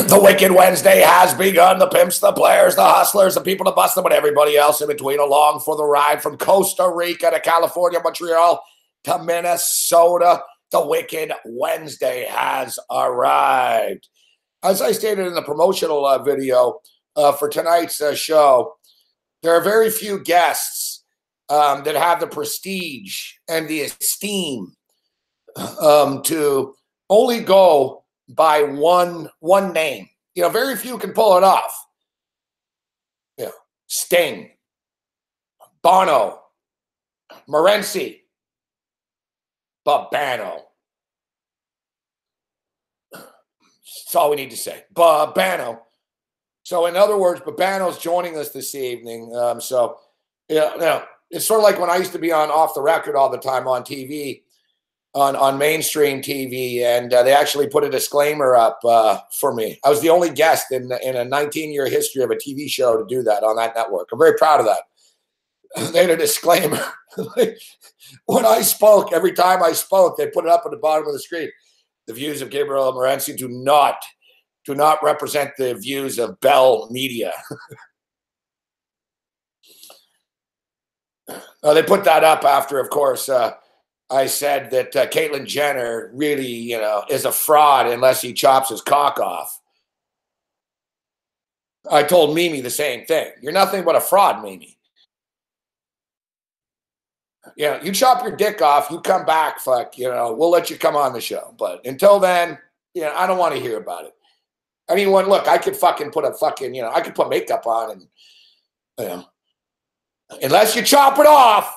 The Wicked Wednesday has begun. The pimps, the players, the hustlers, the people to bust them, and everybody else in between along for the ride from Costa Rica to California, Montreal to Minnesota. The Wicked Wednesday has arrived. As I stated in the promotional video for tonight's show, there are very few guests that have the prestige and the esteem to only go by one name. You know, very few can pull it off. You know, Sting, Bono, Morency, Babano. That's all we need to say. Babano. So in other words, Babano's joining us this evening. It's sort of like when I used to be on Off the Record all the time on TV. On mainstream TV, and they actually put a disclaimer up for me. I was the only guest in a 19-year history of a TV show to do that on that network. I'm very proud of that. They had a disclaimer. When I spoke, every time I spoke, they put it up at the bottom of the screen. The views of Gabriel Morency do not represent the views of Bell Media. They put that up after, of course, I said that Caitlyn Jenner really, is a fraud unless he chops his cock off. I told Mimi the same thing. You're nothing but a fraud, Mimi. Yeah, you chop your dick off, you come back, we'll let you come on the show. But until then, I don't want to hear about it. Anyone, look, I could fucking put I could put makeup on and, unless you chop it off,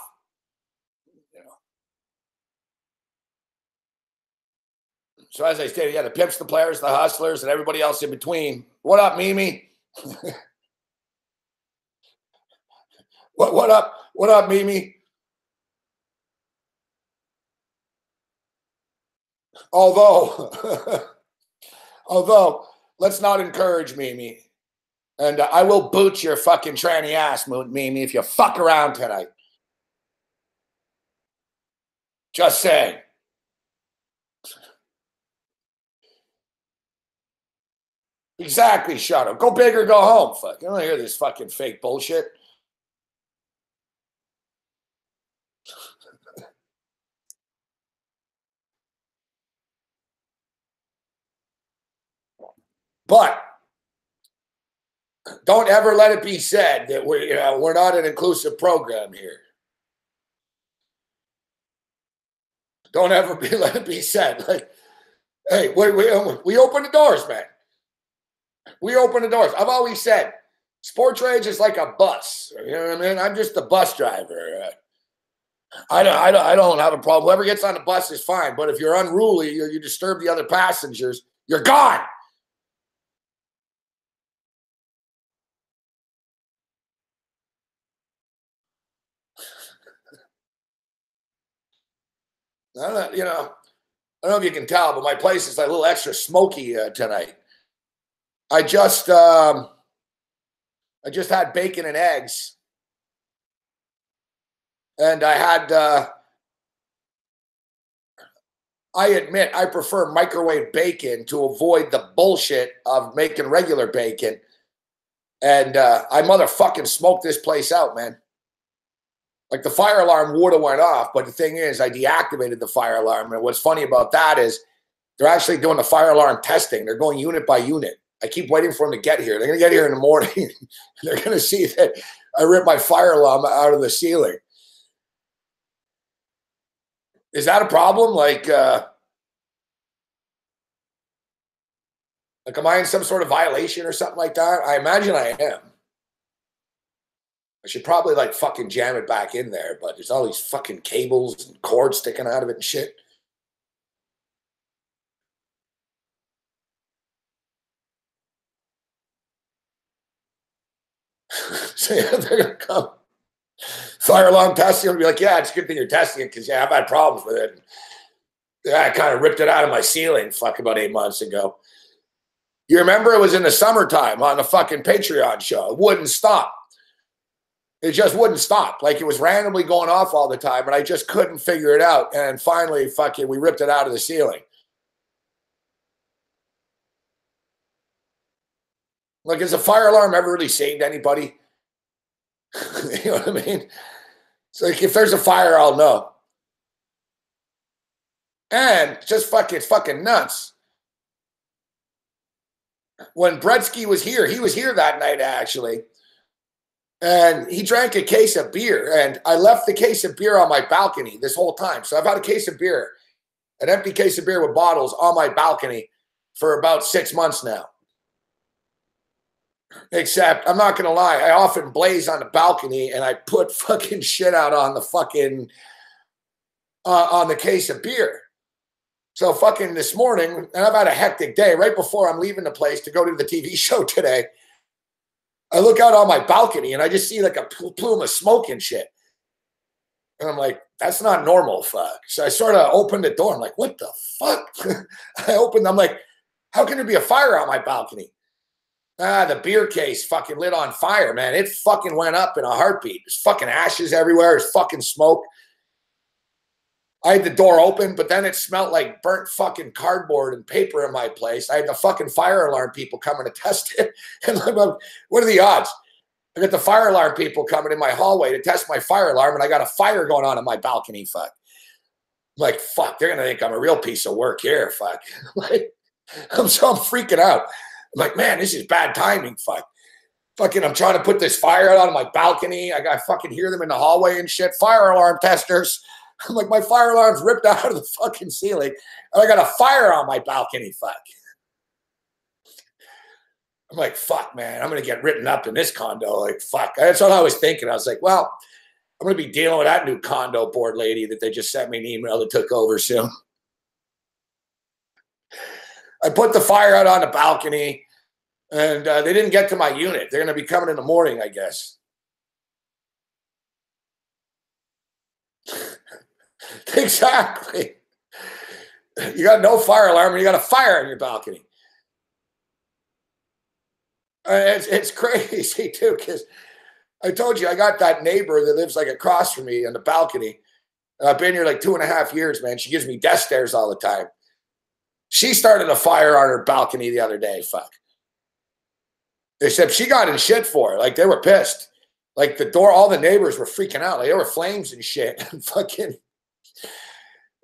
So as I stated, the pimps, the players, the hustlers, and everybody else in between. What up, Mimi? What up? What up, Mimi? Although, let's not encourage Mimi. And I will boot your fucking tranny ass, Mimi, if you fuck around tonight. Just saying. Exactly, shut up. Go big or go home. Fuck. I don't hear this fucking fake bullshit. But don't ever let it be said that we're not an inclusive program here. Don't ever let it be said like, hey, we open the doors, man. We open the doors. I've always said, Sports Rage is like a bus. You know what I mean? I'm just the bus driver. I don't have a problem. Whoever gets on the bus is fine. But if you're unruly or you disturb the other passengers, you're gone. I don't know if you can tell, but my place is like a little extra smoky tonight. I just had bacon and eggs, and I had. I admit I prefer microwave bacon to avoid the bullshit of making regular bacon, and I motherfucking smoked this place out, man. Like the fire alarm would have went off, but the thing is, I deactivated the fire alarm, and what's funny about that is they're actually doing the fire alarm testing. They're going unit by unit. I keep waiting for them to get here. They're going to get here in the morning. They're going to see that I ripped my fire alarm out of the ceiling. Is that a problem? Like am I in some sort of violation or something like that? I imagine I am. I should probably fucking jam it back in there, but there's all these fucking cables and cords sticking out of it and shit. So they're going to come. Fire alarm testing. I'll be like, yeah, it's a good thing you're testing it because, I've had problems with it. I kind of ripped it out of my ceiling about 8 months ago. You remember it was in the summertime on the fucking Patreon show. It wouldn't stop. It just wouldn't stop. Like it was randomly going off all the time, and I just couldn't figure it out. And finally, we ripped it out of the ceiling. Like, has a fire alarm ever really saved anybody? You know what I mean? It's like, if there's a fire, I'll know. And just it's fucking nuts. When Bretsky was here, he was here that night, actually. And he drank a case of beer. And I left the case of beer on my balcony this whole time. So I've had a case of beer, an empty case of beer with bottles on my balcony for about 6 months now. Except, I'm not going to lie, I often blaze on the balcony and I put fucking shit out on the fucking, on the case of beer. So fucking this morning, and I've had a hectic day, right before I'm leaving the place to go to the TV show today, I look out on my balcony and I just see like a plume of smoke and shit. And I'm like, that's not normal, fuck. So I sort of opened the door. I'm like, what the fuck? I'm like, how can there be a fire on my balcony? The beer case fucking lit on fire, man. It fucking went up in a heartbeat. There's fucking ashes everywhere. There's fucking smoke. I had the door open, but then it smelled like burnt fucking cardboard and paper in my place. I had the fucking fire alarm people coming to test it. And I'm like, what are the odds? I got the fire alarm people coming in my hallway to test my fire alarm, and I got a fire going on in my balcony, fuck. I'm like, fuck, they're going to think I'm a real piece of work here, fuck. Like, I'm freaking out. I'm like, man, this is bad timing, fuck. Fucking, I'm trying to put this fire out on my balcony. I fucking hear them in the hallway and shit. Fire alarm testers. I'm like, my fire alarm's ripped out of the fucking ceiling, and I got a fire on my balcony, fuck. I'm like, fuck, man, I'm going to get written up in this condo. Like, fuck. That's what I was thinking. I was like, well, I'm going to be dealing with that new condo board lady that they just sent me an email that took over soon. I put the fire out on the balcony, and they didn't get to my unit. They're going to be coming in the morning, I guess. Exactly. You got no fire alarm, and you got a fire on your balcony. It's crazy, too, because I told you I got that neighbor that lives like across from me on the balcony. I've been here like 2.5 years, man. She gives me death stares all the time. She started a fire on her balcony the other day, fuck. Except she got in shit for it. Like, they were pissed. Like, the door, all the neighbors were freaking out. Like, there were flames and shit. And fucking,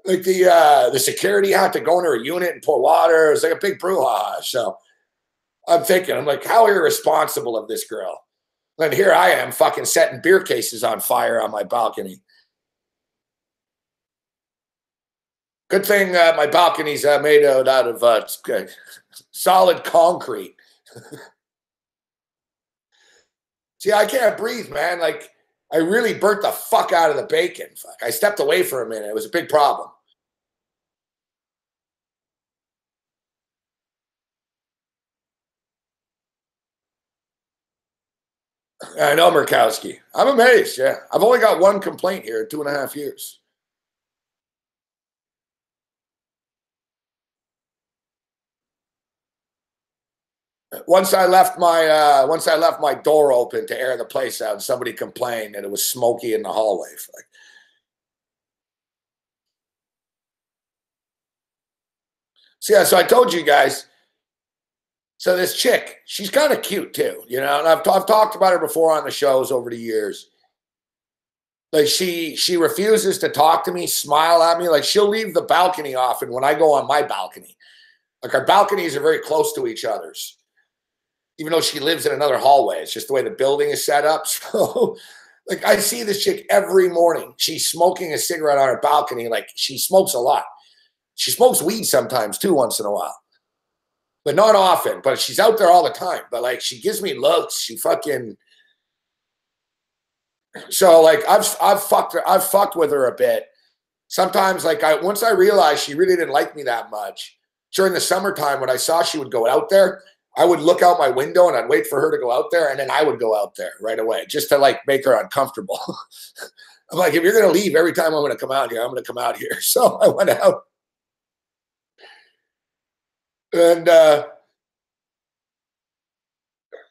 like, the security had to go into her unit and pour water. It was like a big brouhaha. So I'm thinking, I'm like, how irresponsible of this girl. And here I am fucking setting beer cases on fire on my balcony. Good thing my balcony's made out of solid concrete. See, I can't breathe, man. Like, I really burnt the fuck out of the bacon. Fuck. I stepped away for a minute. It was a big problem. I know, Murkowski. I'm amazed, yeah. I've only got one complaint here in 2.5 years. Once I left my door open to air the place out, and somebody complained that it was smoky in the hallway. So yeah, so I told you guys. So this chick, she's kind of cute too, you know. And I've talked about her before on the shows over the years. Like, she refuses to talk to me, smile at me. Like, she'll leave the balcony often when I go on my balcony. Like, our balconies are very close to each other's. Even though she lives in another hallway. It's just the way the building is set up. So, like, I see this chick every morning. She's smoking a cigarette on her balcony. Like, she smokes a lot. She smokes weed sometimes, too, once in a while. But not often. But she's out there all the time. But, like, she gives me looks. She fucking... So, like, I've fucked with her a bit. Sometimes, like, once I realized she really didn't like me that much, during the summertime when I saw she would go out there, I would look out my window and I'd wait for her to go out there, and then I would go out there right away just to, like, make her uncomfortable. I'm like, if you're going to leave every time I'm going to come out here, I'm going to come out here. So I went out. And,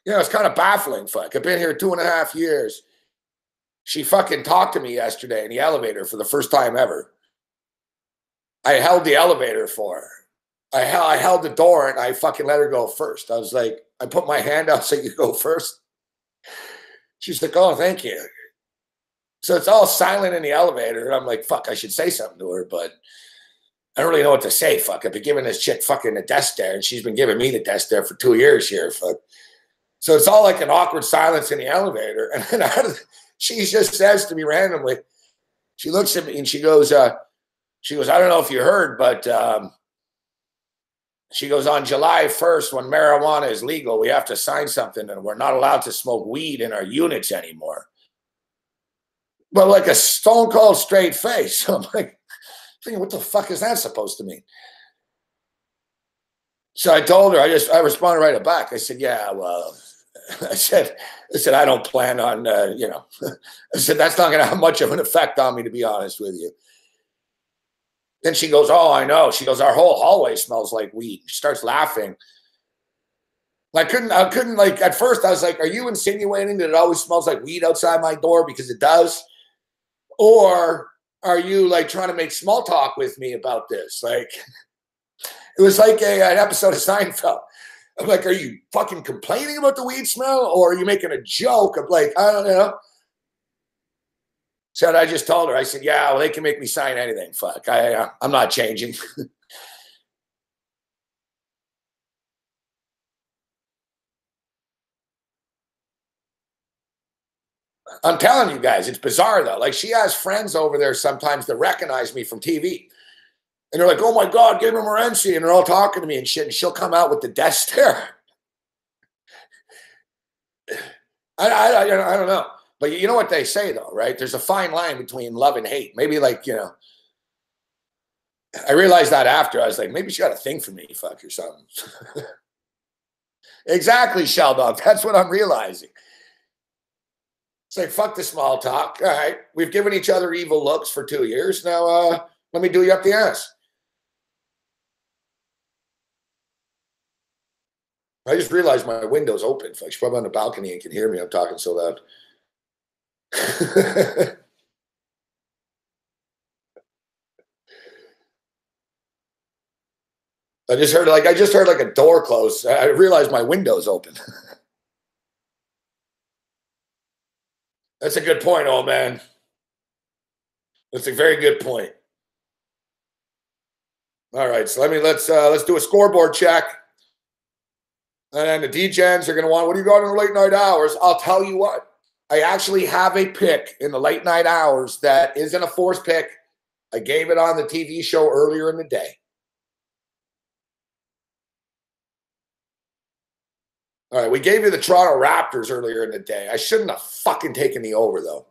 it's kind of baffling. Fuck. I've been here 2.5 years. She fucking talked to me yesterday in the elevator for the first time ever. I held the elevator for her. I held the door and I fucking let her go first. I was like, I put my hand out so you go first. She's like, oh, thank you. So it's all silent in the elevator. And I'm like, fuck, I should say something to her, but I don't really know what to say. Fuck, I've been giving this chick fucking the death stare, and she's been giving me the death stare for 2 years here. Fuck. So it's all like an awkward silence in the elevator. And then she just says to me randomly, she looks at me and she goes, I don't know if you heard, but she goes, on July 1st, when marijuana is legal, we have to sign something and we're not allowed to smoke weed in our units anymore. But like a stone cold straight face. So I'm like, thinking, what the fuck is that supposed to mean? So I told her, I responded right back. I said, yeah, well, I said, I don't plan on, I said, that's not going to have much of an effect on me, to be honest with you. Then she goes, oh, I know. She goes, our whole hallway smells like weed. She starts laughing. I couldn't like, at first I was like, are you insinuating that it always smells like weed outside my door? Because it does. Or are you like trying to make small talk with me about this? Like, it was like an episode of Seinfeld. I'm like, are you fucking complaining about the weed smell? Or are you making a joke of like, I don't know. So I just told her, I said, yeah, well, they can make me sign anything. Fuck, I'm not changing. I'm telling you guys, it's bizarre though. Like she has friends over there sometimes that recognize me from TV. And they're like, oh my God, Gabe Morency. And they're all talking to me and shit. And she'll come out with the death stare. I don't know. But you know what they say though, right? There's a fine line between love and hate. Maybe like, I realized that after. I was like, maybe she got a thing for me, fuck, or something. Exactly, Sheldon. That's what I'm realizing. It's like, fuck the small talk. All right. We've given each other evil looks for 2 years. Now, let me do you up the ass. I just realized my window's open. She's probably on the balcony and can hear me. I'm talking so loud. I just heard like a door close. I realized my window's open. That's a good point, old man. That's a very good point. All right, so let's do a scoreboard check. And then the DGens are going to want, what do you got in the late night hours? I'll tell you what. I actually have a pick in the late night hours that isn't a forced pick. I gave it on the TV show earlier in the day. All right, we gave you the Toronto Raptors earlier in the day. I shouldn't have fucking taken the over, though.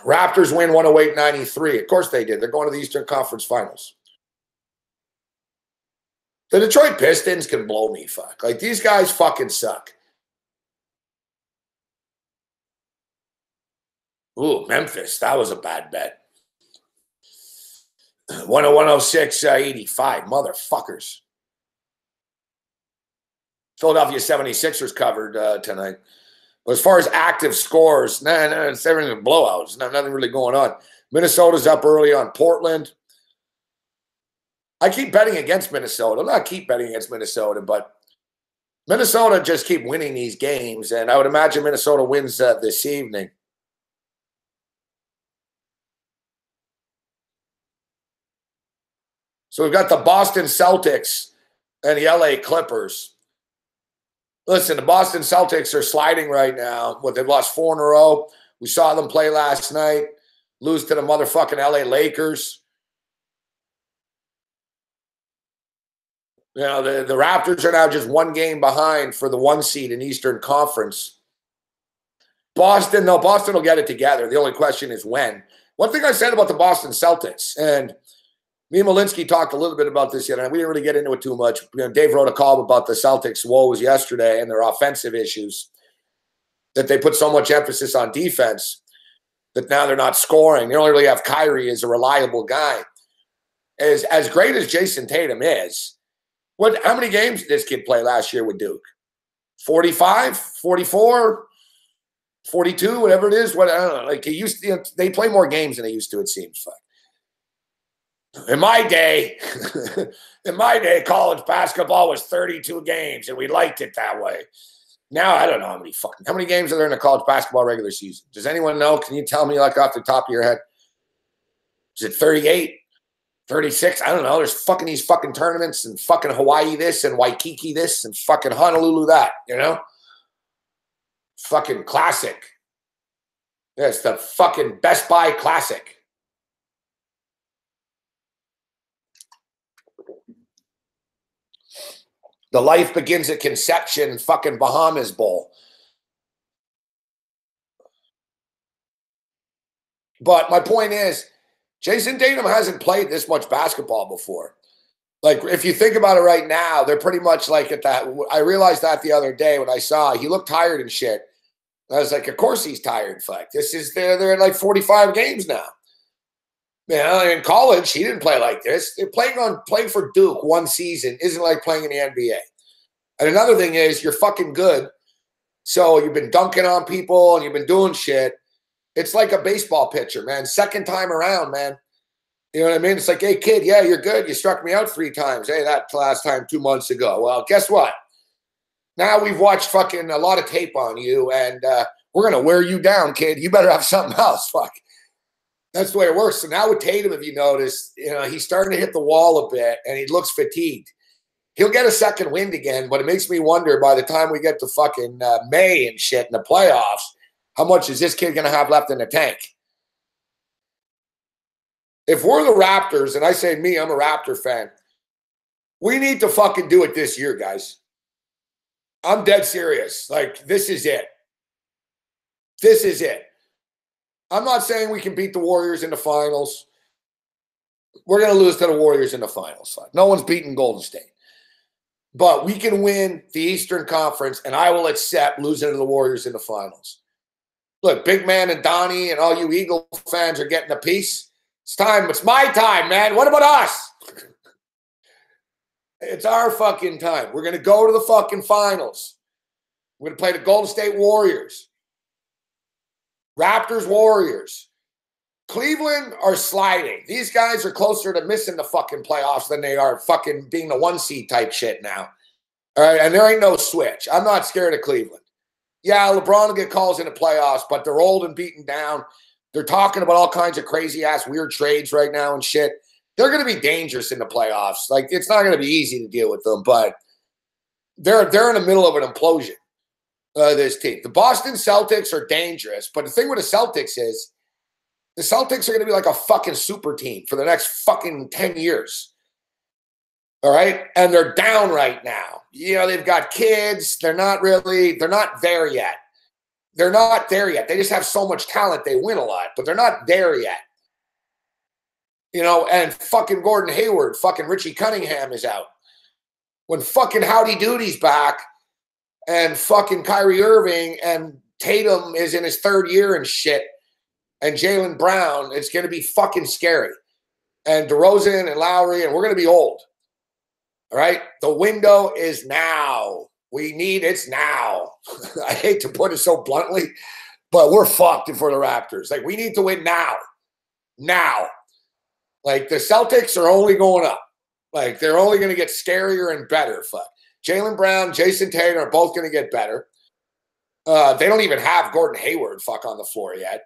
Raptors win 108-93. Of course they did. They're going to the Eastern Conference Finals. The Detroit Pistons can blow me, fuck. Like, these guys fucking suck. Ooh, Memphis. That was a bad bet. 106-85. Motherfuckers. Philadelphia 76ers covered tonight. But as far as active scores, it's everything blowouts. Nothing really going on. Minnesota's up early on Portland. I keep betting against Minnesota. I'm not keep betting against Minnesota, but Minnesota just keep winning these games, and I would imagine Minnesota wins this evening. So we've got the Boston Celtics and the LA Clippers. Listen, the Boston Celtics are sliding right now. They've lost 4 in a row. We saw them play last night, lose to the motherfucking LA Lakers. You know, the Raptors are now just 1 game behind for the 1 seed in Eastern Conference. Boston will get it together. The only question is when. One thing I said about the Boston Celtics, and me and Malinsky talked a little bit about this yesterday. We didn't really get into it too much. Dave wrote a column about the Celtics' woes yesterday and their offensive issues, that they put so much emphasis on defense that now they're not scoring. They only really have Kyrie as a reliable guy. As great as Jason Tatum is, how many games did this kid play last year with Duke? 45, 44, 42, whatever it is. I don't know. Like they play more games than they used to, it seems like. In my day, college basketball was 32 games, and we liked it that way. Now I don't know how many games are there in a college basketball regular season? Does anyone know? Can you tell me like off the top of your head? Is it 38? 36? I don't know. There's fucking these fucking tournaments and fucking Hawaii this and Waikiki this and fucking Honolulu that, you know? Fucking classic. Yeah, it's the fucking Best Buy Classic. The Life Begins at Conception fucking Bahamas Bowl. But my point is, Jason Tatum hasn't played this much basketball before. Like, if you think about it right now, they're pretty much like at that. I realized that the other day when I saw he looked tired and shit. I was like, of course he's tired. Fuck, they're at like 45 games now. You know, in college, he didn't play like this. Playing for Duke one season isn't like playing in the NBA. And another thing is, you're fucking good. So you've been dunking on people and you've been doing shit. It's like a baseball pitcher, man. Second time around, man. You know what I mean? It's like, hey, kid, yeah, you're good. You struck me out 3 times. Hey, that last time 2 months ago. Well, guess what? Now we've watched fucking a lot of tape on you, and we're going to wear you down, kid. You better have something else. Fuck. That's the way it works. So now with Tatum, if you notice, you know, he's starting to hit the wall a bit, and he looks fatigued. He'll get a second wind again, but it makes me wonder by the time we get to fucking May and shit in the playoffs, how much is this kid going to have left in the tank? If we're the Raptors, and I say me, I'm a Raptor fan, we need to fucking do it this year, guys. I'm dead serious. Like, this is it. This is it. I'm not saying we can beat the Warriors in the finals. We're going to lose to the Warriors in the finals. No one's beating Golden State. But we can win the Eastern Conference, and I will accept losing to the Warriors in the finals. Look, Big Man and Donnie and all you Eagle fans are getting a piece. It's time. It's my time, man. What about us? It's our fucking time. We're going to go to the fucking finals. We're going to play the Golden State Warriors. Raptors, Warriors. Cleveland are sliding. These guys are closer to missing the fucking playoffs than they are fucking being the 1 seed type shit now. All right, and there ain't no switch. I'm not scared of Cleveland. Yeah, LeBron will get calls in the playoffs, but they're old and beaten down. They're talking about all kinds of crazy-ass weird trades right now and shit. They're going to be dangerous in the playoffs. Like, it's not going to be easy to deal with them, but they're in the middle of an implosion, this team. The Boston Celtics are dangerous, but the thing with the Celtics is the Celtics are going to be like a fucking super team for the next fucking 10 years. All right? And they're down right now. You know, they've got kids. They're not there yet. They're not there yet. They just have so much talent. They win a lot, but they're not there yet. You know, and fucking Gordon Hayward, fucking Richie Cunningham is out. When fucking Howdy Doody's back and fucking Kyrie Irving and Tatum is in his 3rd year and shit and Jaylen Brown, it's going to be fucking scary. And DeRozan and Lowry, and we're going to be old. All right? The window is now. It's now. I hate to put it so bluntly, but we're fucked for the Raptors. Like, we need to win now. Now. Like, the Celtics are only going up. Like, they're only going to get scarier and better. Fuck. Jaylen Brown, Jason Tatum are both going to get better. They don't even have Gordon Hayward on the floor yet.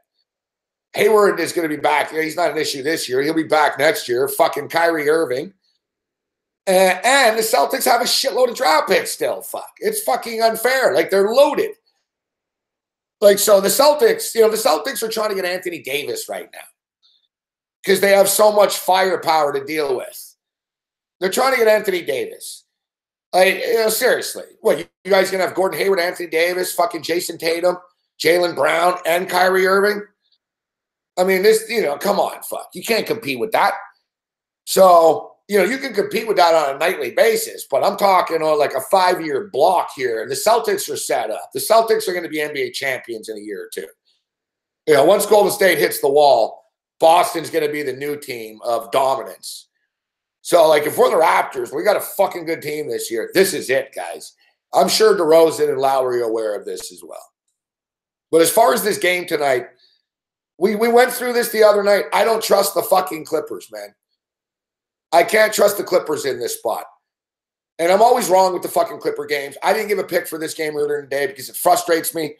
Hayward is going to be back. He's not an issue this year. He'll be back next year. Fucking Kyrie Irving. And the Celtics have a shitload of draft picks still. Fuck. It's fucking unfair. Like, they're loaded. Like, so the Celtics, the Celtics are trying to get Anthony Davis right now because they have so much firepower to deal with. They're trying to get Anthony Davis. Like, seriously. What, you guys going to have Gordon Hayward, Anthony Davis, fucking Jason Tatum, Jaylen Brown, and Kyrie Irving? I mean, this, come on, fuck. You can't compete with that. So, you can compete with that on a nightly basis, but I'm talking on like a 5-year block here, and the Celtics are set up. The Celtics are going to be NBA champions in a year or two. Once Golden State hits the wall, Boston's going to be the new team of dominance. So, like, if we're the Raptors, we got a fucking good team this year. This is it, guys. I'm sure DeRozan and Lowry are aware of this as well. But as far as this game tonight, we went through this the other night. I don't trust the fucking Clippers, man. I can't trust the Clippers in this spot. And I'm always wrong with the fucking Clipper games. I didn't give a pick for this game earlier in the day because it frustrates me.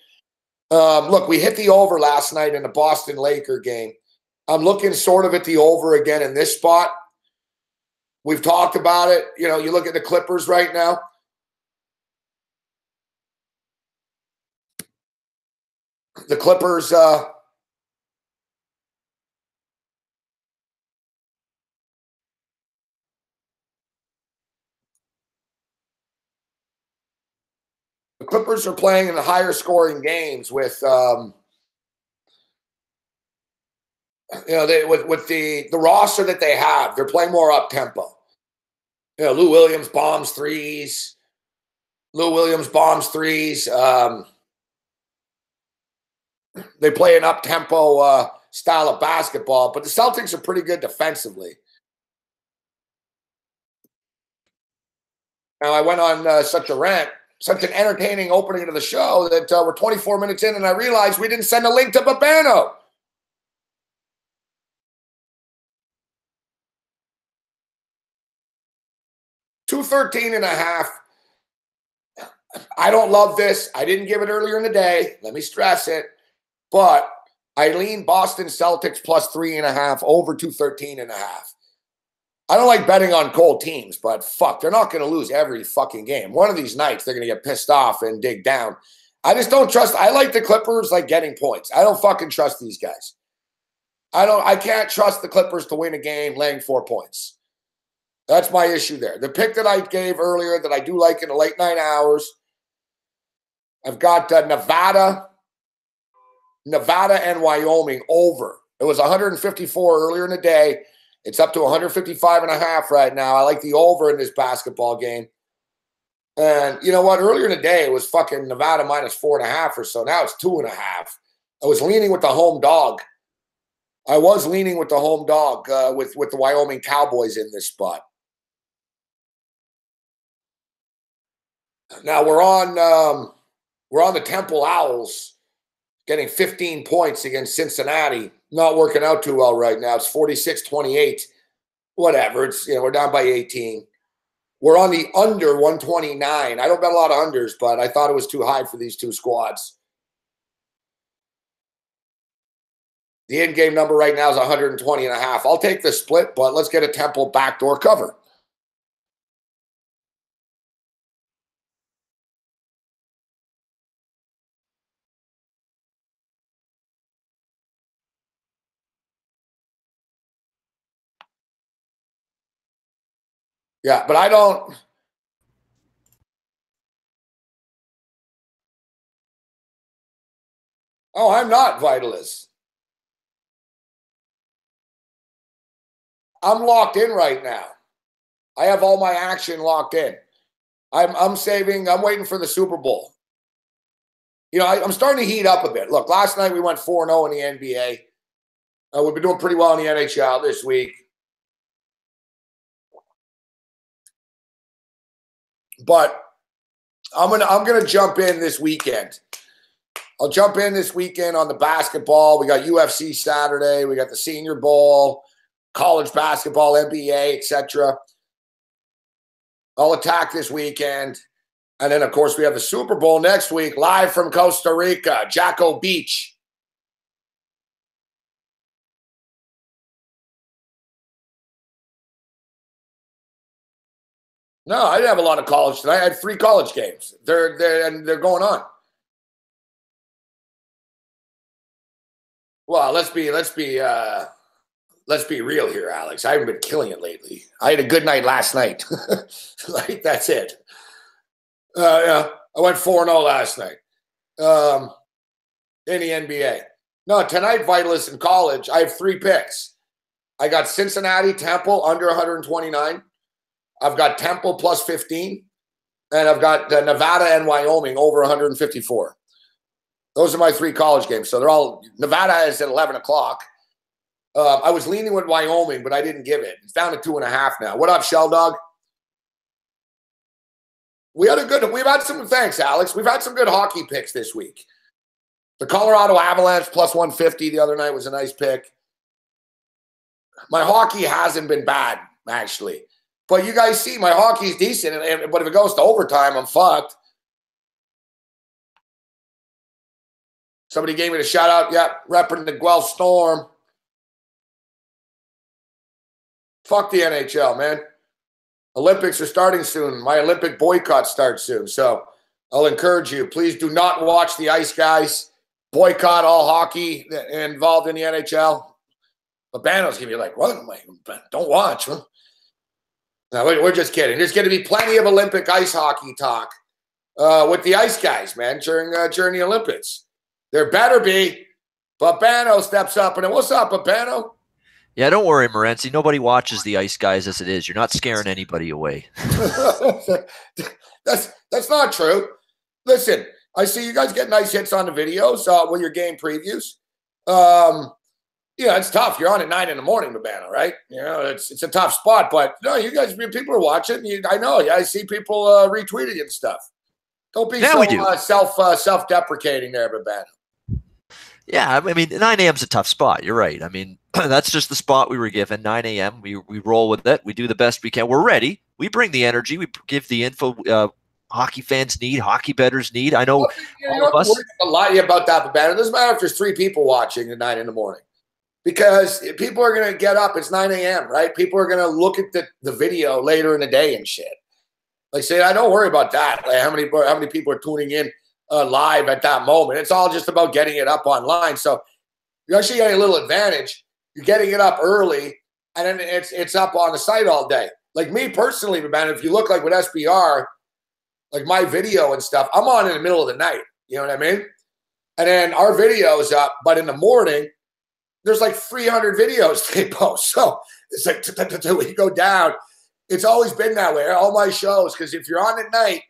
Look, we hit the over last night in the Boston Laker game. I'm looking sort of at the over again in this spot. We've talked about it. You know, you look at the Clippers right now. The Clippers, the Clippers are playing in the higher scoring games with, you know, with the roster that they have. They're playing more up tempo. You know, Lou Williams bombs threes. They play an up tempo style of basketball, but the Celtics are pretty good defensively. Now, I went on such a rant, such an entertaining opening to the show that we're 24 minutes in, and I realized we didn't send a link to Babano. $213.5. I don't love this. I didn't give it earlier in the day. Let me stress it. But I lean Boston Celtics plus 3.5 over 213.5. I don't like betting on cold teams, but fuck, they're not going to lose every fucking game. One of these nights, they're going to get pissed off and dig down. I just don't trust. I like the Clippers like getting points. I don't fucking trust these guys. I can't trust the Clippers to win a game laying 4 points. That's my issue there. The pick that I gave earlier that I do like in the late night hours, I've got Nevada and Wyoming over. It was 154 earlier in the day. It's up to 155.5 right now. I like the over in this basketball game. And you know what? Earlier in the day, it was fucking Nevada minus 4.5 or so. Now it's 2.5. I was leaning with the home dog. with the Wyoming Cowboys in this spot. Now we're on the Temple Owls, getting 15 points against Cincinnati. Not working out too well right now. It's 46-28. Whatever. It's, you know, we're down by 18. We're on the under 129. I don't bet a lot of unders, but I thought it was too high for these two squads. The in-game number right now is 120.5. I'll take the split, but let's get a Temple backdoor cover. Yeah, but I don't. Oh, I'm not Vitalist. I'm locked in right now. I have all my action locked in. I'm saving. I'm waiting for the Super Bowl. You know, I'm starting to heat up a bit. Look, last night we went 4-0 in the NBA. We've been doing pretty well in the NHL this week. But I'm gonna jump in this weekend. I'll jump in this weekend on the basketball. We got UFC Saturday. We got the Senior Bowl, college basketball, NBA, etc. I'll attack this weekend. And then, of course, we have the Super Bowl next week, live from Costa Rica, Jacko Beach. No, I didn't have a lot of college tonight. I had 3 college games. They're going on. Well, let's be real here, Alex. I haven't been killing it lately. I had a good night last night. Like, that's it. Yeah, I went 4-0 last night in the NBA. No, tonight, Vitalist in college, I have 3 picks. I got Cincinnati, Temple, under 129. I've got Temple plus 15. And I've got Nevada and Wyoming over 154. Those are my 3 college games. So they're all – Nevada is at 11 o'clock. I was leaning with Wyoming, but I didn't give it. It's down to 2.5 now. What up, Shell Dog? We've had some – thanks, Alex. We've had some good hockey picks this week. The Colorado Avalanche plus 150 the other night was a nice pick. My hockey hasn't been bad actually. But you guys see, my hockey's decent, but if it goes to overtime, I'm fucked. Somebody gave me the shout out. Yeah, repping the Guelph Storm. Fuck the NHL, man. Olympics are starting soon. My Olympic boycott starts soon. So I'll encourage you, please do not watch the Ice Guys. Boycott all hockey involved in the NHL. Babano's going to be like, what? Don't watch. No, we're just kidding. There's going to be plenty of Olympic ice hockey talk with the Ice Guys, man, during the Olympics. There better be. Babano steps up. And what's up, Babano? Yeah, don't worry, Morency. Nobody watches the Ice Guys as it is. You're not scaring anybody away. That's not true. Listen, I see you guys get nice hits on the videos with your game previews. Yeah, it's tough. You're on at 9 in the morning, Babano, right? You know, it's a tough spot. But no, you guys, people are watching. I know. Yeah, I see people retweeting and stuff. Don't be self-deprecating there, Babano. Yeah, I mean, 9 a.m. is a tough spot. You're right. I mean, that's just the spot we were given, 9 a.m. We roll with it. We do the best we can. We're ready. We bring the energy. We give the info hockey fans need, hockey bettors need. I know all of us. A lot about that, Babano. It doesn't matter if there's 3 people watching at 9 in the morning. Because people are going to get up. It's 9 a.m., right? People are going to look at the video later in the day and shit. Like, say, I don't worry about that. Like, how many people are tuning in live at that moment? It's all just about getting it up online. So you're actually getting a little advantage. You're getting it up early, and then it's up on the site all day. Like me personally, man, if you look like with SBR, like my video and stuff, I'm on in the middle of the night. You know what I mean? And then our video is up, but in the morning, there's like 300 videos they post. So it's like we go down. It's always been that way. All my shows, because if you're on at night,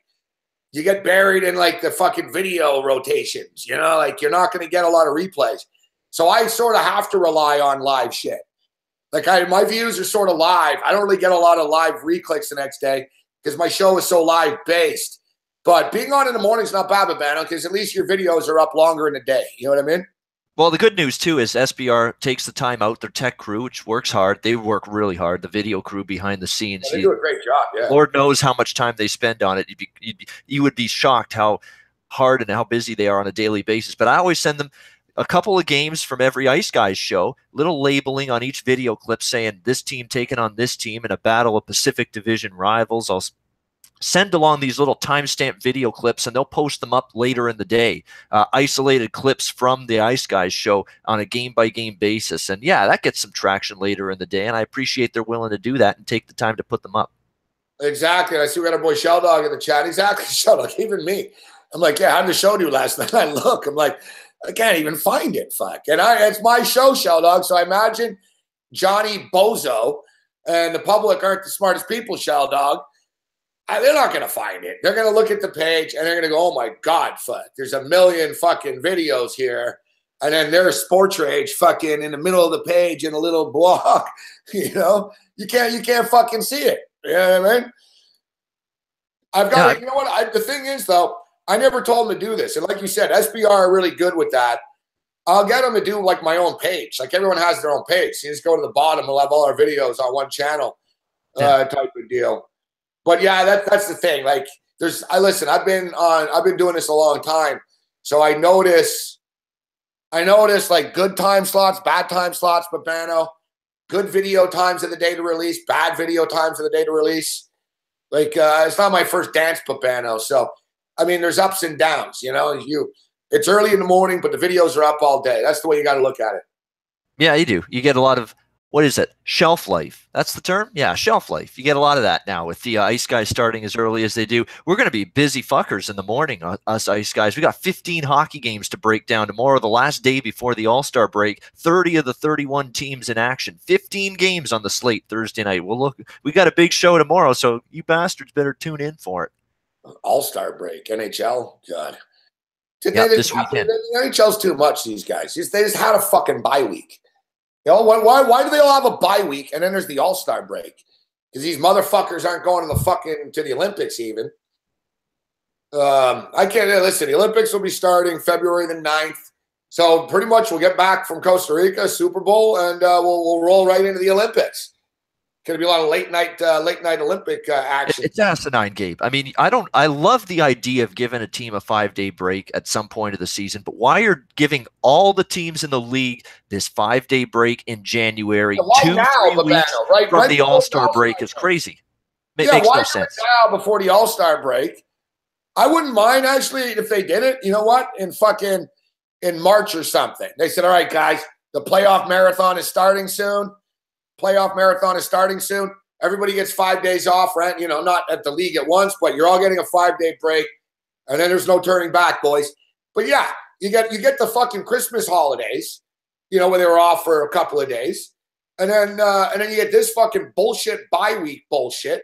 you get buried in like the fucking video rotations. You know, like you're not going to get a lot of replays. So I sort of have to rely on live shit. Like my views are sort of live. I don't really get a lot of live reclicks the next day because my show is so live based. But being on in the morning is not bad, Babano, because at least your videos are up longer in the day. You know what I mean? Well, the good news, too, is SBR takes the time out. Their tech crew, which works hard. They work really hard. The video crew behind the scenes. They do a great job, yeah. Lord knows how much time they spend on it. You would be shocked how hard and how busy they are on a daily basis. But I always send them a couple of games from every Ice Guys show, little labeling on each video clip saying this team taking on this team in a battle of Pacific Division rivals. I'll send along these little timestamp video clips, and they'll post them up later in the day, isolated clips from the Ice Guys show on a game-by-game basis. And, yeah, that gets some traction later in the day, and I appreciate they're willing to do that and take the time to put them up. Exactly. I see we got our boy Sheldog in the chat. Exactly, Sheldog, even me. I'm like, yeah, how did the show do last night? I look, I'm like, I can't even find it, fuck. And it's my show, Sheldog, so I imagine Johnny Bozo and the public aren't the smartest people, Sheldog. They're not going to find it. They're going to look at the page and they're going to go, oh my God, fuck. There's a million fucking videos here. And then there's Sports Rage fucking in the middle of the page in a little block. You know, you can't fucking see it. You know what I mean? I've got, you know what? The thing is though, I never told them to do this. And like you said, SBR are really good with that. I'll get them to do like my own page. Like everyone has their own page. So you just go to the bottom. We'll have all our videos on one channel type of deal. But yeah, that's the thing. Like listen, I've been doing this a long time. So I notice like good time slots, bad time slots, Babano, good video times of the day to release, bad video times of the day to release. Like it's not my first dance, Babano. So I mean, there's ups and downs, you know. It's early in the morning, but the videos are up all day. That's the way you got to look at it. Yeah, you do. You get a lot of, what is it? Shelf life. That's the term? Yeah, shelf life. You get a lot of that now with the Ice Guys starting as early as they do. We're going to be busy fuckers in the morning, us Ice Guys. We got 15 hockey games to break down tomorrow, the last day before the All-Star break. 30 of the 31 teams in action. 15 games on the slate Thursday night. We got a big show tomorrow, so you bastards better tune in for it. All-Star break, NHL, God. Yeah, this weekend. NHL's too much, these guys. They just had a fucking bye week. You know, why do they all have a bye week and then there's the All-Star break? Because these motherfuckers aren't going to the Olympics even. I can't listen. The Olympics will be starting February the 9th. So pretty much we'll get back from Costa Rica, Super Bowl, and we'll roll right into the Olympics. Going to be a lot of late night Olympic action. It's asinine, Gabe. I mean, I love the idea of giving a team a 5-day break at some point of the season, but why you're giving all the teams in the league this 5-day break in January, 2-3 weeks from the All-Star break is crazy. It makes no sense. Now before the All-Star break, I wouldn't mind actually if they did it. You know what? In March or something. They said, all right, guys, the playoff marathon is starting soon. Everybody gets 5 days off, right? You know, not at the league at once, but you're all getting a 5-day break. And then there's no turning back, boys. But yeah, you get the fucking Christmas holidays, you know, where they were off for a couple of days. And then you get this fucking bullshit bye-week bullshit.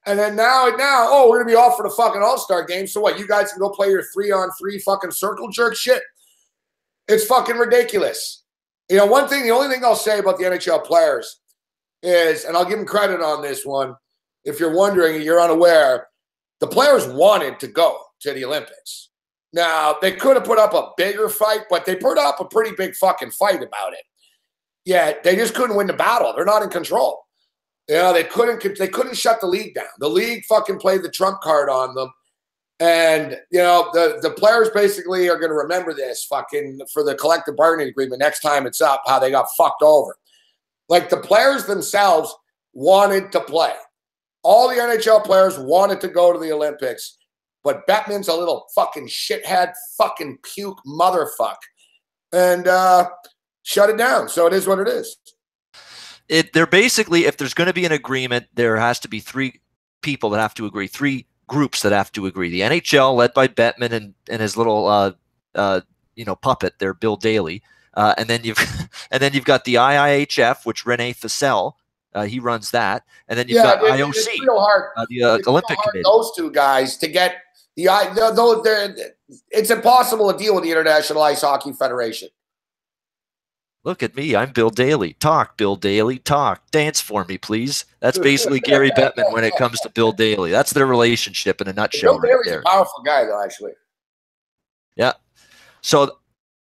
And then now, we're going to be off for the fucking All-Star game. So what, you guys can go play your 3-on-3 fucking circle jerk shit? It's fucking ridiculous. You know, the only thing I'll say about the NHL players is, and I'll give them credit on this one, if you're wondering and you're unaware, the players wanted to go to the Olympics. Now, they could have put up a bigger fight, but they put up a pretty big fucking fight about it. Yet they just couldn't win the battle. They're not in control. You know, they couldn't shut the league down. The league fucking played the trump card on them. And, you know, the players basically are going to remember this fucking for the collective bargaining agreement next time it's up, how they got fucked over. Like, the players themselves wanted to play. All the NHL players wanted to go to the Olympics, but Bettman's a little fucking shithead, fucking puke motherfuck, and shut it down. So it is what it is. They're basically, if there's going to be an agreement, there has to be 3 people that have to agree, 3 groups that have to agree. The NHL, led by Bettman and his little puppet there, Bill Daly. And then you've got the IIHF, which Rene Fassel, he runs that, and then you've got IOC, it's real hard. The Olympic Committee. Those 2 guys to get it's impossible to deal with the International Ice Hockey Federation. Look at me, I'm Bill Daly. Talk, Bill Daly, talk. Dance for me, please. That's basically Gary Bettman when it comes to Bill Daly. That's their relationship in a nutshell. Bill Daly's a powerful guy, though, actually. Yeah. So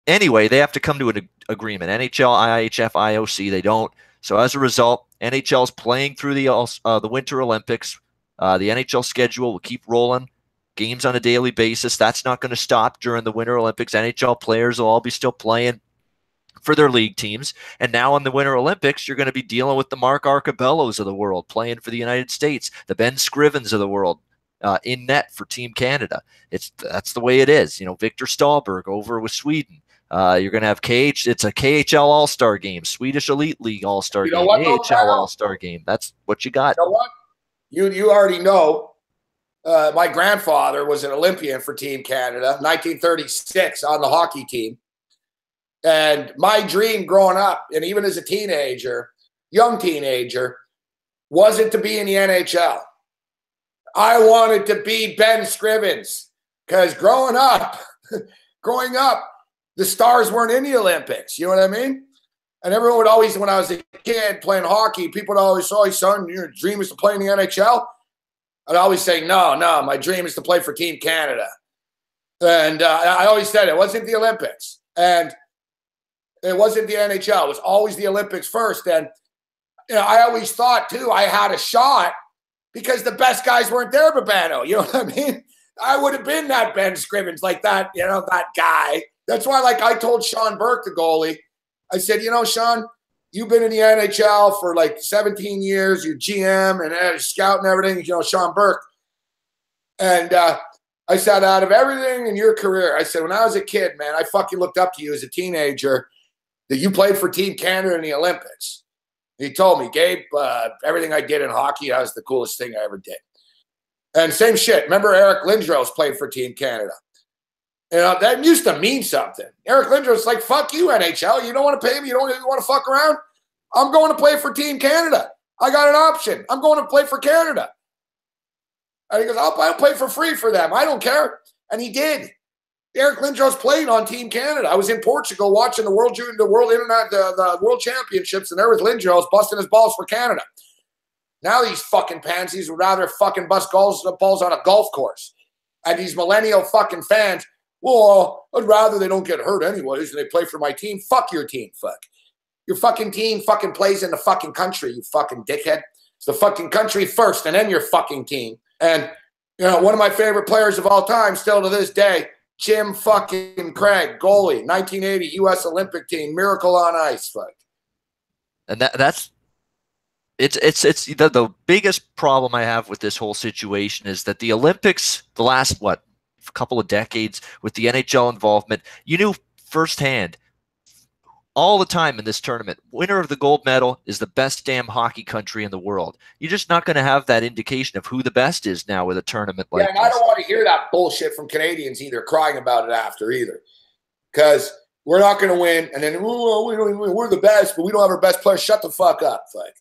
anyway, they have to come to an agreement. NHL, IIHF, IOC, they don't. So as a result, NHL is playing through the Winter Olympics. The NHL schedule will keep rolling. Games on a daily basis. That's not going to stop during the Winter Olympics. NHL players will all be still playing for their league teams. And now in the Winter Olympics, you're going to be dealing with the Mark Arcobellos of the world playing for the United States, the Ben Scrivens of the world in net for Team Canada. That's the way it is. You know, Victor Stahlberg over with Sweden. You're going to have it's a KHL All-Star Game, Swedish Elite League All-Star Game, AHL All-Star Game. That's what you got. You know what? You already know. My grandfather was an Olympian for Team Canada, 1936 on the hockey team. And my dream growing up, and even as a teenager, young teenager, wasn't to be in the NHL. I wanted to be Ben Scrivens because growing up, the stars weren't in the Olympics. You know what I mean? And everyone would always, when I was a kid playing hockey, people would always say, son, your dream is to play in the NHL? I'd always say, no, my dream is to play for Team Canada. And I always said it wasn't the Olympics. And it wasn't the NHL. It was always the Olympics first. And you know, I always thought, too, I had a shot because the best guys weren't there, Babano. You know what I mean? I would have been that Ben Scrivens, like that, you know, that guy. That's why, like, I told Sean Burke, the goalie, I said, you know, Sean, you've been in the NHL for like 17 years. You're GM and scout and everything, you know, Sean Burke. And I said, out of everything in your career, I said, when I was a kid, man, I fucking looked up to you as a teenager that you played for Team Canada in the Olympics. He told me, Gabe, everything I did in hockey, that was the coolest thing I ever did. And same shit. Remember Eric Lindros played for Team Canada. You know, that used to mean something. Eric Lindros like, fuck you, NHL. You don't want to pay me? You don't want to fuck around? I'm going to play for Team Canada. I got an option. I'm going to play for Canada. And he goes, I'll play for free for them. I don't care. And he did. Eric Lindros played on Team Canada. I was in Portugal watching the World Championships, and there was Lindros busting his balls for Canada. Now these fucking pansies would rather fucking bust balls on a golf course. And these millennial fucking fans, well, I'd rather they don't get hurt anyways and they play for my team. Fuck your team, fuck. Your fucking team fucking plays in the fucking country, you fucking dickhead. It's the fucking country first and then your fucking team. And, you know, one of my favorite players of all time, still to this day, Jim fucking Craig, goalie, 1980 U.S. Olympic team, miracle on ice. Fuck. And that's the biggest problem I have with this whole situation is that the Olympics, the last, what, couple of decades with the NHL involvement, you knew firsthand all the time in this tournament, winner of the gold medal is the best damn hockey country in the world. You're just not going to have that indication of who the best is now with a tournament like this. Yeah, and I don't want to hear that bullshit from Canadians either, crying about it after either. Because we're not going to win, and then we're the best, but we don't have our best players. Shut the fuck up. Like,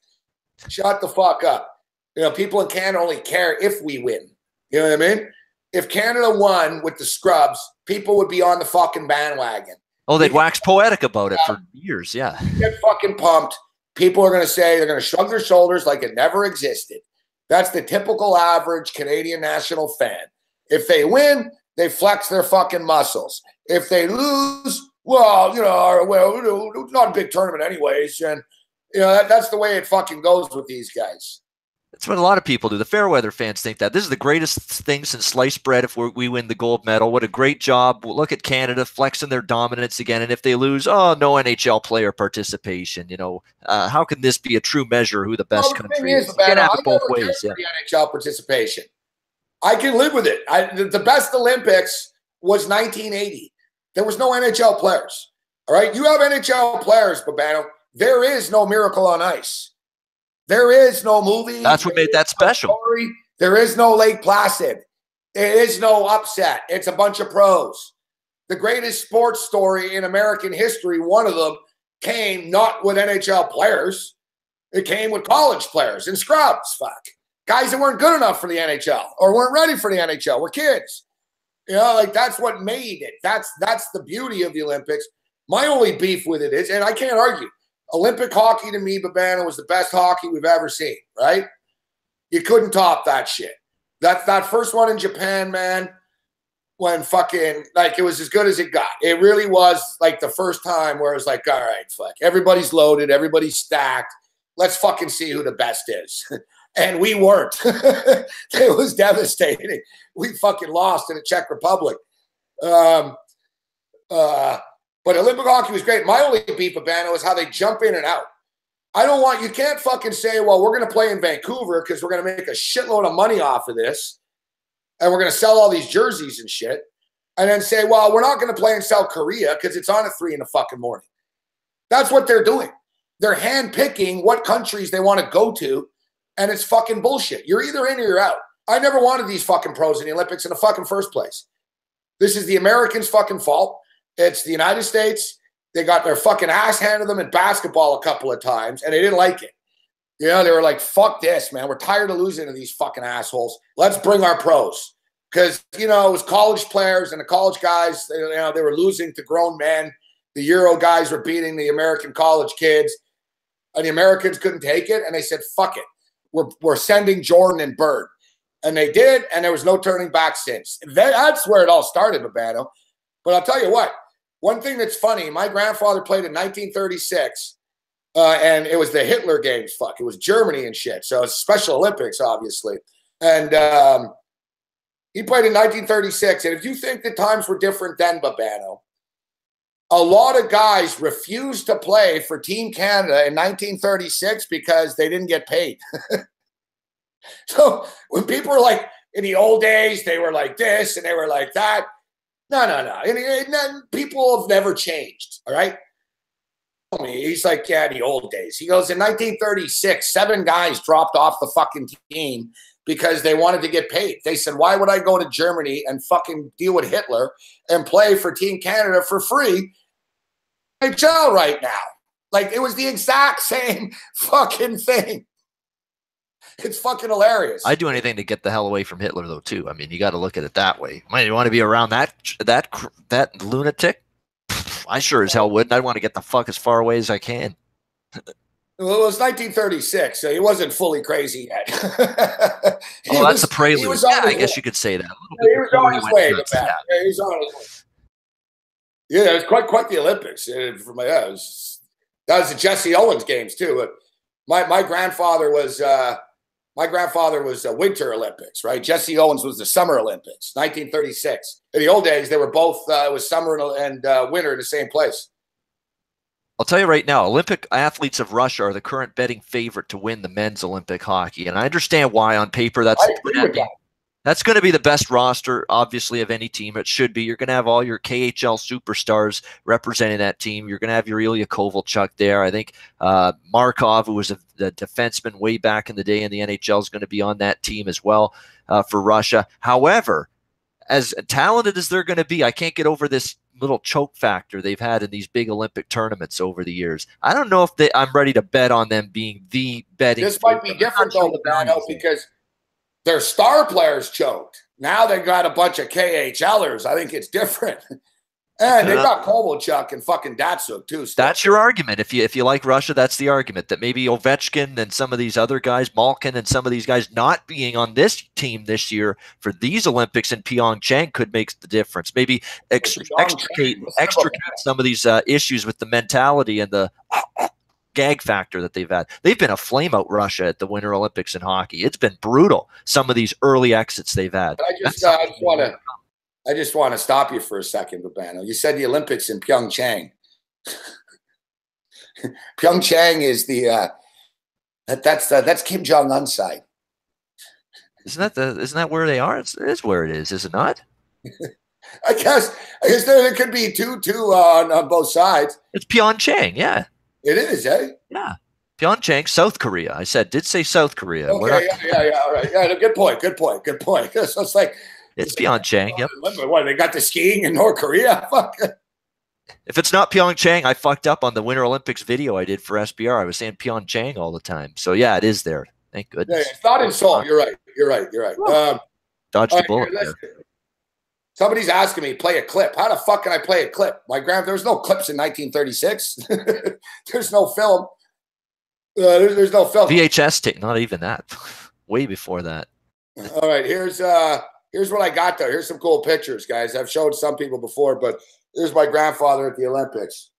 shut the fuck up. You know, people in Canada only care if we win. You know what I mean? If Canada won with the scrubs, people would be on the fucking bandwagon. Oh, they'd wax poetic about it for years, yeah. Get fucking pumped. People are going to say, they're going to shrug their shoulders like it never existed. That's the typical average Canadian national fan. If they win, they flex their fucking muscles. If they lose, well, you know, it's not a big tournament anyways. And, you know, that's the way it fucking goes with these guys. That's what a lot of people do. The Fairweather fans think that this is the greatest thing since sliced bread if we win the gold medal. What a great job. Look at Canada flexing their dominance again. And if they lose, oh, no NHL player participation. You know, how can this be a true measure of who the best country is? You can have it both ways. Yeah. The NHL participation. I can live with it. The best Olympics was 1980. There was no NHL players. All right? You have NHL players, Babano. There is no Miracle on Ice. There is no movie. That's what made that special. Story. There is no Lake Placid. There is no upset. It's a bunch of pros. The greatest sports story in American history, one of them, came not with NHL players. It came with college players and scrubs. Fuck. Guys that weren't good enough for the NHL or weren't ready for the NHL. We're kids. You know, like that's what made it. That's the beauty of the Olympics. My only beef with it is, and I can't argue, Olympic hockey to me, Babano, was the best hockey we've ever seen, right? You couldn't top that shit. That first one in Japan, man, when fucking, like, it was as good as it got. It really was like the first time where it was like, all right, fuck, everybody's loaded, everybody's stacked. Let's fucking see who the best is. And we weren't. It was devastating. We fucking lost in the Czech Republic. But Olympic hockey was great. My only beef, Babano, is how they jump in and out. You can't fucking say, well, we're going to play in Vancouver because we're going to make a shitload of money off of this. And we're going to sell all these jerseys and shit. And then say, well, we're not going to play in South Korea because it's on at 3 in the fucking morning. That's what they're doing. They're handpicking what countries they want to go to. And it's fucking bullshit. You're either in or you're out. I never wanted these fucking pros in the Olympics in the fucking first place. This is the Americans' fucking fault. It's the United States. They got their fucking ass handed them in basketball a couple of times, and they didn't like it. You know, they were like, fuck this, man. We're tired of losing to these fucking assholes. Let's bring our pros. Because, you know, it was college players and the college guys, you know, they were losing to grown men. The Euro guys were beating the American college kids. And the Americans couldn't take it, and they said, fuck it. We're sending Jordan and Bird. And they did, and there was no turning back since. That's where it all started, Babano. But I'll tell you what, one thing that's funny, my grandfather played in 1936, and it was the Hitler games, fuck. It was Germany and shit. So it's Special Olympics, obviously. And he played in 1936. And if you think the times were different then, Babano, a lot of guys refused to play for Team Canada in 1936 because they didn't get paid. So when people were like, in the old days, they were like this and they were like that. No. People have never changed, all right? He's like, yeah, in the old days. He goes, in 1936, 7 guys dropped off the fucking team because they wanted to get paid. They said, why would I go to Germany and fucking deal with Hitler and play for Team Canada for free? NHL right now. Like, it was the exact same fucking thing. It's fucking hilarious. I'd do anything to get the hell away from Hitler, though, too. I mean, you got to look at it that way. Man, you want to be around that lunatic? I sure as hell wouldn't. I'd want to get the fuck as far away as I can. Well, it was 1936, so he wasn't fully crazy yet. That's the prelude. I guess you could say that. He was on his way. He was on his way. Yeah, it was quite the Olympics. That was the Jesse Owens games, too. My grandfather was My grandfather was Winter Olympics, right? Jesse Owens was the Summer Olympics, 1936. In the old days, they were both, it was summer and winter in the same place. I'll tell you right now, Olympic athletes of Russia are the current betting favorite to win the men's Olympic hockey. And I understand why on paper that's going to be the best roster, obviously, of any team. It should be. You're going to have all your KHL superstars representing that team. You're going to have your Ilya Kovalchuk there. I think Markov, who was a defenseman way back in the day in the NHL, is going to be on that team as well for Russia. However, as talented as they're going to be, I can't get over this little choke factor they've had in these big Olympic tournaments over the years. I don't know if I'm ready to bet on them being the betting. This might be different, though, because their star players choked. Now they got a bunch of KHLers. I think it's different. And they got Kovalchuk and fucking Datsuk too. Still. That's your argument. If you like Russia, that's the argument, that maybe Ovechkin and some of these other guys, Malkin and some of these guys not being on this team this year for these Olympics in Pyeongchang could make the difference. Maybe extricate some of these issues with the mentality and the gag factor that they've had. They've been a flame out Russia at the Winter Olympics in hockey. It's been brutal, some of these early exits they've had. I just want to stop you for a second, Babano. You said the Olympics in Pyeongchang. Pyeongchang is that's Kim Jong-un's side. Isn't that where they are? It is where it is it not? I guess there could be two on both sides. It's Pyeongchang, yeah. It is, eh? Yeah. Pyeongchang, South Korea. I did say South Korea. Okay, yeah, all right. Yeah, good point. So it's like it's Pyeongchang, yep. What, they got the skiing in North Korea? Fuck. If it's not Pyeongchang, I fucked up on the Winter Olympics video I did for SBR. I was saying Pyeongchang all the time. So, yeah, it is there. Thank goodness. Yeah, it's not in Seoul. You're right. Dodged the bullet there. Somebody's asking me, play a clip. How the fuck can I play a clip? There was no clips in 1936. There's no film. There's no film. VHS tape, not even that. Way before that. All right, here's what I got there. Here's some cool pictures, guys. I've showed some people before, but here's my grandfather at the Olympics.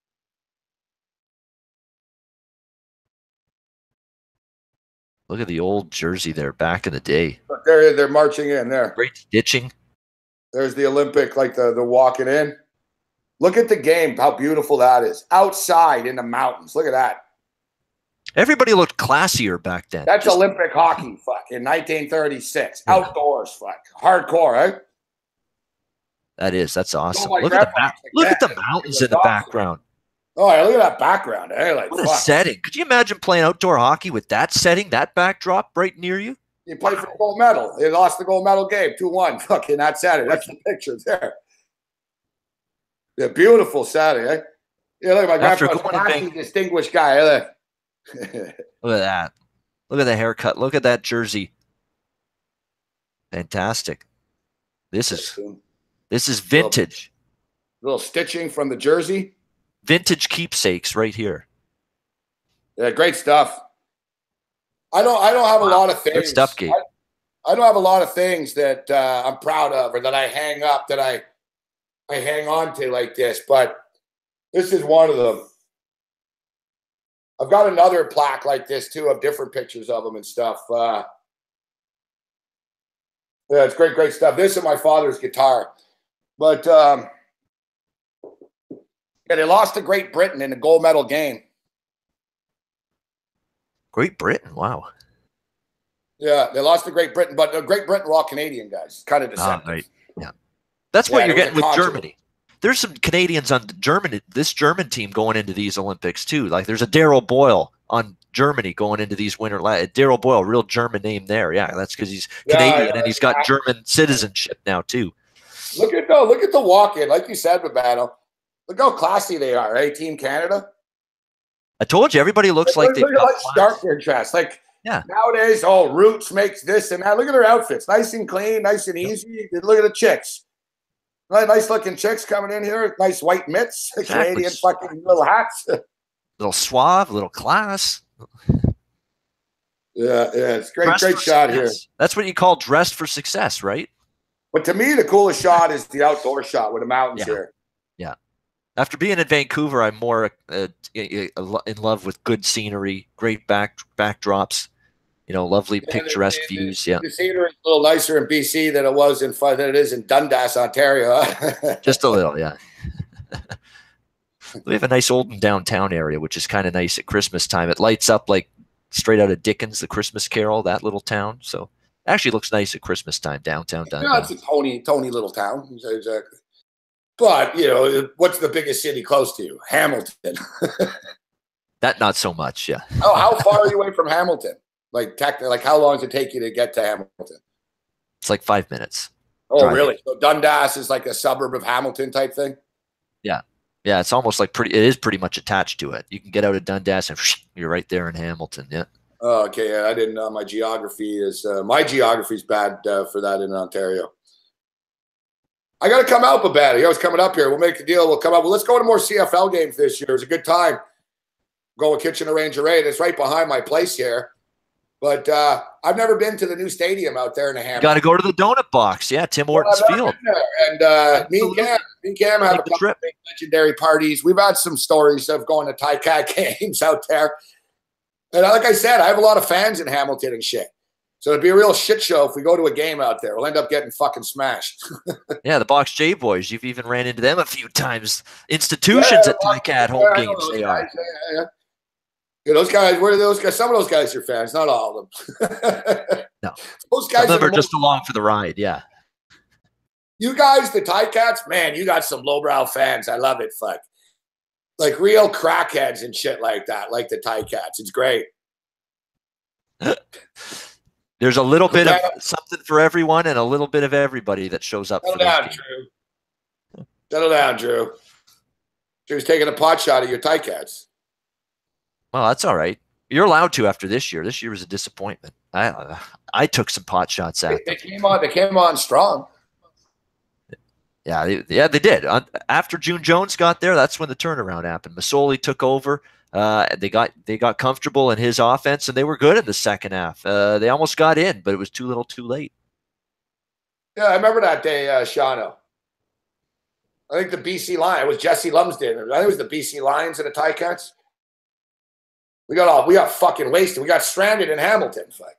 Look at the old jersey there back in the day. Look, they're marching in there. Great stitching. There's the Olympic, like the walking in. Look at the game, how beautiful that is. Outside in the mountains. Look at that. Everybody looked classier back then. That's Olympic hockey, fuck, in 1936. Outdoors, fuck. Hardcore, eh? That's awesome. Look at the mountains in the background. Oh, yeah, look at that background, eh? Like, what a setting. Could you imagine playing outdoor hockey with that setting, that backdrop right near you? You played for the gold medal. They lost the gold medal game, 2-1. Fucking that Saturday. That's the picture there. The beautiful Saturday, eh? Yeah, look at my grandpa's classy, distinguished guy. Eh? Look at that. Look at the haircut. Look at that jersey. Fantastic. This is vintage. Little stitching from the jersey. Vintage keepsakes right here. Yeah, great stuff. I don't have a lot of things. Good stuff, Gabe. I don't have a lot of things that I'm proud of or that I hang up, that I hang on to like this, but this is one of them. I've got another plaque like this too of different pictures of them and stuff. Yeah, it's great stuff. This is my father's guitar, but yeah, they lost to Great Britain in the gold medal game. Great Britain, wow. Yeah, they lost to Great Britain, but Great Britain were all Canadian guys. Kind of deceptive. Right. Yeah, that's what you're getting with Germany. There's some Canadians on this German team going into these Olympics too. Like there's a Daryl Boyle on Germany going into these winter. Daryl Boyle, real German name there. Yeah, that's because he's Canadian and he's got German citizenship now too. Look at the walk-in, like you said, Babano. Look how classy they are, eh? Team Canada. I told you, everybody looks like they've got stark contrast. Like nowadays, Roots makes this and that. Look at their outfits, nice and clean, nice and easy. Look at the chicks. Nice looking chicks coming in here. Nice white mitts. Exactly. Canadian fucking little hats. Little suave, little class. Yeah, it's great shot here. That's what you call dressed for success, right? But to me, the coolest shot is the outdoor shot with the mountains here. Yeah. After being in Vancouver, I'm more in love with good scenery, great backdrops. lovely picturesque views. Yeah, the theater is a little nicer in BC than it was than it is in Dundas, Ontario. just a little. Yeah. We have a nice Olden downtown area, which is kind of nice at Christmas time. It lights up like straight out of Dickens, The Christmas Carol, that little town. So it actually looks nice at Christmas time, downtown Dundas. It's a tony little town. Exactly. But, what's the biggest city close to you? Hamilton. That not so much, yeah. Oh, how far are you away from Hamilton? Like how long does it take you to get to Hamilton? It's like 5 minutes. Oh, driving. Really? So Dundas is like a suburb of Hamilton type thing? Yeah. Yeah, it's almost like it is pretty much attached to it. You can get out of Dundas and you're right there in Hamilton, yeah. Oh, okay, yeah, I didn't know. My geography is bad for that in Ontario. I got to come out, Babette. I was coming up here. We'll make the deal. We'll come up. Well, let's go to more CFL games this year. It was a good time. Go with Kitchener Ranger Raid. It's right behind my place here. But I've never been to the new stadium out there in the Hamptons. Got to go to the Donut Box. Yeah, Tim Hortons Field. And me and Cam have a couple of big legendary parties. We've had some stories of going to Ticats games out there. And like I said, I have a lot of fans in Hamilton and shit. So it'd be a real shit show if we go to a game out there. We'll end up getting fucking smashed. Yeah, the Box J Boys. You've even ran into them a few times. Institutions at Ticat home games. They are. Yeah, those guys, where are those guys? Some of those guys are fans, not all of them. No. Those guys are just along for the ride, yeah. You guys, the Ticats, man, you got some lowbrow fans. I love it, fuck. Like real crackheads and shit like that, like the Ticats. It's great. There's a little bit of something for everyone and a little bit of everybody that shows up. Settle down, Drew. Settle down, Drew. Drew's taking a pot shot at your Ticats. Well, that's all right. You're allowed to after this year. This year was a disappointment. I took some pot shots at them. They came on strong. Yeah, they did. After June Jones got there, that's when the turnaround happened. Masoli took over. They got comfortable in his offense, and they were good in the second half. They almost got in, but it was too little, too late. Yeah, I remember that day, Shano. I think the BC Lions, it was Jesse Lumsden. I think it was the BC Lions and the Ticats. We got fucking wasted. We got stranded in Hamilton. Fuck.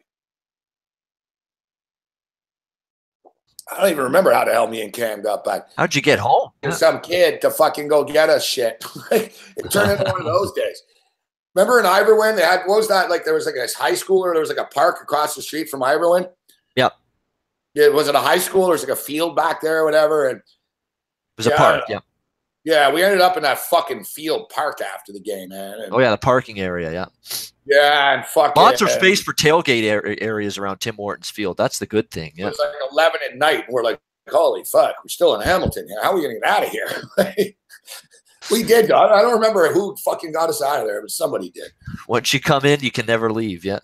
I don't even remember how the hell me and Cam got back. How'd you get home? Some kid to fucking go get us shit. It turned into one of those days. Remember in Iverwin, they had, what was that? Like there was like a high school or there was like a park across the street from Iverwin. Yep. Yeah, was it a high school or was it like a field back there or whatever? And it was a park, yeah. Yeah, we ended up in that fucking field park after the game, man. And, oh, yeah, the parking area, yeah. Yeah, and fucking. Lots of space for tailgate areas around Tim Hortons Field. That's the good thing, yeah. It was like 11 at night, and we're like, holy fuck, we're still in Hamilton. How are we going to get out of here? We did. I don't remember who fucking got us out of there, but somebody did. Once you come in, you can never leave, yeah.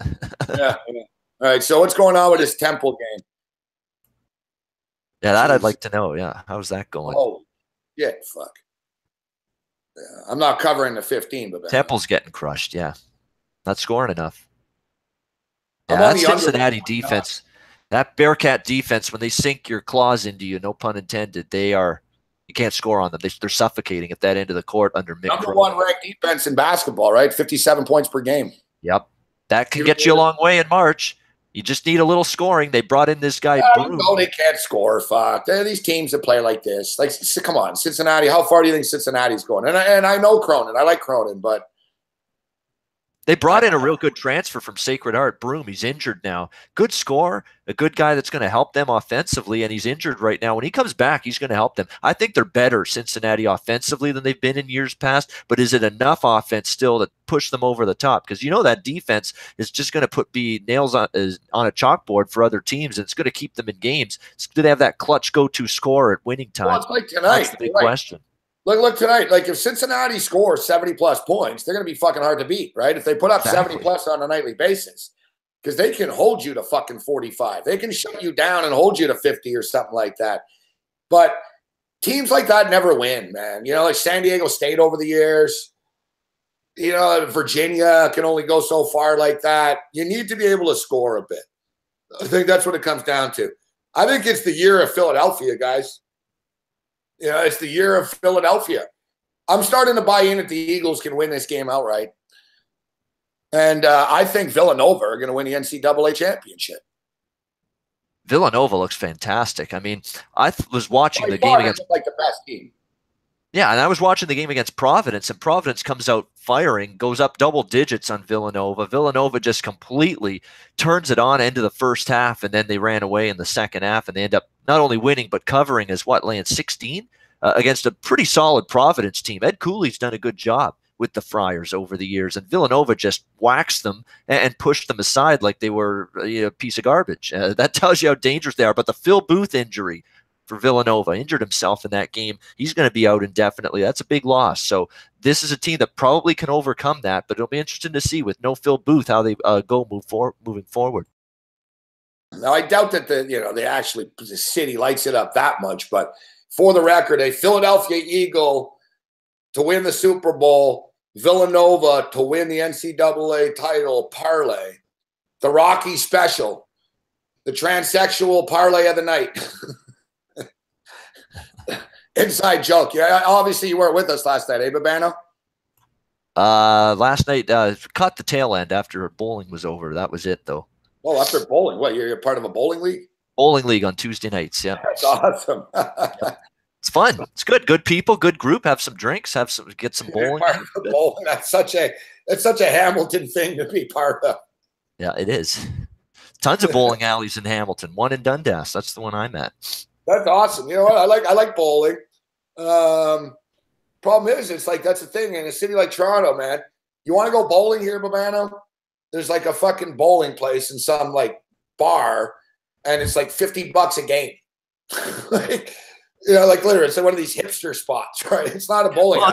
Yeah. All right, so what's going on with this Temple game? Yeah, that I'd like to know, yeah. How's that going? Oh, shit, fuck. Yeah, I'm not covering the 15, but Temple's getting crushed, yeah. Not scoring enough. Yeah, that Cincinnati defense, that Bearcat defense, when they sink your claws into you, no pun intended, you can't score on them. They're suffocating at that end of the court under Mick. Number one ranked defense in basketball, right? 57 points per game. Yep. That can get you a long way in March. You just need a little scoring. They brought in this guy. No, they can't score. Fuck. There are these teams that play like this. Like, come on, Cincinnati. How far do you think Cincinnati's going? And I know Cronin. I like Cronin, but they brought in a real good transfer from Sacred Heart. Broom, he's injured now. Good scorer, a good guy that's going to help them offensively, and he's injured right now. When he comes back, he's going to help them. I think they're better, Cincinnati, offensively than they've been in years past, but is it enough offense still to push them over the top? Because you know that defense is just going to be nails on a chalkboard for other teams, and it's going to keep them in games. Do they have that clutch go-to scorer at winning time? Well, it's like tonight. That's the big question. Look tonight. Like if Cincinnati scores 70-plus points, they're going to be fucking hard to beat, right? If they put up 70-plus on a nightly basis, because they can hold you to fucking 45. They can shut you down and hold you to 50 or something like that. But teams like that never win, man. You know, like San Diego State over the years. You know, Virginia can only go so far like that. You need to be able to score a bit. I think that's what it comes down to. I think it's the year of Philadelphia, guys. You know, it's the year of Philadelphia. I'm starting to buy in that the Eagles can win this game outright. And I think Villanova are going to win the NCAA championship. Villanova looks fantastic. I mean, I was watching the game against like the best team. Yeah, and I was watching the game against Providence, and Providence comes out firing, goes up double digits on Villanova. Villanova just completely turns it on into the first half, and then they ran away in the second half, and they end up not only winning but covering as laying 16 against a pretty solid Providence team. Ed Cooley's done a good job with the Friars over the years, and Villanova just waxed them and pushed them aside like they were a piece of garbage. That tells you how dangerous they are. But the Phil Booth injury for Villanova, injured himself in that game. He's going to be out indefinitely. That's a big loss. So this is a team that probably can overcome that, but it'll be interesting to see with no Phil Booth how they moving forward. Now, I doubt that the city lights it up that much, but for the record, a Philadelphia Eagle to win the Super Bowl, Villanova to win the NCAA title parlay, the Rocky Special, the transsexual parlay of the night. Inside joke. Yeah, obviously you weren't with us last night, eh, Babano? Last night, caught the tail end after bowling was over. That was it, though. Oh, after bowling? What, you're part of a bowling league? Bowling league on Tuesday nights, yeah. That's awesome. It's fun. It's good. Good people, good group. Have some drinks. Get some bowling. Bowling. That's such a Hamilton thing to be part of. Yeah, it is. Tons of bowling alleys in Hamilton. One in Dundas. That's the one I'm at. That's awesome. You know what? I like bowling. Problem is, it's like that's the thing in a city like Toronto, man. You want to go bowling here, Babano? There's like a fucking bowling place in some like bar, and it's like $50 a game. Like, like literally, it's like one of these hipster spots, right? It's not a bowling. Well,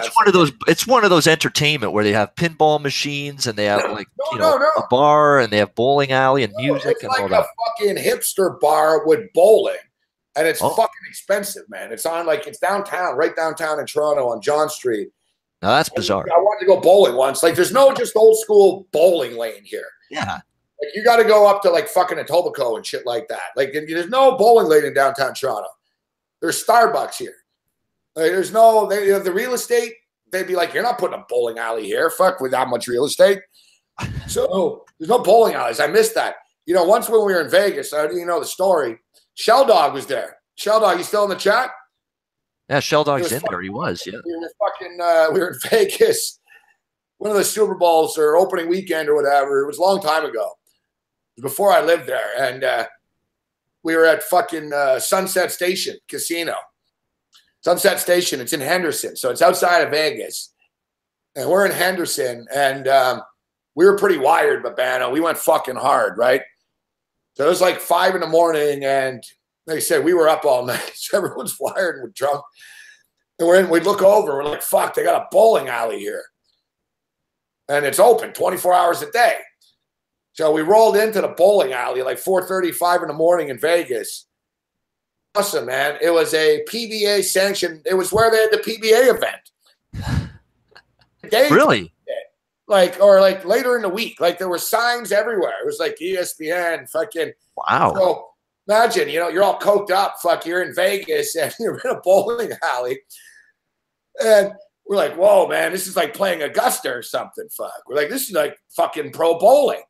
it's one of those entertainment where they have pinball machines and they have like a bar and they have bowling alley and music and like all that. Fucking hipster bar with bowling. And it's fucking expensive, man. It's downtown, right downtown in Toronto on John Street. Now that's bizarre. I wanted to go bowling once. Like, there's no just old school bowling lane here. Yeah. Like, you got to go up to like fucking Etobicoke and shit like that. Like, there's no bowling lane in downtown Toronto. There's Starbucks here. Like, there's no the real estate. They'd be like, you're not putting a bowling alley here. Fuck with that much real estate. So there's no bowling alleys. I missed that. Once when we were in Vegas, the story. Shell Dog was there. Shell Dog, you still in the chat? Yeah, Shell Dog's in there. He was, yeah. We were in Vegas. One of the Super Bowls or opening weekend or whatever. It was a long time ago. It was before I lived there. And we were at fucking Sunset Station Casino. Sunset Station, it's in Henderson. So it's outside of Vegas. And we're in Henderson. And we were pretty wired, Babano. We went fucking hard, right? So it was like 5 a.m, and like I said, we were up all night. So everyone's wired and we're drunk. And we look over, we're like, fuck, they got a bowling alley here. And it's open 24 hours a day. So we rolled into the bowling alley like 4:30, 5 a.m. in Vegas. Awesome, man. It was a PBA sanctioned. It was where they had the PBA event. Really? Or later in the week, like there were signs everywhere. It was like ESPN, fucking. Wow. So imagine, you're all coked up, you're in Vegas and you're in a bowling alley. And we're like, whoa, man, this is like playing Augusta or something, fuck. We're like, this is like fucking pro bowling.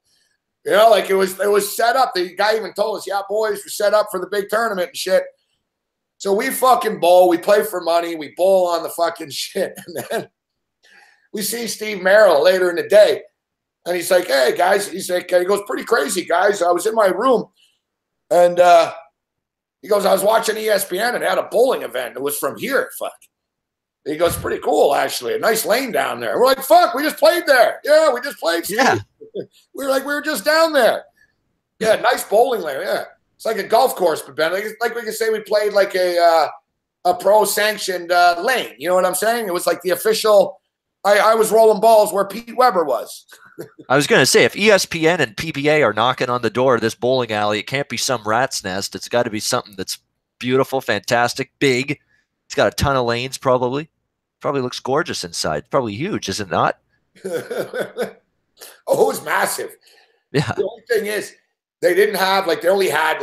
Like it was set up. The guy even told us, yeah, boys, we're set up for the big tournament and shit. So we fucking bowl. We play for money. We bowl on the fucking shit. And then we see Steve Merrill later in the day, and he's like, hey, guys. He's like, he goes, pretty crazy, guys. I was in my room, and he goes, I was watching ESPN, and they had a bowling event. It was from here, fuck. He goes, pretty cool, actually. A nice lane down there. We're like, fuck, we just played there. Yeah, we just played. Steve. Yeah. We were just down there. Yeah, nice bowling lane, yeah. It's like a golf course, but Ben, like we can say we played like a pro-sanctioned lane. You know what I'm saying? It was like the official – I was rolling balls where Pete Weber was. I was going to say, if ESPN and PBA are knocking on the door of this bowling alley, it can't be some rat's nest. It's got to be something that's beautiful, fantastic, big. It's got a ton of lanes probably. Probably looks gorgeous inside. Probably huge, is it not? Oh, it was massive. Yeah. The only thing is, they didn't have, they only had,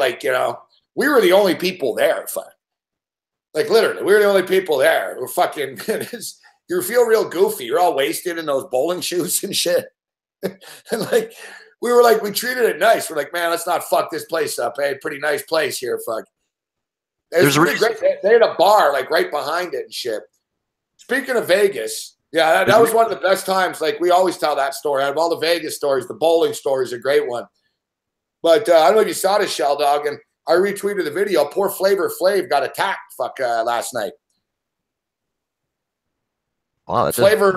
we were the only people there. Like, literally, we were the only people there. We're fucking – you feel real goofy. You're all wasted in those bowling shoes and shit. And like, we treated it nice. We're like, man, let's not fuck this place up. Hey, pretty nice place here. Fuck. It's pretty great. They had a bar like right behind it and shit. Speaking of Vegas, yeah, that was one of the best times. Like, we always tell that story. Out of all the Vegas stories, the bowling story is a great one. But I don't know if you saw this, Shell Dog, and I retweeted the video. Poor Flavor Flav got attacked last night. Wow, Flavor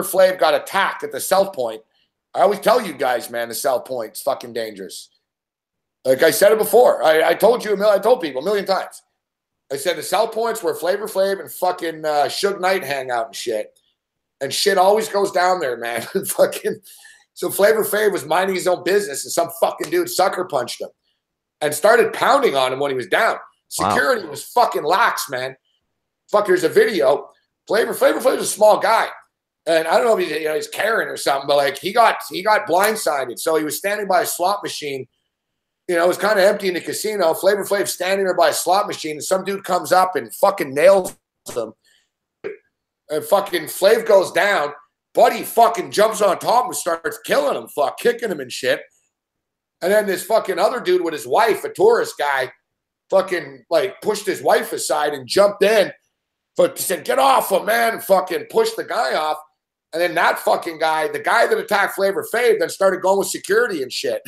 Flav got attacked at the South Point. I always tell you guys, man, the South Point's fucking dangerous. Like I said it before. I told people a million times. I said the South Point's where Flavor Flav and fucking Suge Knight hang out and shit. And shit always goes down there, man. Fucking. So Flavor Flav was minding his own business, and some fucking dude sucker punched him and started pounding on him when he was down. Security was fucking lax, man. Fuck, there's a video. Flavor Flav's a small guy. And I don't know if he's carrying or something, but like he got blindsided. So he was standing by a slot machine. It was kind of empty in the casino. Flavor Flav's standing there by a slot machine, and some dude comes up and fucking nails him. And fucking Flav goes down. Buddy fucking jumps on top and starts killing him, kicking him and shit. And then this fucking other dude with his wife, a tourist guy, fucking like pushed his wife aside and jumped in. But said, "Get off him, man," and fucking pushed the guy off. And then that fucking guy, the guy that attacked Flavor Flav, then started going with security and shit.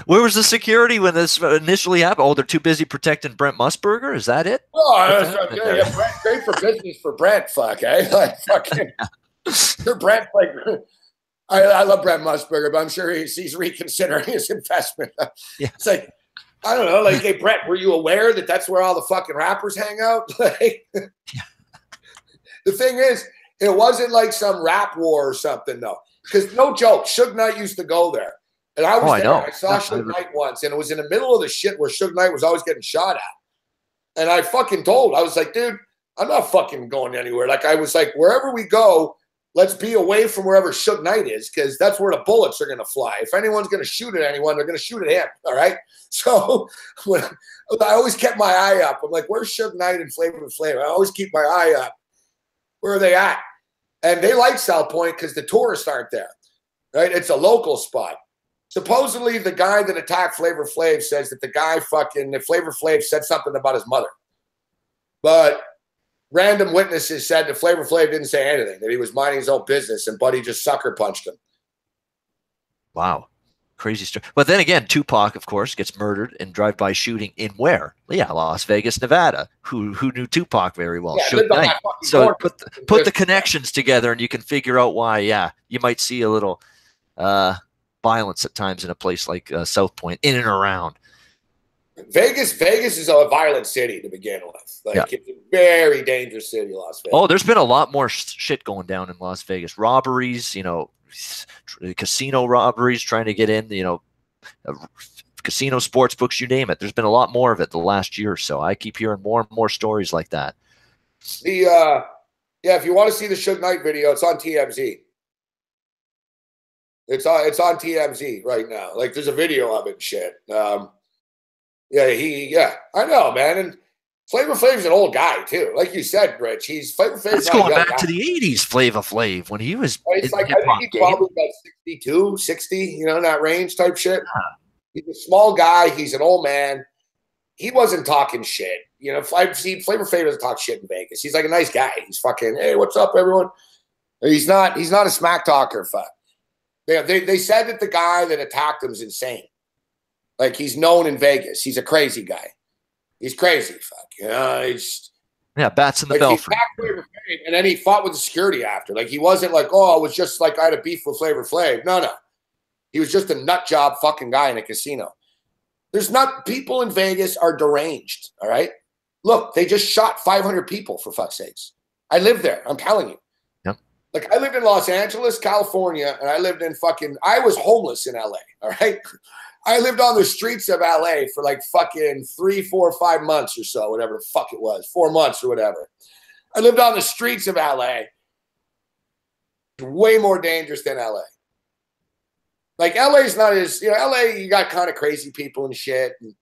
Where was the security when this initially happened? Oh, they're too busy protecting Brent Musburger? Is that it? Oh, great for business for Brent, Like, fucking, Brent, like, I love Brent Musburger, but I'm sure he's reconsidering his investment. Yeah. It's like, I don't know, like, hey, Brent, were you aware that that's where all the fucking rappers hang out? Like, the thing is, it wasn't like some rap war or something, though. Because no joke, Suge Knight used to go there. And I was there. I saw Suge Knight once, and it was in the middle of the shit where Suge Knight was always getting shot at. And I fucking I was like, dude, I'm not fucking going anywhere. Like, I was like, wherever we go, let's be away from wherever Suge Knight is, because that's where the bullets are going to fly. If anyone's going to shoot at anyone, they're going to shoot at him, all right? So I always kept my eye up. I'm like, where's Suge Knight and Flavor Flav? I always keep my eye up. Where are they at? And they like South Point because the tourists aren't there, right? It's a local spot. Supposedly, the guy that attacked Flavor Flav says that that Flavor Flav said something about his mother. But random witnesses said that Flavor Flav didn't say anything, that he was minding his own business, and Buddy just sucker punched him. Wow. Crazy story. But then again, Tupac, of course, gets murdered in drive-by shooting in where? Yeah, Las Vegas, Nevada. Who knew Tupac very well? Yeah, Knight. So put the connections together, and you can figure out why, yeah, you might see a little violence at times in a place like South Point, in and around. Vegas is a violent city to begin with. Like, it's a very dangerous city, Las Vegas. Oh, there's been a lot more shit going down in Las Vegas. Robberies, casino robberies, trying to get in, casino sports books, you name it. There's been a lot more of it the last year or so. I keep hearing more and more stories like that. If you want to see the Suge Knight video, it's on TMZ. It's on TMZ right now. Like, there's a video of it and shit. I know, man. And Flavor Flav's an old guy too. Like you said, Rich, Flavor Flav's That's going back to the 80s, Flavor Flav, when he was it's like, I think he's probably about 62, 60, in that range type shit. Yeah. He's a small guy. He's an old man. He wasn't talking shit. Flavor Flav doesn't talk shit in Vegas. He's like a nice guy. He's fucking, hey, what's up, everyone? He's not a smack talker. Fuck. They said that the guy that attacked him is insane. Like, he's known in Vegas. He's a crazy guy. He's crazy. Fuck. He's bats in the belfry. And then he fought with the security after. Like, he wasn't like, oh, it was just like I had a beef with Flavor Flav. No. He was just a nut job fucking guy in a casino. People in Vegas are deranged. All right. Look, they just shot 500 people, for fuck's sakes. I lived there. I'm telling you. Like, I lived in Los Angeles, California, and I was homeless in LA, all right? I lived on the streets of LA for like fucking 3, 4, 5 months or so, whatever the fuck it was, 4 months or whatever. I lived on the streets of LA. Way more dangerous than LA. Like, LA's not as, LA, you got kind of crazy people and shit. And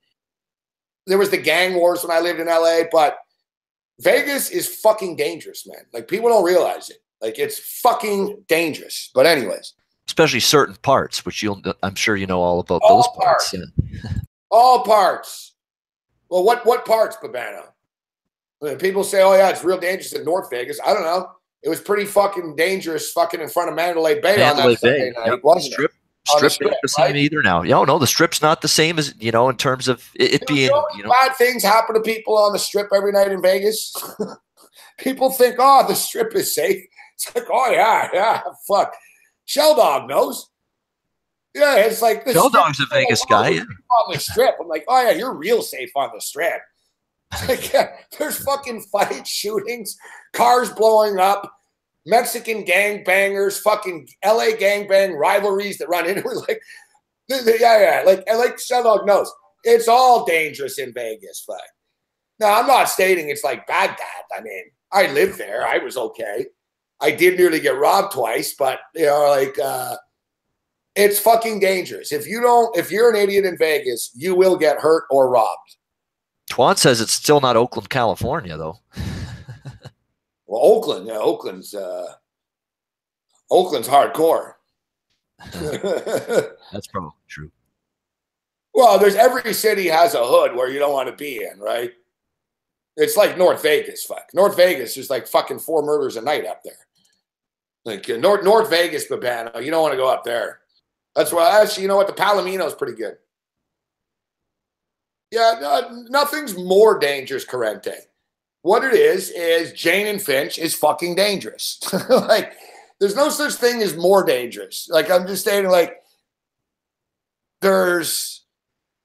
there was the gang wars when I lived in LA, but Vegas is fucking dangerous, man. Like, people don't realize it. Like, it's fucking dangerous. But anyways. Especially certain parts, which I'm sure you know all about All those parts. Yeah. All parts. Well, what parts, Babano? I mean, people say, oh, yeah, it's real dangerous in North Vegas. I don't know. It was pretty fucking dangerous fucking in front of Mandalay Bay on that Sunday night, wasn't it? Strip ain't the same either now. Yeah, no, the Strip's not the same as, in terms of it being, bad things happen to people on the Strip every night in Vegas. People think, oh, the Strip is safe. It's like, oh, yeah, fuck. Shell Dog knows. Yeah, it's like the Shell Dog's a Vegas guy. Yeah. On the Strip. I'm like, oh, yeah, you're real safe on the Strip. Like, yeah, there's fucking fights, shootings, cars blowing up, Mexican gangbangers, fucking LA gangbang rivalries that run into it. Like, yeah, like Shell Dog knows. It's all dangerous in Vegas. Fuck. Now, I'm not stating it's like Baghdad. I mean, I lived there. I was okay. I did nearly get robbed twice, but it's fucking dangerous. If you're an idiot in Vegas, you will get hurt or robbed. Twan says it's still not Oakland, California, though. Well, Oakland, yeah, Oakland's hardcore. That's probably true. Well, every city has a hood where you don't want to be in, right? It's like North Vegas, fuck. North Vegas, there's like fucking 4 murders a night up there. Like North Vegas, Babano, you don't want to go up there. That's why, actually, you know what? The Palomino's pretty good. Yeah, nothing's more dangerous, Corrente. What it is Jane and Finch is fucking dangerous. Like, there's no such thing as more dangerous. Like, I'm just saying, like, there's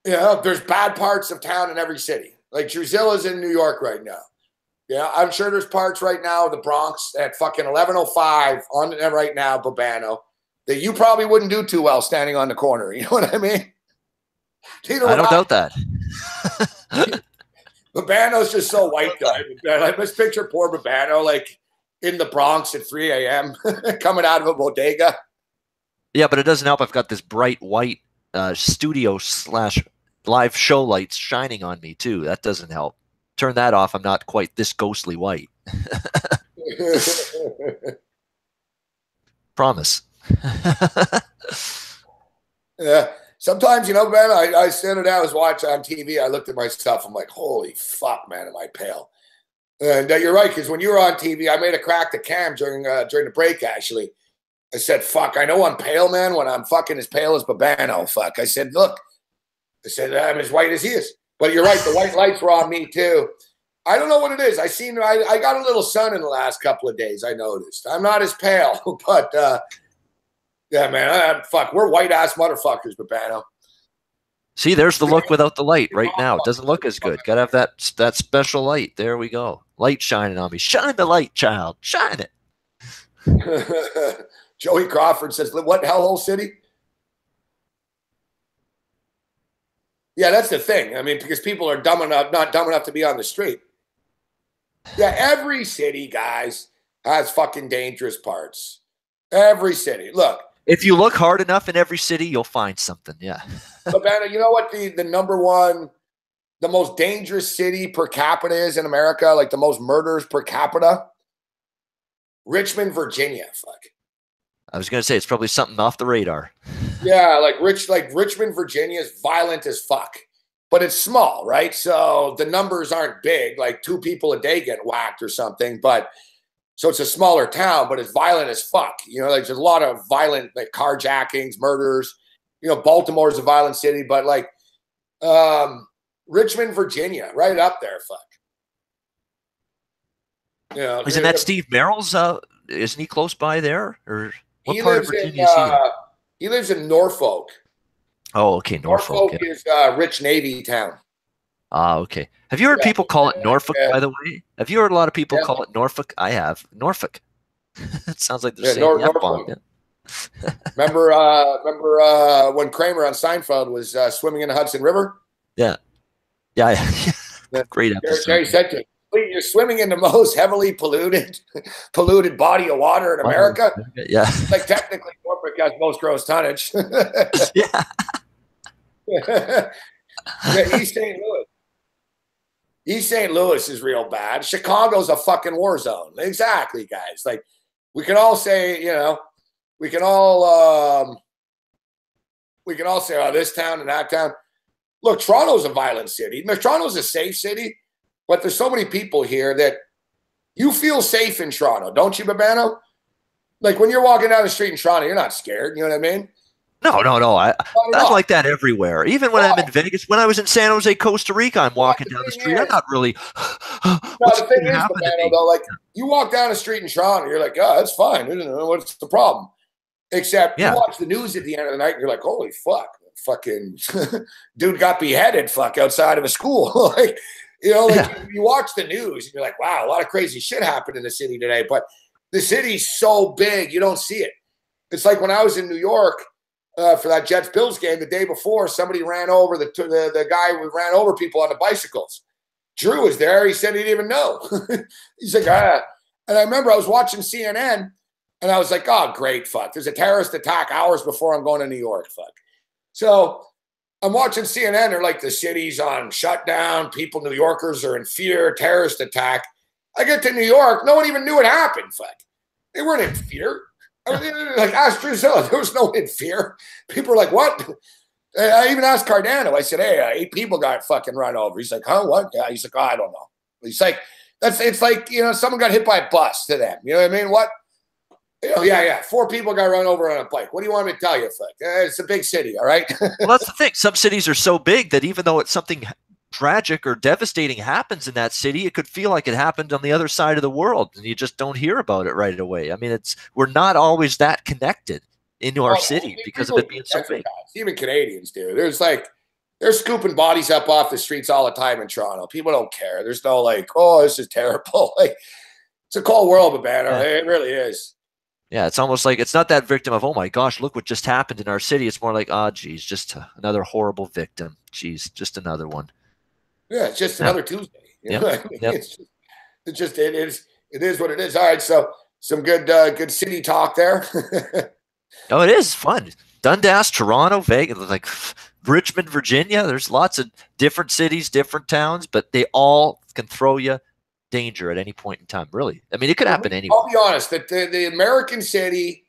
bad parts of town in every city. Like, Drusilla's in New York right now. Yeah, I'm sure there's parts right now of the Bronx at fucking 11:05 on right now, Babano, that you probably wouldn't do too well standing on the corner. You know what I mean? I don't doubt that. Babano's just so white, though. I just picture poor Babano, like, in the Bronx at 3 a.m. coming out of a bodega. Yeah, but it doesn't help. I've got this bright white studio / live show lights shining on me, too. That doesn't help. Turn that off. I'm not quite this ghostly white. Promise. Yeah. Sometimes, man, I stand there, I was watching on TV. I looked at myself. I'm like, holy fuck, man, am I pale? And you're right, because when you were on TV, I made a crack to Cam during the break, actually. I said, fuck, I know I'm pale, man, when I'm fucking as pale as Babano. Fuck. I said, look. I said, I'm as white as he is. But you're right, the white lights were on me, too. I don't know what it is. I got a little sun in the last couple of days, I noticed. I'm not as pale, but yeah, man, we're white-ass motherfuckers, Babano. See, there's the look without the light right now. It doesn't look as good. Got to have that special light. There we go. Light shining on me. Shine the light, child. Shine it. Joey Crawford says, what hellhole city? Yeah, that's the thing. I mean, because people are not dumb enough to be on the street. Yeah, every city, guys, has fucking dangerous parts. Every city. Look. If you look hard enough in every city, you'll find something, yeah. But, Banner, you know what the number one, the most dangerous city per capita is in America? Like the most murders per capita? Richmond, Virginia. Fuck. I was going to say, it's probably something off the radar. Yeah, like Richmond, Virginia is violent as fuck. But it's small, right? So the numbers aren't big. Like 2 people a day get whacked or something. But so it's a smaller town, but it's violent as fuck. Like there's a lot of violent, like, carjackings, murders. Baltimore is a violent city, but like Richmond, Virginia, right up there. Fuck. Isn't that Steve Merrill's? Isn't he close by there? Or what part of Virginia is he in? He lives in Norfolk. Oh, okay, Norfolk is rich Navy town. Okay. Have you heard people call it Norfolk, by the way? Have you heard a lot of people call it Norfolk? I have. Norfolk. It sounds like they're saying F-bomb. Remember when Kramer on Seinfeld was swimming in the Hudson River? Yeah. Great episode. Jerry said to him, you're swimming in the most heavily polluted body of water in America. Yeah. Like, technically, Norfolk has most gross tonnage. Yeah. East St. Louis. East St. Louis is real bad. Chicago's a fucking war zone. Exactly, guys. Like, we can all say, you know, we can all say, oh, this town and that town. Look, Toronto's a violent city. Toronto's a safe city, but there's so many people here that you feel safe in Toronto, don't you, Babano? Like when you're walking down the street in Toronto, you're not scared. You know what I mean? No. I'm like that everywhere. Even when I'm in Vegas, when I was in San Jose, Costa Rica, I'm walking down the street. I'm not really. What's the thing going to is, happen to me? though, like you walk down the street in Toronto, you're like, oh, that's fine. What's the problem? Except you watch the news at the end of the night, and you're like, holy fuck, fucking dude got beheaded, outside of a school. Like, you know, like you watch the news, and you're like, wow, a lot of crazy shit happened in the city today. But the city's so big, you don't see it. It's like when I was in New York. For that Jets-Bills game the day before, somebody ran over the guy who ran over people on the bicycles. Drew was there. He said he didn't even know. He's like, ah. And I remember I was watching CNN, and I was like, oh, great, fuck. There's a terrorist attack hours before I'm going to New York, fuck. So I'm watching CNN. They're like, the city's on shutdown. People, New Yorkers are in fear, terrorist attack. I get to New York. No one even knew it happened, fuck. They weren't in fear. Like Astrazilla, there was no in fear. People were like, what? I even asked Cardano. I said, hey, 8 people got fucking run over. He's like, huh, what? Yeah, he's like, oh, I don't know. He's like, it's like, you know, someone got hit by a bus to them. You know what I mean? What? You know, yeah. 4 people got run over on a bike. What do you want me to tell you? It's a big city, all right? Well, that's the thing. Some cities are so big that even though it's something tragic or devastating happens in that city, it could feel like it happened on the other side of the world, and you just don't hear about it right away. I mean, we're not always that connected into our city because of it being so big. Even Canadians do. They're scooping bodies up off the streets all the time in Toronto. People don't care. There's no like, oh, this is terrible. Like, it's a cold world, Babano. It really is. Yeah, it's almost like it's not that victim of, oh my gosh, look what just happened in our city. It's more like, oh, geez, just another horrible victim. Geez, just another one. Yeah, it's just another Tuesday. You know what I mean? It is what it is. All right, so some good city talk there. Oh, it is fun. Dundas, Toronto, Vegas, like Richmond, Virginia. There's lots of different cities, different towns, but they all can throw you danger at any point in time. Really, I mean, it could happen anywhere. I'll be honest. That the American city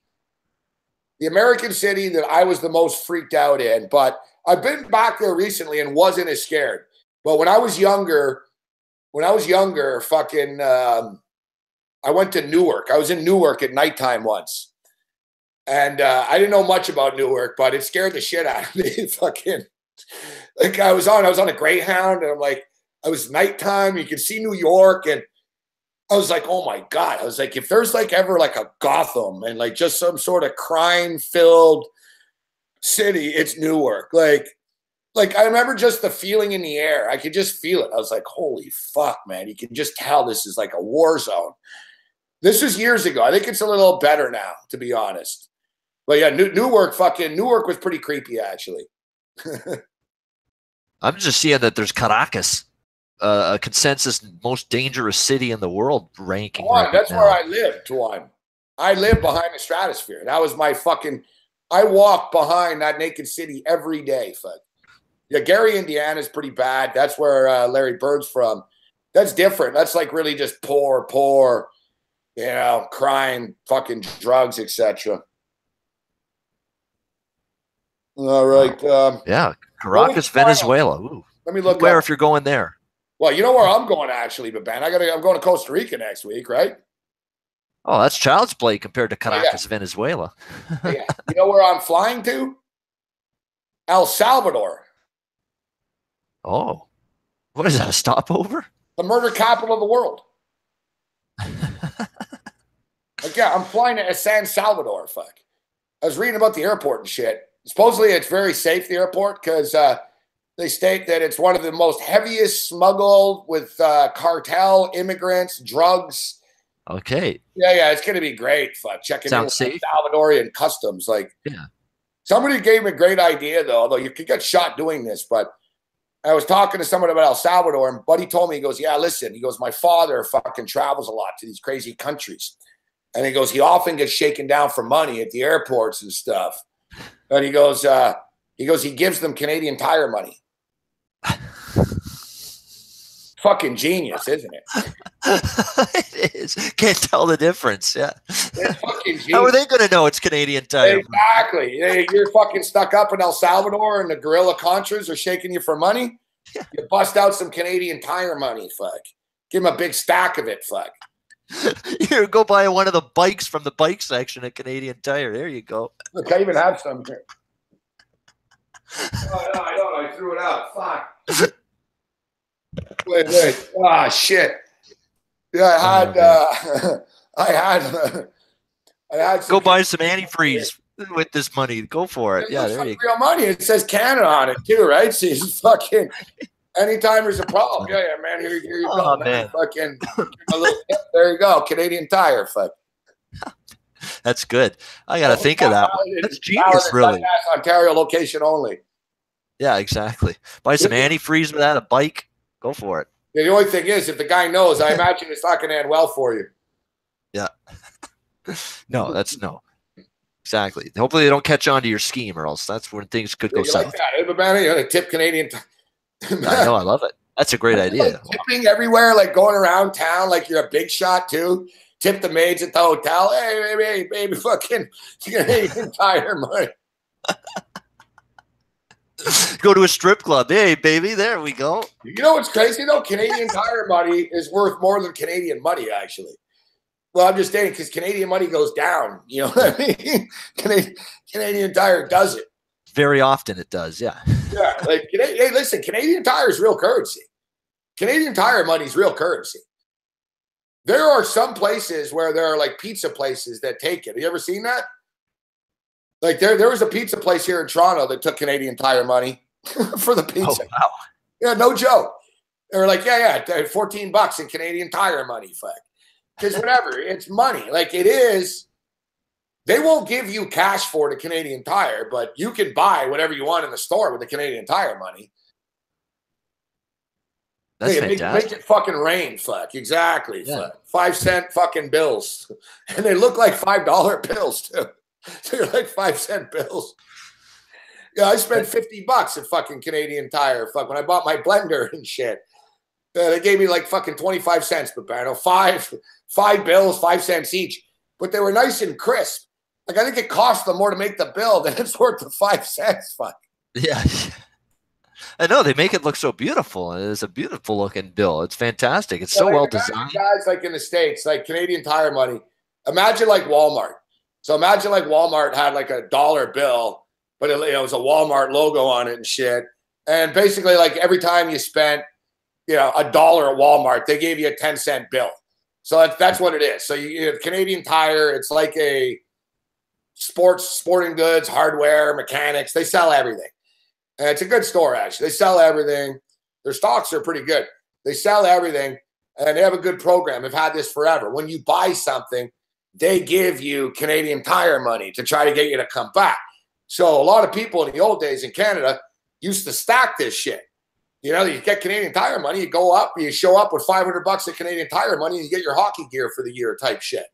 that I was the most freaked out in, but I've been back there recently and wasn't as scared. But when I was younger, fucking, I went to Newark. I was in Newark at nighttime once. And I didn't know much about Newark, but it scared the shit out of me. Fucking, like I was on a Greyhound, and I'm like, I was nighttime. You could see New York, and I was like, oh my God. I was like, if there's like ever like a Gotham and like just some sort of crime-filled city, it's Newark. Like I remember just the feeling in the air. I could just feel it. I was like, holy fuck, man. You can just tell this is like a war zone. This was years ago. I think it's a little better now, to be honest. But yeah, Newark was pretty creepy, actually. I'm just seeing that there's Caracas, a consensus most dangerous city in the world ranking. That's where I live, Tuan. I live behind the stratosphere. That was my fucking, I walk behind that naked city every day, fuck. Yeah, Gary, Indiana is pretty bad. That's where Larry Bird's from. That's different. That's like really just poor, you know, crime, fucking drugs, etc. All right. Yeah, Caracas, Venezuela. Ooh. Let me look. Where if you're going there? Well, you know where I'm going actually, but Ben, I'm going to Costa Rica next week, right? Oh, that's child's play compared to Caracas, Venezuela. Yeah. You know where I'm flying to? El Salvador. Oh, what is that, a stopover? The murder capital of the world. Like, yeah, I'm flying to San Salvador, fuck. I was reading about the airport and shit. Supposedly it's very safe, the airport, because they state that it's one of the most heaviest smuggled with cartel, immigrants, drugs. Okay. Yeah, it's going to be great. Fuck, checking in with Salvadorian customs. Like, yeah. Somebody gave me a great idea, though, although you could get shot doing this, but I was talking to someone about El Salvador, and Buddy told me, he goes, yeah, listen, he goes, my father fucking travels a lot to these crazy countries. And he goes, he often gets shaken down for money at the airports and stuff. And he goes, he gives them Canadian Tire money. fucking genius, isn't it? It is. Can't tell the difference. Yeah. It's fucking genius. How are they going to know it's Canadian Tire? Exactly. You're fucking stuck up in El Salvador and the guerrilla Contras are shaking you for money. Yeah. You bust out some Canadian Tire money, fuck. Give them a big stack of it, fuck. Here, go buy one of the bikes from the bike section at Canadian Tire. There you go. Look, I even have some here. Oh, no, I don't. I threw it out. Fuck. Wait. Ah, shit. Yeah, I had some. Go buy some antifreeze with this money. Go for it. Yeah, there you go. Real money. It says Canada on it too, right? So you fucking anytime there's a problem. Yeah, man. Here you go. Man. Fucking a little tip. There you go. Canadian Tire. Fuck. That's good. I got to think of that one. That's genius, really. Ontario location only. Yeah, exactly. Buy some antifreeze with that, a bike. Go for it. Yeah, the only thing is, if the guy knows, I imagine it's not going to end well for you. Yeah. No. Exactly. Hopefully they don't catch on to your scheme, or else that's when things could go south. Like that. You know, tip Canadian. I know. I love it. That's a great idea. Like tipping everywhere, like going around town, like you're a big shot too. Tip the maids at the hotel. Hey, baby, fucking Canadian Tire money. Go to a strip club. Hey, baby, there we go. You know what's crazy, though? Canadian Tire money is worth more than Canadian money, actually. Well, I'm just saying because Canadian money goes down. You know what I mean? Canadian Tire does it. Very often it does, yeah. Yeah. Like, hey, listen, Canadian Tire is real currency. Canadian Tire money is real currency. There are some places where there are like pizza places that take it. Have you ever seen that? Like there was a pizza place here in Toronto that took Canadian Tire money for the pizza. Oh, wow. Yeah, no joke. They were like, yeah, $14 in Canadian Tire money, fuck. Because whatever, it's money. Like it is. They won't give you cash for the Canadian Tire, but you can buy whatever you want in the store with the Canadian Tire money. That's fantastic. Make it fucking rain, fuck. Exactly, yeah. Fuck. 5-cent fucking bills. And they look like $5 bills, too. They're like 5-cent bills. Yeah, I spent $50 at fucking Canadian Tire. Fuck, when I bought my blender and shit. They gave me like fucking 25 cents, but I know five bills, 5 cents each. But they were nice and crisp. Like I think it cost them more to make the bill than it's worth the 5 cents. Fuck. Yeah. I know they make it look so beautiful. It's a beautiful looking bill. It's fantastic. It's so well designed. Guys, like in the States, like Canadian Tire money. Imagine like Walmart. So imagine like Walmart had like a dollar bill, but it was a Walmart logo on it and shit. And basically, like every time you spent, $1 at Walmart, they gave you a 10-cent bill. So that's what it is. So you have Canadian Tire. It's like a sporting goods, hardware, mechanics. They sell everything. And it's a good store, actually. They sell everything. Their stocks are pretty good. They sell everything, and they have a good program. They've had this forever. When you buy something, they give you Canadian Tire money to try to get you to come back. So a lot of people in the old days in Canada used to stack this shit. You get Canadian Tire money, you go up, you show up with $500 of Canadian Tire money, and you get your hockey gear for the year type shit.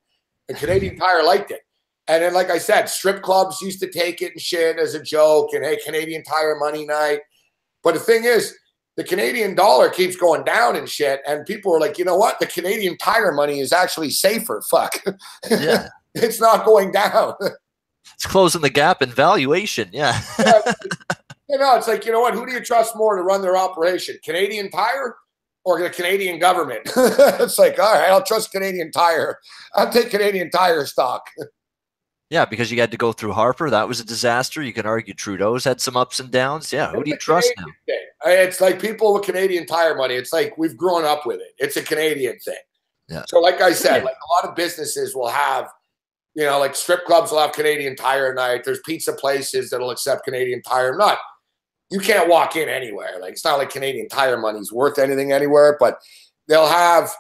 And Canadian Tire liked it. And then, like I said, strip clubs used to take it and shit as a joke and, hey, Canadian Tire money night. But the thing is, the Canadian dollar keeps going down and shit. And people are like, you know what? The Canadian Tire money is actually safer. Fuck. Yeah. It's not going down. It's closing the gap in valuation. Yeah. It's like, you know what? Who do you trust more to run their operation? Canadian Tire or the Canadian government? It's like, all right, I'll trust Canadian Tire. I'll take Canadian Tire stock. Yeah, because you had to go through Harper. That was a disaster. You can argue Trudeau's had some ups and downs. Yeah, who do you trust now? It's like people with Canadian Tire money. It's like we've grown up with it. It's a Canadian thing. Yeah. So like I said, like a lot of businesses will have, like strip clubs will have Canadian Tire night. There's pizza places that'll accept Canadian Tire. You can't walk in anywhere. Like it's not like Canadian Tire money's worth anything anywhere, but they'll have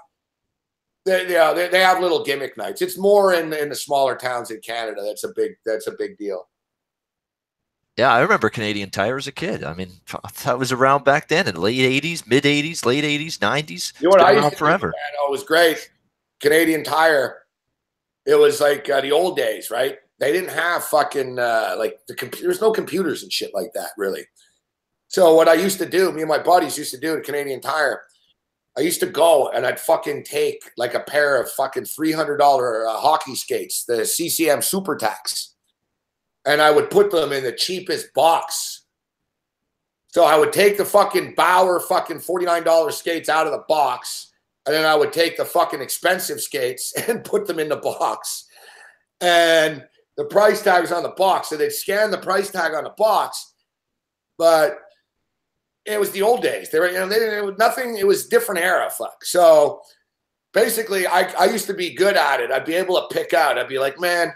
they have little gimmick nights. It's more in the smaller towns in Canada. That's a big deal. Yeah, I remember Canadian Tire as a kid. I mean, that was around back then in late 80s, mid 80s, late 80s, 90s. You know what I used to forever. Do, man? It was great. Canadian Tire. It was like the old days, right? They didn't have fucking there's no computers and shit like that, really. So what I used to do, me and my buddies used to do at Canadian Tire, I used to go and I'd fucking take like a pair of fucking $300 hockey skates, the CCM Super Tax, and I would put them in the cheapest box. So I would take the fucking Bauer fucking $49 skates out of the box, and then I would take the fucking expensive skates and put them in the box. And the price tag was on the box, so they'd scan the price tag on the box, but it was the old days. They were, it was nothing. It was different era. Fuck. So basically, I used to be good at it. I'd be able to pick out. I'd be like, man,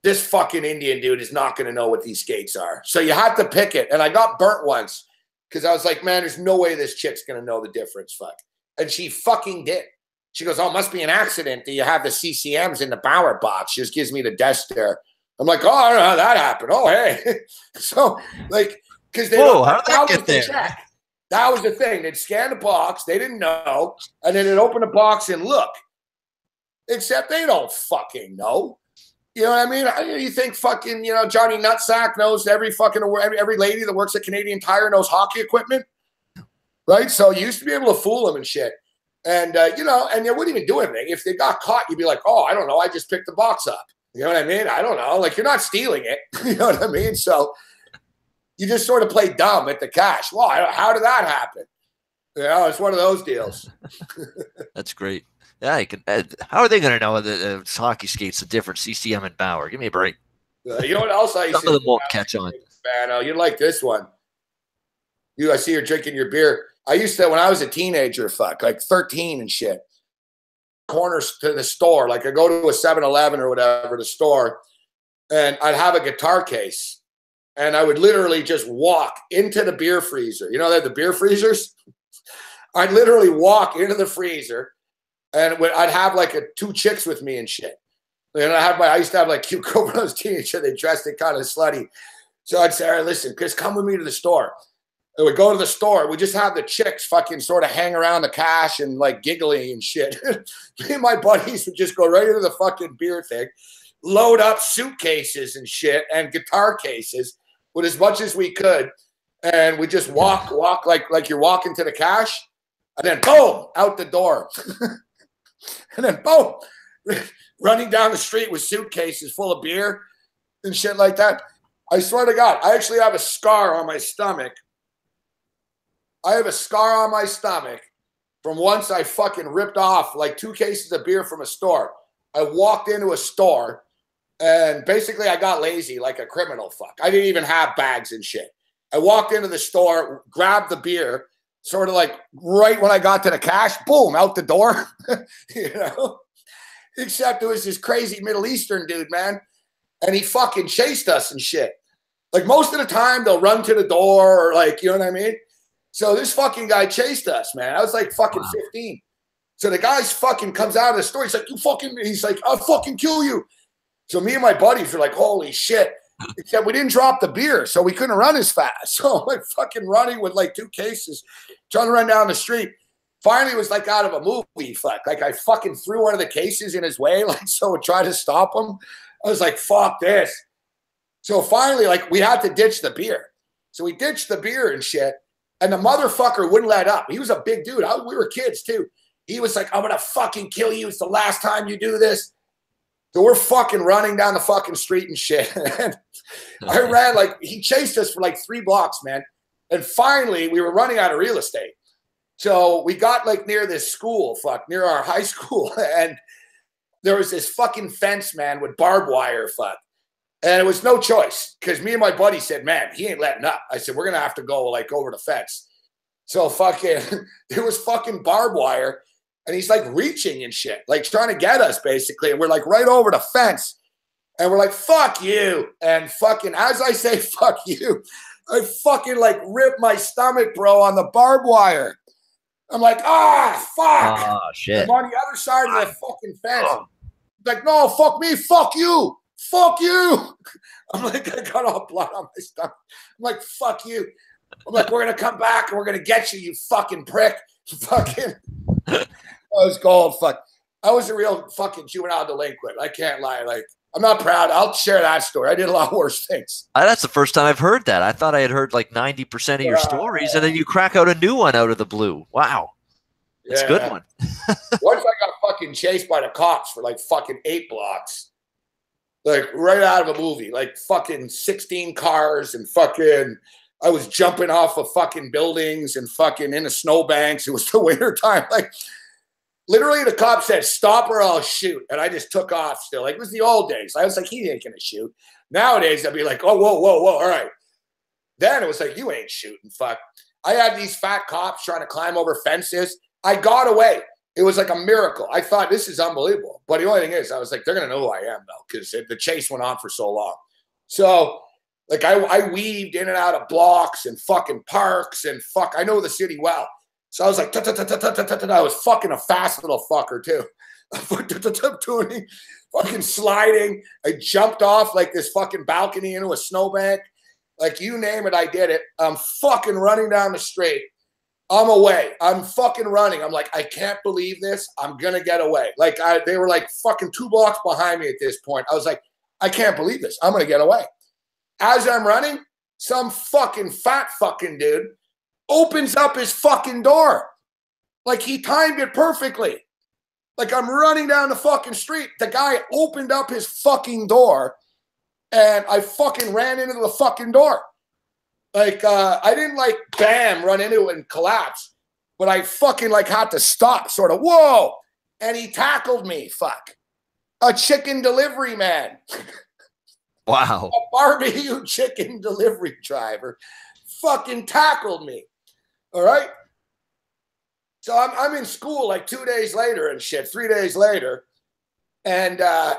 this fucking Indian dude is not going to know what these skates are. So you had to pick it. And I got burnt once because I was like, man, there's no way this chick's going to know the difference. Fuck. And she fucking did. She goes, oh, it must be an accident that you have the CCMs in the Bauer box. She just gives me the death stare. I'm like, oh, I don't know how that happened. Oh, hey. So, like, because they Whoa, how did that get there? Check. That was the thing. They'd scan the box. They didn't know. And then they'd open the box and look. Except they don't fucking know. You know what I mean? You think fucking, Johnny Nutsack knows every lady that works at Canadian Tire knows hockey equipment. Right? So you used to be able to fool them and shit. And, and they wouldn't even do anything. If they got caught, you'd be like, oh, I don't know. I just picked the box up. You know what I mean? I don't know. Like, you're not stealing it. You know what I mean? So you just sort of play dumb at the cash. Well, how did that happen? It's one of those deals. That's great. Yeah, how are they going to know that hockey skates a different CCM and Bauer? Give me a break. You know what else I used Some of them won't catch on. You like this one. I see you're drinking your beer. I used to, when I was a teenager, like 13 and shit, corners to the store. Like I go to a 7-Eleven or whatever, the store, and I'd have a guitar case. And I would literally just walk into the beer freezer. You know, they have the beer freezers? I'd literally walk into the freezer, and I'd have like 2 chicks with me and shit. And I used to have like cute girls when I was a teenager. They dressed it kind of slutty. So I'd say, all right, listen, Chris, come with me to the store. And we'd go to the store. We just have the chicks fucking sort of hang around the cash and like giggling and shit. Me and my buddies would just go right into the fucking beer thing, load up suitcases and shit and guitar cases with as much as we could. And we just walk like you're walking to the cash. And then boom, out the door. And then boom, running down the street with suitcases full of beer and shit like that. I swear to God, I actually have a scar on my stomach. I have a scar on my stomach from once I fucking ripped off like 2 cases of beer from a store. I walked into a store and basically I got lazy like a criminal fuck. I didn't even have bags and shit. I walked into the store, grabbed the beer, sort of like right when I got to the cash, boom, out the door. Except it was this crazy Middle Eastern dude, man. And he fucking chased us and shit. Like most of the time they'll run to the door or like, you know what I mean? So this fucking guy chased us, man. I was like fucking 15. So the guy's fucking comes out of the store. He's like, he's like, I'll fucking kill you. So me and my buddies were like, holy shit. Except we didn't drop the beer, so we couldn't run as fast. So I'm like fucking running with like 2 cases, trying to run down the street. Finally, it was like out of a movie, fuck. Like I fucking threw one of the cases in his way, like so I tried to stop him. I was like, fuck this. So finally, like we had to ditch the beer. So we ditched the beer and shit. And the motherfucker wouldn't let up. He was a big dude. We were kids too. He was like, I'm going to fucking kill you. It's the last time you do this. So we're fucking running down the fucking street and shit. And I ran like, he chased us for like 3 blocks, man. And finally we were running out of real estate. So we got like near this school, near our high school. And there was this fucking fence, man, with barbed wire, And it was no choice because me and my buddy said, man, he ain't letting up. I said, we're going to have to go like over the fence. So fucking, there was fucking barbed wire and he's like reaching and shit, like trying to get us basically. And we're like right over the fence and we're like, fuck you. And fucking, as I say, fuck you, I fucking like ripped my stomach, bro, on the barbed wire. I'm like, fuck. Oh, shit. I'm on the other side of the fucking fence. Like, no, fuck me, fuck you. Fuck you. I'm like, I got all blood on my stomach. I'm like, fuck you. I'm like, we're going to come back and we're going to get you, you fucking prick. Fucking. I was gold. Fuck. I was a real fucking juvenile delinquent. I can't lie. Like, I'm not proud. I'll share that story. I did a lot worse things. That's the first time I've heard that. I thought I had heard like 90% of your stories, and then you crack out a new one out of the blue. Wow. It's a good one. Once I got fucking chased by the cops for like fucking 8 blocks. Like right out of a movie. Like fucking 16 cars and fucking I was jumping off of fucking buildings and fucking into snowbanks. It was the winter time. Like literally the cop said, stop or I'll shoot. And I just took off still. Like it was the old days. I was like, he ain't gonna shoot. Nowadays I'd be like, oh, whoa, whoa, whoa. All right. Then it was like, you ain't shooting. Fuck. I had these fat cops trying to climb over fences. I got away. It was like a miracle. I thought this is unbelievable. But the only thing is, I was like, they're going to know who I am, though, because the chase went on for so long. So, like, I weaved in and out of blocks and fucking parks and fuck. I know the city well. So I was like, I was fucking a fast little fucker, too. Fucking sliding. I jumped off like this fucking balcony into a snowbank. Like, you name it, I did it. I'm fucking running down the street. I'm away. I'm fucking running. I'm like, I can't believe this. I'm going to get away. Like, they were like fucking 2 blocks behind me at this point. I was like, I can't believe this. I'm going to get away. As I'm running, some fucking fat fucking dude opens up his fucking door. Like, he timed it perfectly. Like, I'm running down the fucking street. The guy opened up his fucking door, and I fucking ran into the fucking door. Like, I didn't, like, bam, run into it and collapse. But I fucking, like, had to stop, sort of, whoa. And he tackled me, fuck. A chicken delivery man. Wow. A barbecue chicken delivery driver fucking tackled me. All right? So I'm in school, like, 2 days later and shit, 3 days later. And a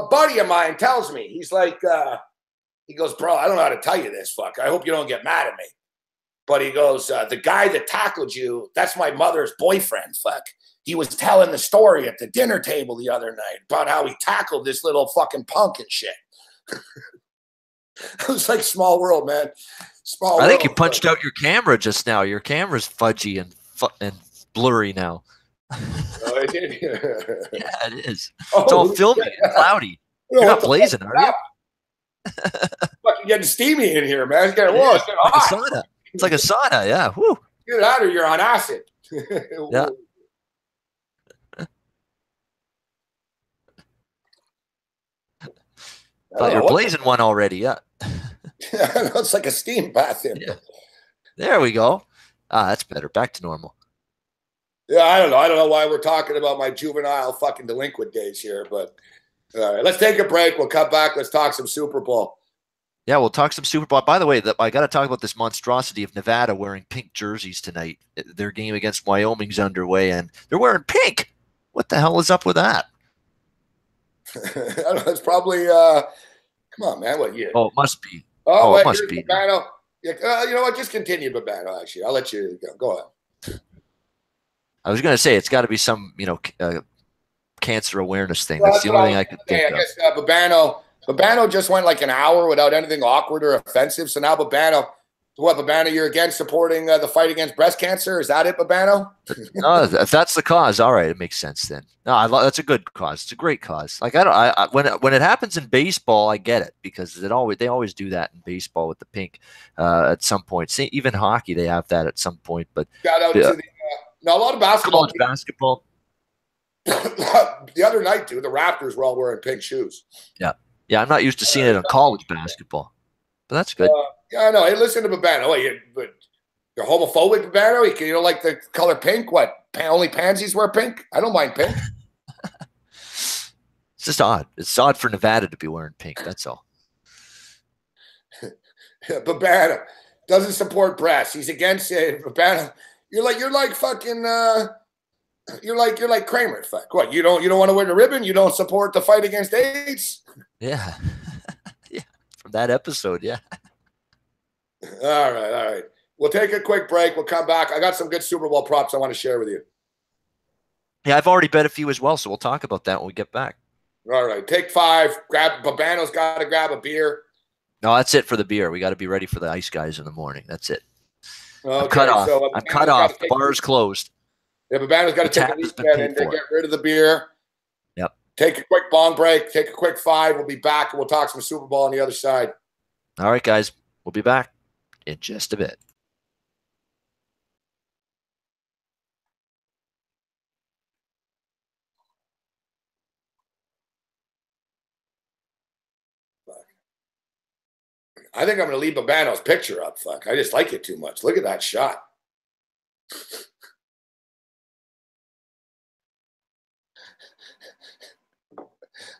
buddy of mine tells me, he's like, he goes, bro, I don't know how to tell you this, fuck. I hope you don't get mad at me. But he goes, the guy that tackled you, that's my mother's boyfriend, fuck. He was telling the story at the dinner table the other night about how he tackled this little fucking punk and shit. It was like small world, man. Small world. I think you punched out your camera just now. Your camera's fudgy and blurry now. Oh, I did. Yeah, it is. It's all filmy and cloudy. You're not blazing, are you? Fucking getting steamy in here, man. It's getting, whoa, it's getting like hot. a sauna. It's like a sauna, yeah. Woo. Get out or you're on acid. Yeah. Thought you were blazing one already, yeah. It's like a steam bath in. Yeah. There we go. Ah, that's better. Back to normal. Yeah, I don't know. I don't know why we're talking about my juvenile fucking delinquent days here, but all right, let's take a break. We'll come back. Let's talk some Super Bowl. Yeah, we'll talk some Super Bowl. By the way, I got to talk about this monstrosity of Nevada wearing pink jerseys tonight. Their game against Wyoming's underway, and they're wearing pink. What the hell is up with that? I don't know. It's probably come on, man. What year? Oh, it must be. Oh, wait, it must be. Babano. Yeah, you know what? Just continue, Babano. Actually, I'll let you go. Go on. I was going to say it's got to be some, cancer awareness thing. That's the only thing I could think of. I guess Babano just went like an hour without anything awkward or offensive. So now Babano, you're again supporting the fight against breast cancer? Is that it, Babano? No, if that's the cause, all right, it makes sense then. No, that's a good cause. It's a great cause. Like when it happens in baseball, I get it because they always do that in baseball with the pink at some point. See, even hockey, they have that at some point. But shout out to the a lot of basketball. College basketball. The other night, dude, the Raptors were all wearing pink shoes. Yeah. Yeah, I'm not used to seeing it in college basketball. But that's good. Yeah, I know. Hey, listen to Babano. But you're homophobic, Babano? You don't like the color pink? What? Only pansies wear pink? I don't mind pink. It's just odd. It's odd for Nevada to be wearing pink. That's all. Babano doesn't support breasts. He's against it. Babano. You're like fucking you're like Kramer. Fuck. What? You don't want to wear the ribbon? You don't support the fight against AIDS? Yeah. Yeah. From that episode, yeah. All right. We'll take a quick break. We'll come back. I got some good Super Bowl props I want to share with you. Yeah, I've already bet a few as well, so we'll talk about that when we get back. All right. Take 5. Babano's got to grab a beer. No, that's it for the beer. We got to be ready for the ice guys in the morning. That's it. Okay, I'm cut off. I'm cut off. The bar is closed. Yeah, Babano's got to take a weekend and get rid of the beer. Yep. Take a quick bong break. Take a quick 5. We'll be back and we'll talk some Super Bowl on the other side. All right, guys. We'll be back in just a bit. I think I'm going to leave Babano's picture up. Fuck, I just like it too much. Look at that shot.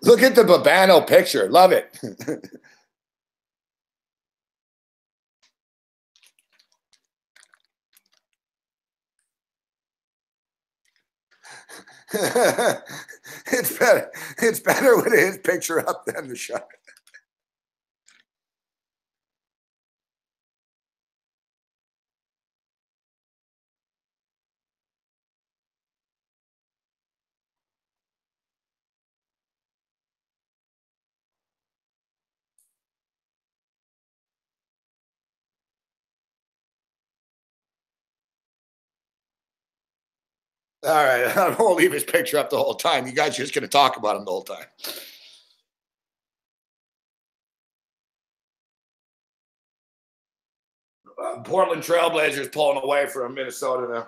Look at the Babano picture. Love it. It's better. It's better with his picture up than the shot. All right, I won't leave his picture up the whole time. You guys are just going to talk about him the whole time. Portland Trailblazers pulling away from Minnesota now.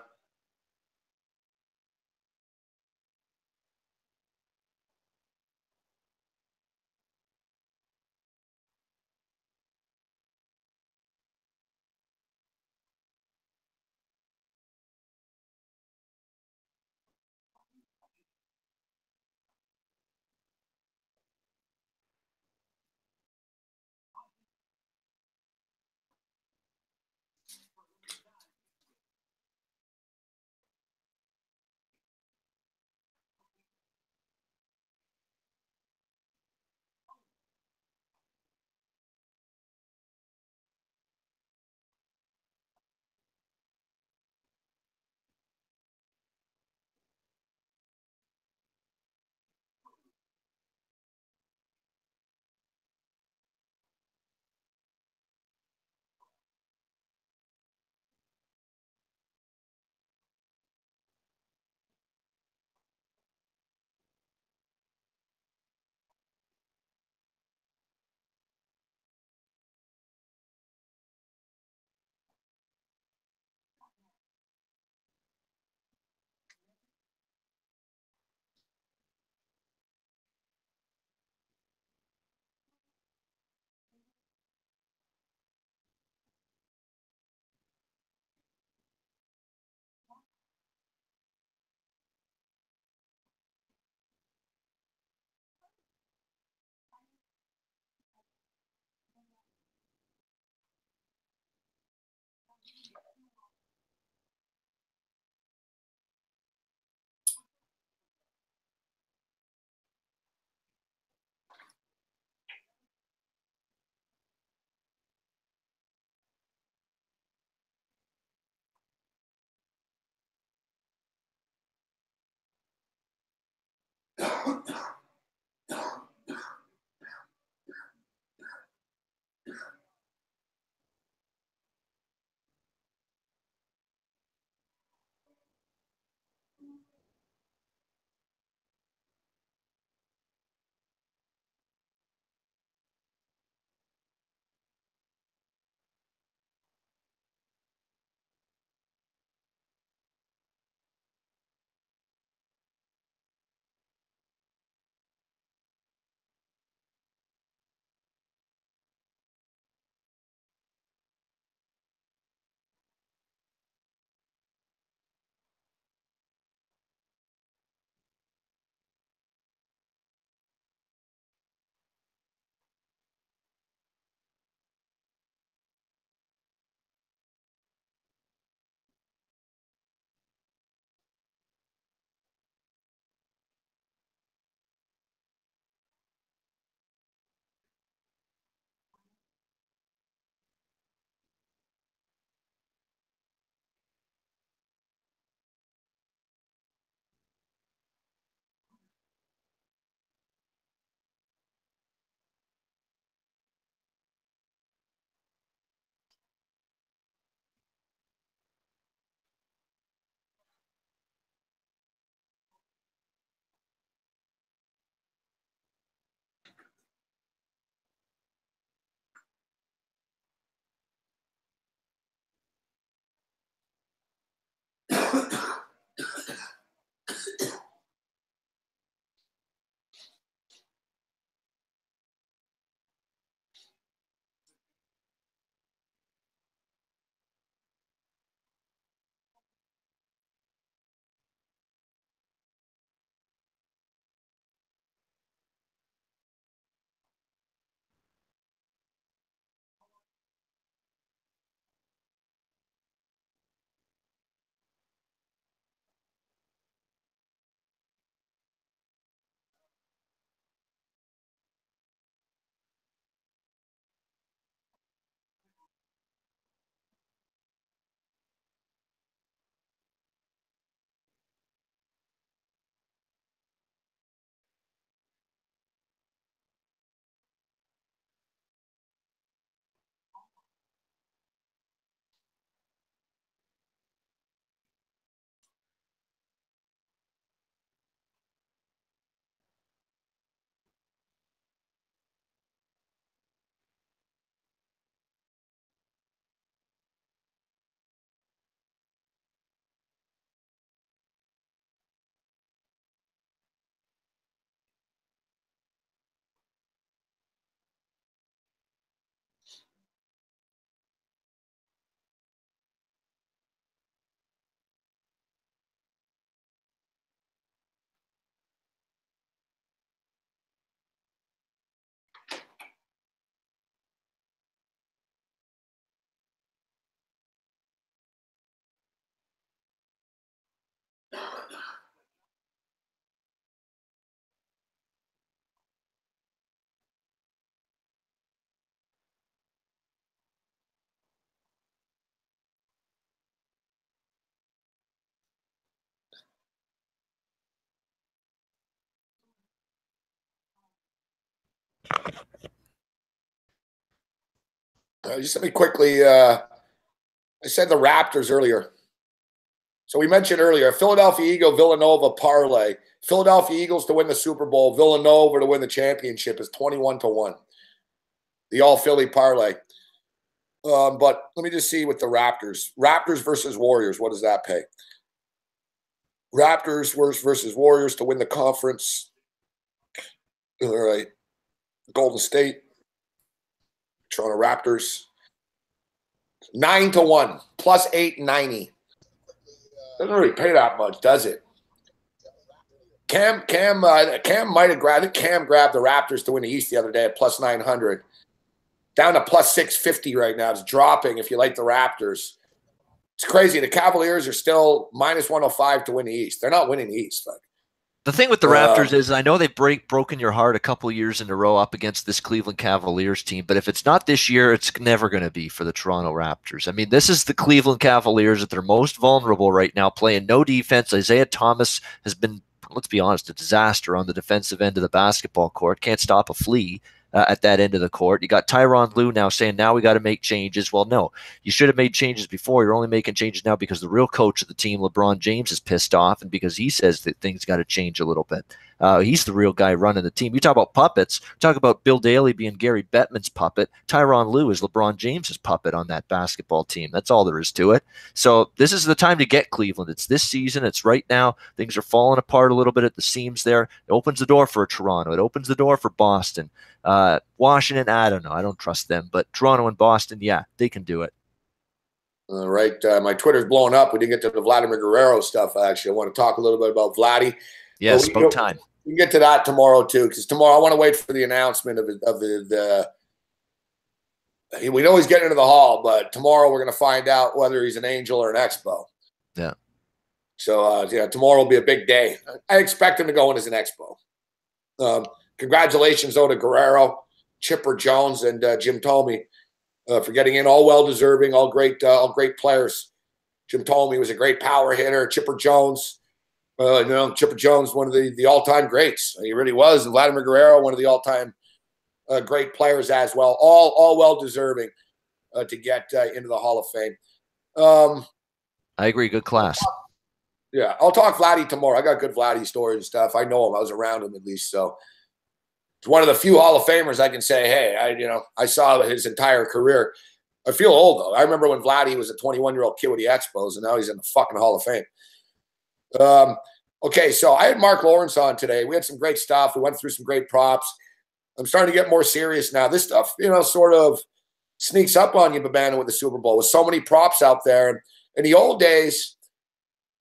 Just let me quickly. I said the Raptors earlier. So we mentioned earlier, Philadelphia Eagle, Villanova parlay. Philadelphia Eagles to win the Super Bowl, Villanova to win the championship is 21-1. The all Philly parlay. But let me just see with the Raptors. Raptors versus Warriors, what does that pay? Raptors versus Warriors to win the conference. All right. Golden State. Toronto Raptors. 9-1, plus 890. Doesn't really pay that much, does it? Cam might have grabbed it. Cam grabbed the Raptors to win the East the other day at plus 900. Down to plus 650 right now. It's dropping if you like the Raptors. It's crazy. The Cavaliers are still minus 105 to win the East. They're not winning the East. The thing with the Raptors is I know they've broken your heart a couple of years in a row up against this Cleveland Cavaliers team, but if it's not this year, it's never going to be for the Toronto Raptors. I mean, this is the Cleveland Cavaliers at their most vulnerable right now, playing no defense. Isaiah Thomas has been, let's be honest, a disaster on the defensive end of the basketball court. Can't stop a flea at that end of the court. You got Tyronn Lue now saying, now we got to make changes. Well, no, you should have made changes before. You're only making changes now because the real coach of the team, LeBron James, is pissed off and because he says that things got to change a little bit. He's the real guy running the team. You talk about puppets. Talk about Bill Daly being Gary Bettman's puppet. Tyronn Lue is LeBron James's puppet on that basketball team. That's all there is to it. So this is the time to get Cleveland. It's this season. It's right now. Things are falling apart a little bit at the seams there. It opens the door for Toronto. It opens the door for Boston. Washington, I don't know. I don't trust them. But Toronto and Boston, yeah, they can do it. All right. My Twitter's blowing up. We didn't get to the Vladimir Guerrero stuff, actually. I want to talk a little bit about Vladdy. Yes, about time. We can get to that tomorrow, too, because tomorrow I want to wait for the announcement of the we know he's getting into the Hall, but tomorrow we're going to find out whether he's an Angel or an Expo. Yeah. So, tomorrow will be a big day. I expect him to go in as an Expo. Congratulations, though, to Guerrero, Chipper Jones, and Jim Thome for getting in. All well-deserving, all great players. Jim Thome was a great power hitter. Chipper Jones, Chipper Jones, one of the all-time greats. He really was. And Vladimir Guerrero, one of the all-time great players as well. All well-deserving to get into the Hall of Fame. I agree. Good class. Yeah, I'll talk Vladdy tomorrow. I got good Vladdy stories and stuff. I know him. I was around him at least. So it's one of the few Hall of Famers I can say, hey, I saw his entire career. I feel old, though. I remember when Vladdy was a 21-year-old kid with the Expos, and now he's in the fucking Hall of Fame. Okay, so I had Mark Lawrence on today. We had some great stuff. We went through some great props. I'm starting to get more serious now. This stuff, sort of sneaks up on you, Babana, with the Super Bowl. With so many props out there. In the old days,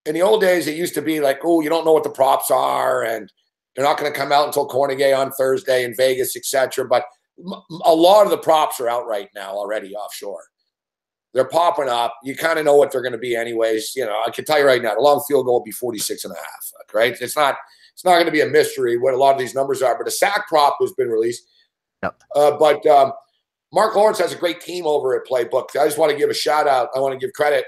it used to be like, oh, you don't know what the props are, and they're not going to come out until Cornegay on Thursday in Vegas, etc. But a lot of the props are out right now already offshore. They're popping up. You kind of know what they're going to be anyways. I can tell you right now, the long field goal will be 46.5, right? It's not going to be a mystery what a lot of these numbers are, but a sack prop has been released. Yep. But Mark Lawrence has a great team over at Playbook. I just want to give a shout out. I want to give credit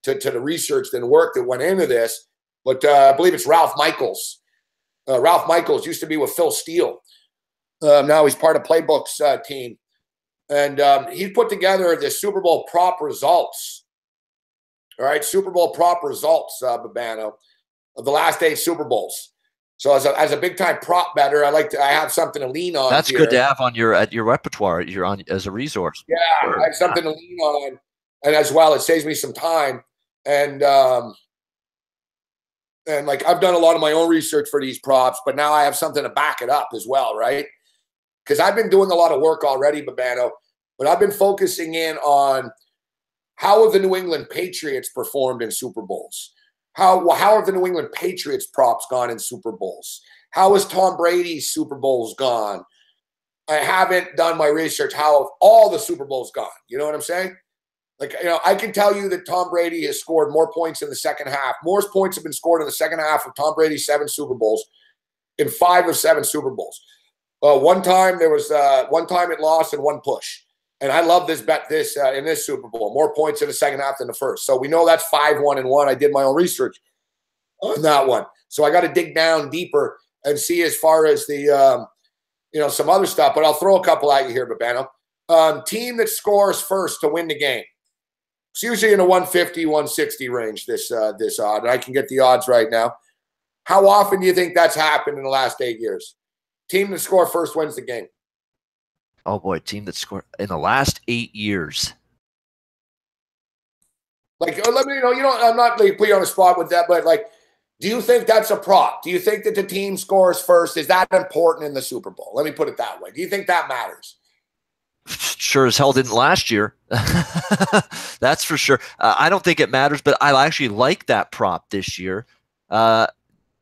to the research and work that went into this. But I believe it's Ralph Michaels. Ralph Michaels used to be with Phil Steele. Now he's part of Playbook's team. And he put together the Super Bowl prop results. All right, Super Bowl prop results, Babano, of the last 8 Super Bowls. So as a big time prop bettor, I have something to lean on. That's here. Good to have on your repertoire. You're on as a resource. Yeah, I have something to lean on, and as well, it saves me some time. And like I've done a lot of my own research for these props, but now I have something to back it up as well, right? Because I've been doing a lot of work already, Babano, but I've been focusing in on how have the New England Patriots performed in Super Bowls? How have the New England Patriots props gone in Super Bowls? How has Tom Brady's Super Bowls gone? I haven't done my research. How have all the Super Bowls gone? You know what I'm saying? Like, I can tell you that Tom Brady has scored more points in the second half. More points have been scored in the second half of Tom Brady's 7 Super Bowls in 5 of 7 Super Bowls. One time it lost and 1 push. And I love this bet in this Super Bowl. More points in the second half than the first. So we know that's 5-1-1. I did my own research on that one. So I got to dig down deeper and see as far as the some other stuff. But I'll throw a couple at you here, Babano. Team that scores first to win the game. It's usually in the 150, 160 range, this odd. And I can get the odds right now. How often do you think that's happened in the last 8 years? Team that scores first wins the game. Oh, boy, team that scored in the last 8 years. Like, let me know, I'm not like put you on the spot with that, but like, do you think that's a prop? Do you think that the team scores first? Is that important in the Super Bowl? Let me put it that way. Do you think that matters? Sure as hell didn't last year. That's for sure. I don't think it matters, but I actually like that prop this year a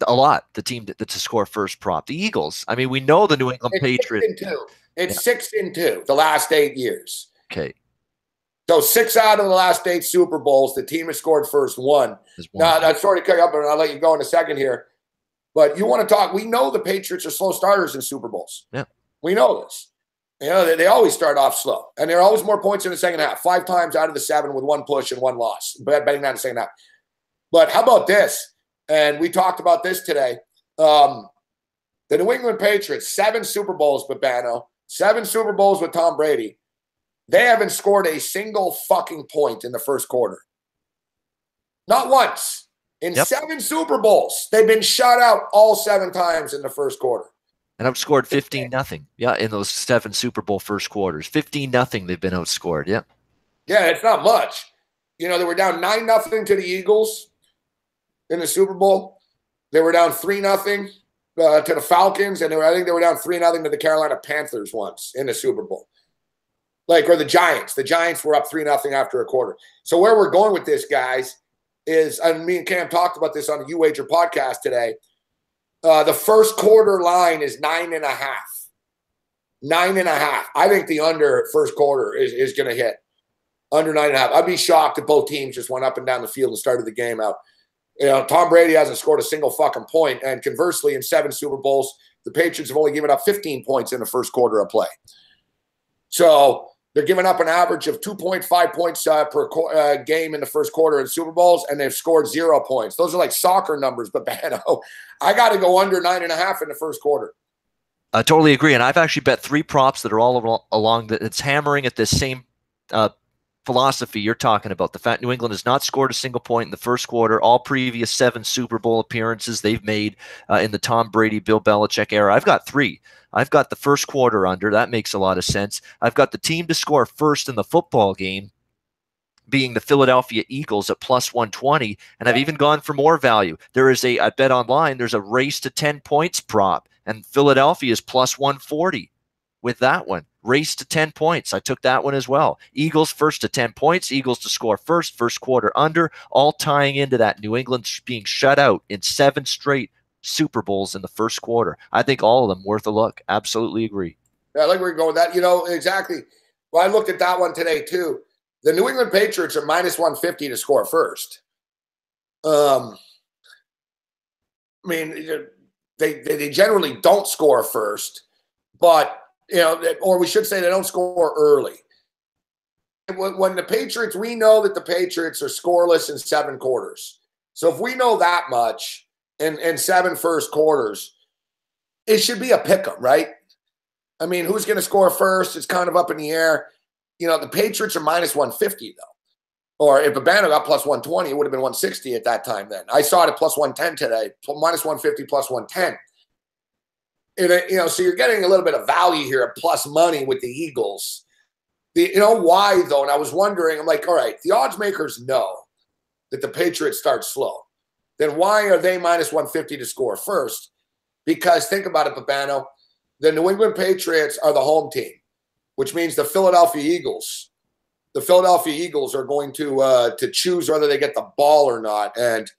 lot. The team to score first prop. The Eagles. I mean, we know the New England Patriots. It's 6-2 the last 8 years. Okay. So 6 out of the last 8 Super Bowls, the team that scored first won. Now, that's sort of cut up, and I'll let you go in a second here. But you want to talk, we know the Patriots are slow starters in Super Bowls. Yeah. We know this. They always start off slow. And there are always more points in the second half. 5 times out of the 7 with 1 push and 1 loss. Betting that in the second half. But how about this? And we talked about this today. The New England Patriots, 7 Super Bowls, Babano. 7 Super Bowls with Tom Brady. They haven't scored a single fucking point in the first quarter. Not once. In 7 Super Bowls, they've been shut out all 7 times in the first quarter. And outscored 15-0. Yeah, in those 7 Super Bowl first quarters. 15-0 they've been outscored, yeah. Yeah, it's not much. They were down 9-0 to the Eagles in the Super Bowl. They were down 3-0 to the Falcons, and I think they were down 3-0 to the Carolina Panthers once in the Super Bowl. Or the Giants. The Giants were up 3-0 after a quarter. So where we're going with this, guys, is, and me and Cam talked about this on the U-Wager podcast today, the first quarter line is 9.5. 9.5. I think the under first quarter is going to hit. Under 9.5. I'd be shocked if both teams just went up and down the field and started the game out. Tom Brady hasn't scored a single fucking point, and conversely, in 7 Super Bowls, the Patriots have only given up 15 points in the first quarter of play. So they're giving up an average of 2.5 points per game in the first quarter in Super Bowls, and they've scored 0 points. Those are like soccer numbers, but I got to go under 9.5 in the first quarter. I totally agree, and I've actually bet 3 props that are all along that it's hammering at this same philosophy you're talking about. The fact New England has not scored a single point in the first quarter. All previous 7 Super Bowl appearances they've made in the Tom Brady, Bill Belichick era. I've got 3. I've got the first quarter under. That makes a lot of sense. I've got the team to score first in the football game being the Philadelphia Eagles at plus 120, and I've even gone for more value. There is I bet online, there's a race to 10 points prop, and Philadelphia is plus 140 with that one. Race to 10 points. I took that one as well. Eagles first to 10 points. Eagles to score first quarter under, all tying into that New England being shut out in 7 straight Super Bowls in the first quarter. I think all of them worth a look. Absolutely agree. Yeah, I like where you're going with that. Exactly. Well, I looked at that one today too. The New England Patriots are minus 150 to score first. I mean, they generally don't score first, but or we should say they don't score early. When the Patriots, we know that the Patriots are scoreless in 7 quarters. So if we know that much in 7 first quarters, it should be a pick-em, right? I mean, who's going to score first? It's kind of up in the air. The Patriots are minus 150, though. Or if Babano got plus 120, it would have been 160 at that time then. I saw it at plus 110 today, minus 150, plus 110. And, so you're getting a little bit of value here at plus money with the Eagles. Why, though? And I was wondering, I'm like, all right, the odds makers know that the Patriots start slow. Then why are they minus 150 to score first? Because think about it, Babano. The New England Patriots are the home team, which means the Philadelphia Eagles are going to choose whether they get the ball or not. And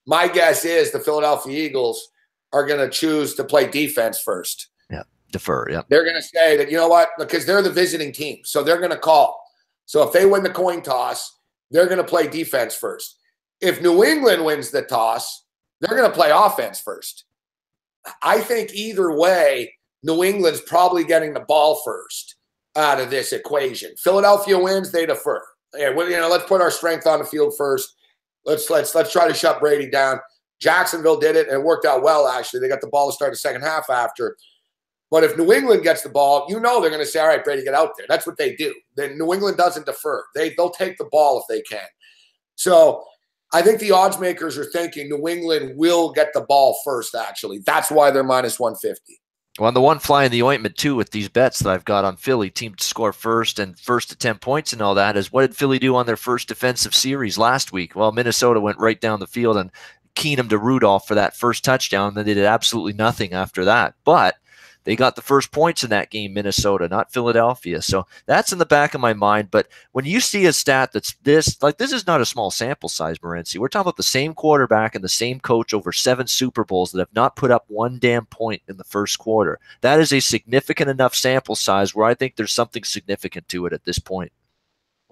my guess is the Philadelphia Eagles are going to choose to play defense first. Yeah, defer, yeah. They're going to say that, you know what, because they're the visiting team, so they're going to call. So if they win the coin toss, they're going to play defense first. If New England wins the toss, they're going to play offense first. I think either way, New England's probably getting the ball first out of this equation. Philadelphia wins, they defer. Yeah, let's put our strength on the field first. Let's try to shut Brady down. Jacksonville did it, and it worked out well, actually. They got the ball to start the second half after. But if New England gets the ball, they're going to say, all right, Brady, get out there. That's what they do. Then New England doesn't defer. They'll take the ball if they can. So I think the odds makers are thinking New England will get the ball first, actually. That's why they're minus 150. Well, and the one fly in the ointment, too, with these bets that I've got on Philly, team to score first and first to 10 points and all that, is what did Philly do on their first defensive series last week? Well, Minnesota went right down the field and keened them to Rudolph for that first touchdown. Then they did absolutely nothing after that. But they got the first points in that game, Minnesota, not Philadelphia. So that's in the back of my mind. But when you see a stat that's this is not a small sample size, Morency. We're talking about the same quarterback and the same coach over 7 Super Bowls that have not put up one damn point in the first quarter. That is a significant enough sample size where I think there's something significant to it at this point.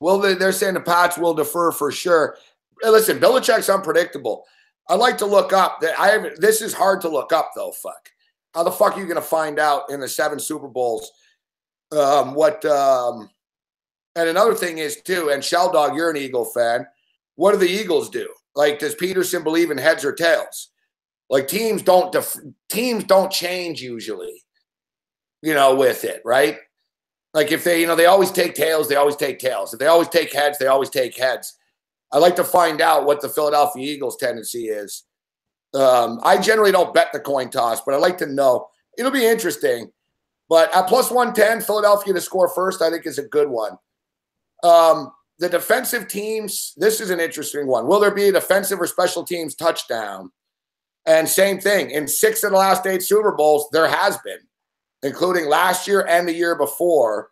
Well, they're saying the Pats will defer for sure. Listen, Belichick's unpredictable. I like to look up. This is hard to look up, though, fuck. How the fuck are you going to find out in the 7 Super Bowls and another thing is, too, and Shell Dog, you're an Eagle fan. What do the Eagles do? Like, does Peterson believe in heads or tails? Like, teams don't change usually, with it, right? Like, if they always take tails, they always take tails. If they always take heads, they always take heads. I like to find out what the Philadelphia Eagles' tendency is. I generally don't bet the coin toss, but I like to know. It'll be interesting. But at plus 110, Philadelphia to score first, I think is a good one. The defensive teams, this is an interesting one. Will there be a defensive or special teams touchdown? And same thing. In 6 of the last 8 Super Bowls, there has been, including last year and the year before.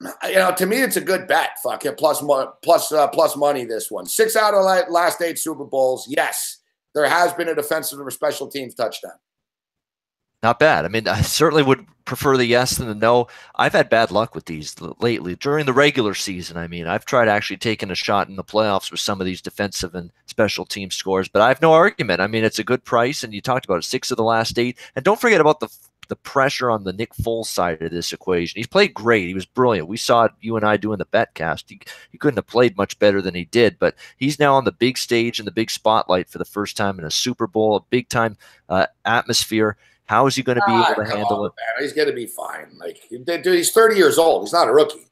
To me, it's a good bet. Fuck it, plus money, this one. 6 out of the last 8 Super Bowls, yes. There has been a defensive or special teams touchdown. Not bad. I mean, I certainly would prefer the yes than the no. I've had bad luck with these lately. During the regular season, I mean, I've tried actually taking a shot in the playoffs with some of these defensive and special team scores, but I have no argument. I mean, it's a good price, and you talked about it, 6 of the last 8. And don't forget about the pressure on the Nick Foles side of this equation. He's played great. He was brilliant. We saw it, you and I doing the betcast. He couldn't have played much better than he did, but he's now on the big stage and the big spotlight for the first time in a Super Bowl, a big-time atmosphere. How is he going to be able to handle it? Man. He's going to be fine. Like, dude, he's 30 years old. He's not a rookie.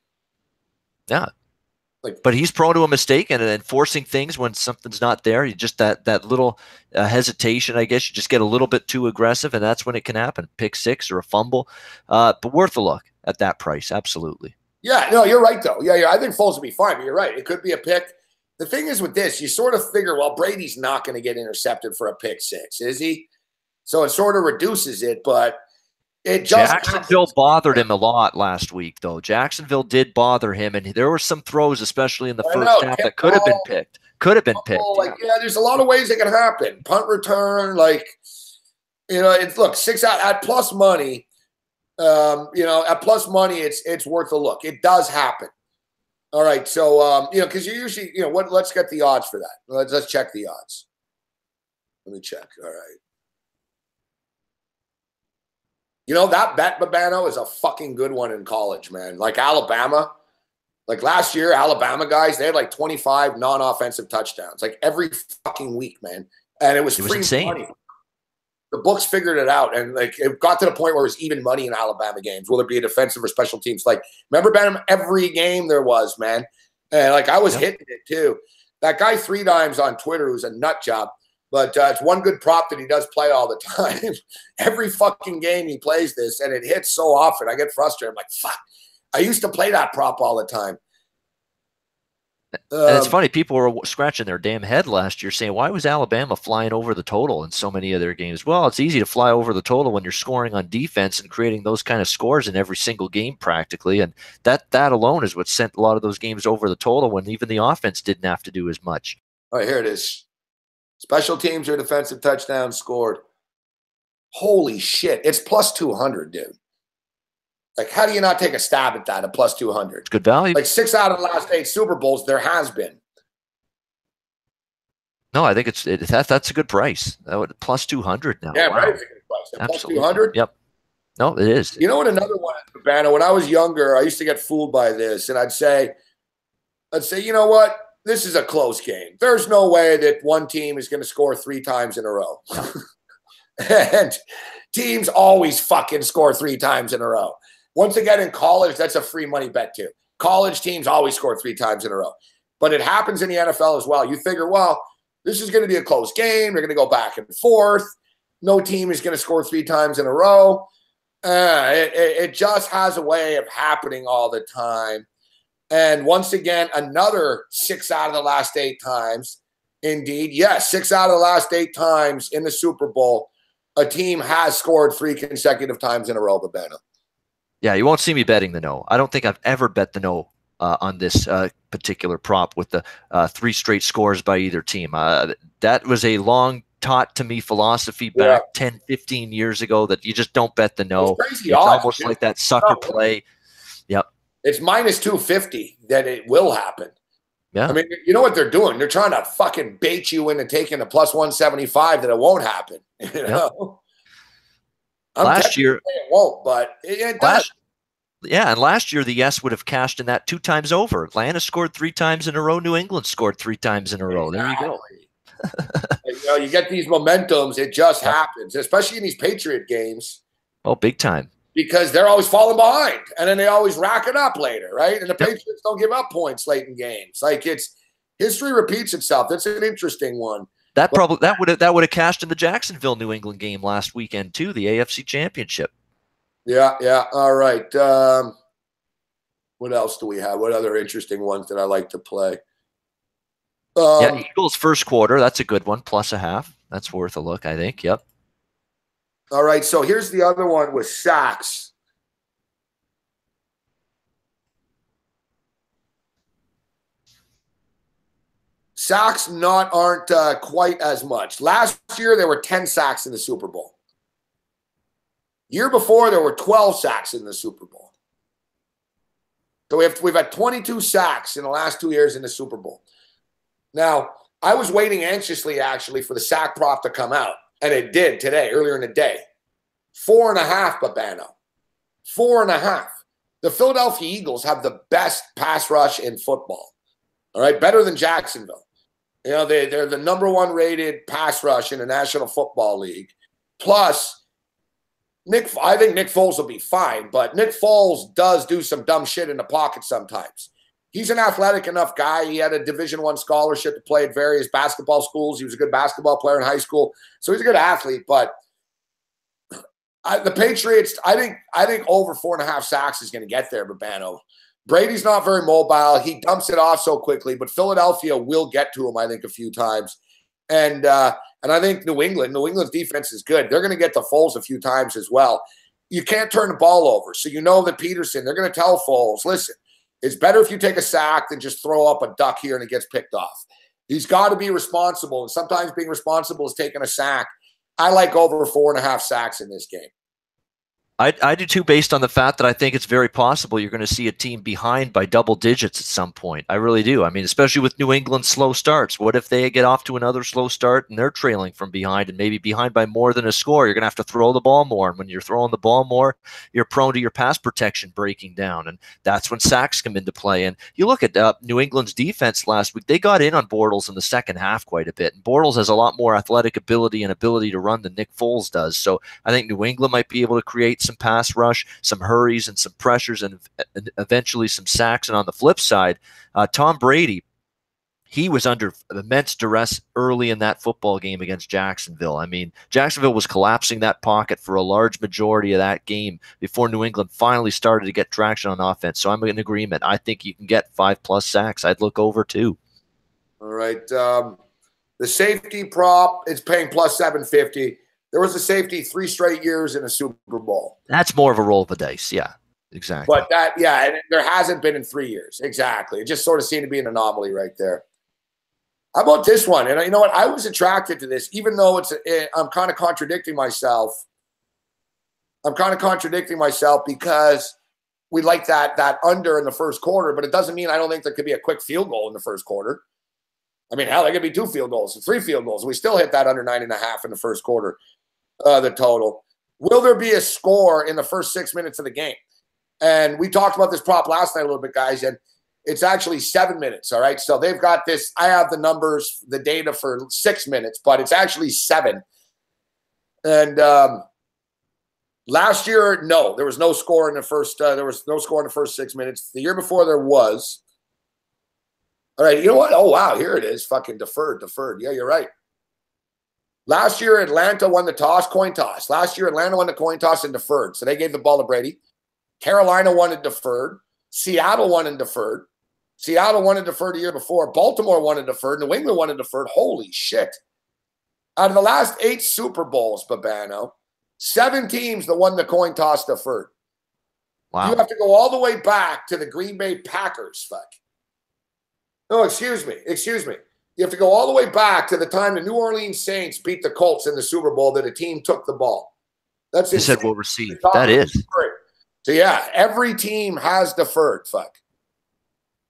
Yeah. But he's prone to a mistake and enforcing things when something's not there. You just that little hesitation, I guess. You just get a little bit too aggressive, and that's when it can happen. Pick 6 or a fumble. But worth a look at that price, absolutely. Yeah, no, you're right, though. Yeah, I think Foles will be fine, but you're right. It could be a pick. The thing is with this, you sort of figure, well, Brady's not going to get intercepted for a pick 6, is he? So it sort of reduces it, but it just Jacksonville bothered him a lot last week, though. Jacksonville did bother him, and there were some throws, especially in the first half, that could have been picked. There's a lot of ways it can happen. Punt return, look, 6 out at plus money. At plus money, it's worth a look. It does happen. All right, so because you usually, let's get the odds for that. Let's check the odds. Let me check. All right. That bet, Babano, is a fucking good one in college, man. Like Alabama. Like last year, Alabama guys, they had like 25 non-offensive touchdowns. Like every fucking week, man. And it was free insane. Money. The books figured it out. And like it got to the point where it was even money in Alabama games. Will it be a defensive or special teams? Like, remember, Ben, every game there was, man. And like I was hitting it too. That guy 3 Dimes on Twitter, who's a nut job. But it's one good prop that he does play all the time. Every fucking game he plays this, and it hits so often. I get frustrated. I'm like, fuck. I used to play that prop all the time. And it's funny. People were scratching their damn head last year saying, why was Alabama flying over the total in so many of their games? Well, it's easy to fly over the total when you're scoring on defense and creating those kind of scores in every single game practically. And that alone is what sent a lot of those games over the total when even the offense didn't have to do as much. All right, here it is. Special teams or defensive touchdowns scored. Holy shit. It's plus 200, dude. Like, how do you not take a stab at that at plus 200? It's good value. Like 6 out of the last 8 Super Bowls, there has been. No, I think that's a good price. Plus 200 now. Yeah, wow. right. It's a good price. Plus 200? Yep. No, it is. You know what another one is, Banner? When I was younger, I used to get fooled by this, and I'd say, you know what? This is a close game. There's no way that one team is going to score 3 times in a row. And teams always fucking score 3 times in a row. Once again, in college, that's a free money bet too. College teams always score 3 times in a row. But it happens in the NFL as well. You figure, well, this is going to be a close game. They're going to go back and forth. No team is going to score 3 times in a row. It just has a way of happening all the time. And once again, another 6 out of the last 8 times. Indeed, yes, 6 out of the last 8 times in the Super Bowl, a team has scored 3 consecutive times in a row, Babano. Yeah, you won't see me betting the no. I don't think I've ever bet the no on this particular prop with the 3 straight scores by either team. That was a long taught to me philosophy back 10, 15 years ago that you just don't bet the no. It's almost like that sucker play. Yep. It's minus 250 that it will happen. Yeah. I mean, you know what they're doing? They're trying to fucking bait you into taking a plus 175 that it won't happen. You know? Last year it won't, but it does. Yeah, and last year the yes would have cashed in that 2 times over. Atlanta scored 3 times in a row. New England scored 3 times in a row. There you go. You know, you get these momentums. It just happens, especially in these Patriot games. Oh, big time. Because they're always falling behind, and then they always rack it up later, right? And the Patriots don't give up points late in games. Like, it's history repeats itself. That's an interesting one. That would have cashed in the Jacksonville New England game last weekend too, the AFC Championship. Yeah. All right. What else do we have? What other interesting ones that I like to play? Eagles first quarter. That's a good one. +0.5. That's worth a look, I think. Yep. All right. So here's the other one with sacks. Sacks aren't quite as much. Last year, there were 10 sacks in the Super Bowl. Year before, there were 12 sacks in the Super Bowl. So we've had 22 sacks in the last 2 years in the Super Bowl. Now, I was waiting anxiously, actually, for the sack prop to come out, and it did today, earlier in the day. 4.5, Babano. 4.5. The Philadelphia Eagles have the best pass rush in football. All right, better than Jacksonville. You know, they're the #1 rated pass rush in the National Football League. Plus, I think Nick Foles will be fine, but Nick Foles does do some dumb shit in the pocket sometimes. He's an athletic enough guy. He had a Division I scholarship to play at various basketball schools. He was a good basketball player in high school, so he's a good athlete. But the Patriots, I think over 4.5 sacks is going to get there, Babano. Brady's not very mobile. He dumps it off so quickly, but Philadelphia will get to him, I think, a few times. And I think New England's defense is good. They're going to get to Foles a few times as well. You can't turn the ball over. So you know that Peterson, they're going to tell Foles, listen, it's better if you take a sack than just throw up a duck here and it gets picked off. He's got to be responsible, and sometimes being responsible is taking a sack. I like over 4.5 sacks in this game. I do too, based on the fact that I think it's very possible you're going to see a team behind by double digits at some point. I really do. I mean, especially with New England's slow starts. What if they get off to another slow start and they're trailing from behind and maybe behind by more than a score? You're going to have to throw the ball more. And when you're throwing the ball more, you're prone to your pass protection breaking down. And that's when sacks come into play. And you look at New England's defense last week. They got in on Bortles in the second half quite a bit. And Bortles has a lot more athletic ability and ability to run than Nick Foles does. So I think New England might be able to create some pass rush, some hurries and some pressures, and eventually some sacks. And on the flip side, Tom Brady, he was under immense duress early in that football game against Jacksonville. I mean, Jacksonville was collapsing that pocket for a large majority of that game before New England finally started to get traction on offense. So I'm in agreement. I think you can get 5+ sacks. I'd look over 2. All right. The safety prop is paying +750. There was a safety 3 straight years in a Super Bowl. That's more of a roll of the dice. Yeah, exactly. But and there hasn't been in 3 years. Exactly. It just sort of seemed to be an anomaly right there. How about this one? And you know what? I was attracted to this, even though I'm kind of contradicting myself. I'm kind of contradicting myself because we like that under in the first quarter, but it doesn't mean I don't think there could be a quick field goal in the first quarter. I mean, hell, there could be 2 field goals, 3 field goals. We still hit that under 9.5 in the first quarter. The total. Will there be a score in the first 6 minutes of the game? And we talked about this prop last night a little bit, guys, and it's actually 7 minutes, all right? So they've got this. I have the numbers, the data for 6 minutes, but it's actually 7. And last year, no, there was no score in the first. There was no score in the first 6 minutes. The year before, there was. All right, you know what? Oh wow, here it is. Fucking deferred. Yeah, you're right. Last year, Atlanta won the toss, coin toss. Last year, Atlanta won the coin toss and deferred. So they gave the ball to Brady. Carolina won and deferred. Seattle won and deferred. Seattle won and deferred the year before. Baltimore won and deferred. New England won and deferred. Holy shit. Out of the last 8 Super Bowls, Babano, 7 teams that won the coin toss deferred. Wow. You have to go all the way back to the Green Bay Packers. Fuck. No, excuse me. You have to go all the way back to the time the New Orleans Saints beat the Colts in the Super Bowl that a team took the ball. That's it. Said we'll receive. That is. So, yeah, every team has deferred. Fuck.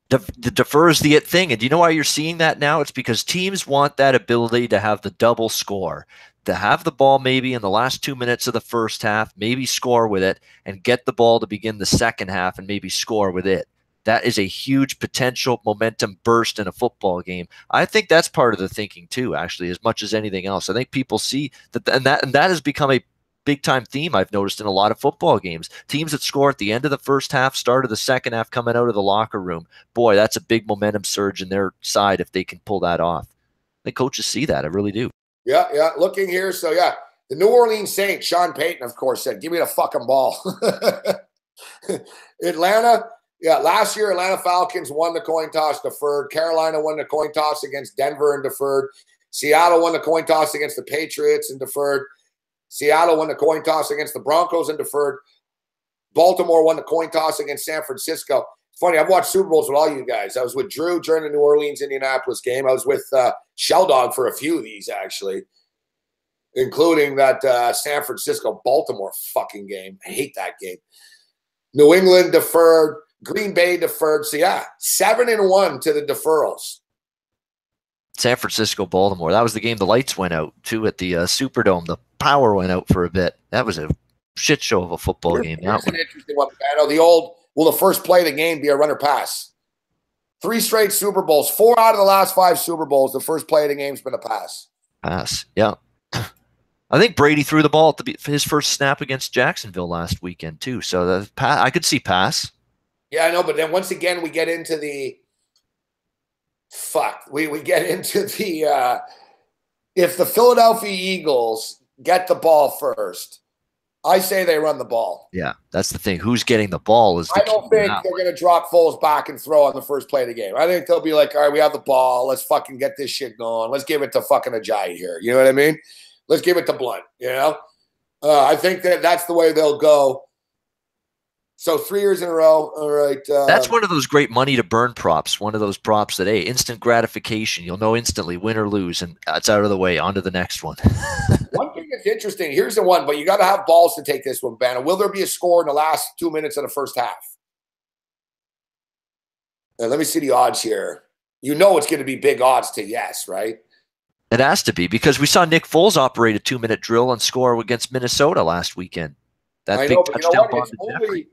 The defer is the it thing. And do you know why you're seeing that now? It's because teams want that ability to have the double score, to have the ball maybe in the last 2 minutes of the first half, maybe score with it, and get the ball to begin the second half and maybe score with it. That is a huge potential momentum burst in a football game. I think that's part of the thinking too, actually, as much as anything else. I think people see that, and that has become a big-time theme I've noticed in a lot of football games. Teams that score at the end of the first half, start of the second half, coming out of the locker room. Boy, that's a big momentum surge in their side if they can pull that off. I think coaches see that. I really do. Yeah. Looking here, so yeah, the New Orleans Saints, Sean Payton, of course, said, "Give me the fucking ball." Atlanta. Yeah, last year, Atlanta Falcons won the coin toss, deferred. Carolina won the coin toss against Denver and deferred. Seattle won the coin toss against the Patriots and deferred. Seattle won the coin toss against the Broncos and deferred. Baltimore won the coin toss against San Francisco. It's funny, I've watched Super Bowls with all you guys. I was with Drew during the New Orleans-Indianapolis game. I was with Sheldog for a few of these, actually, including that San Francisco-Baltimore fucking game. I hate that game. New England deferred. Green Bay deferred. So, yeah, 7-1 to the deferrals. San Francisco, Baltimore. That was the game the lights went out, too, at the Superdome. The power went out for a bit. That was a shit show of a football game. That's an interesting one. I know the old, will the first play of the game be a runner pass? 3 straight Super Bowls. 4 out of the last 5 Super Bowls, the first play of the game's been a pass. Pass, yeah. I think Brady threw the ball at his first snap against Jacksonville last weekend, too. So I could see pass. Yeah, I know, but then once again we get into the we get into the if the Philadelphia Eagles get the ball first, I say they run the ball. Yeah, that's the thing. Who's getting the ball is the I don't think they're going to drop Foles back and throw on the first play of the game. I think they'll be like, all right, we have the ball. Let's fucking get this shit going. Let's give it to fucking Ajayi here. You know what I mean? Let's give it to Blunt, you know? I think that's the way they'll go. So 3 years in a row. All right. That's one of those great money to burn props. One of those props that, hey, instant gratification. You'll know instantly, win or lose, and it's out of the way. On to the next one. One thing that's interesting, here's the one, but you got to have balls to take this one, Banner. Will there be a score in the last 2 minutes of the first half? Let me see the odds here. You know it's going to be big odds to yes, right? It has to be, because we saw Nick Foles operate a 2-minute drill and score against Minnesota last weekend. That big touchdown bomb to Jeffrey.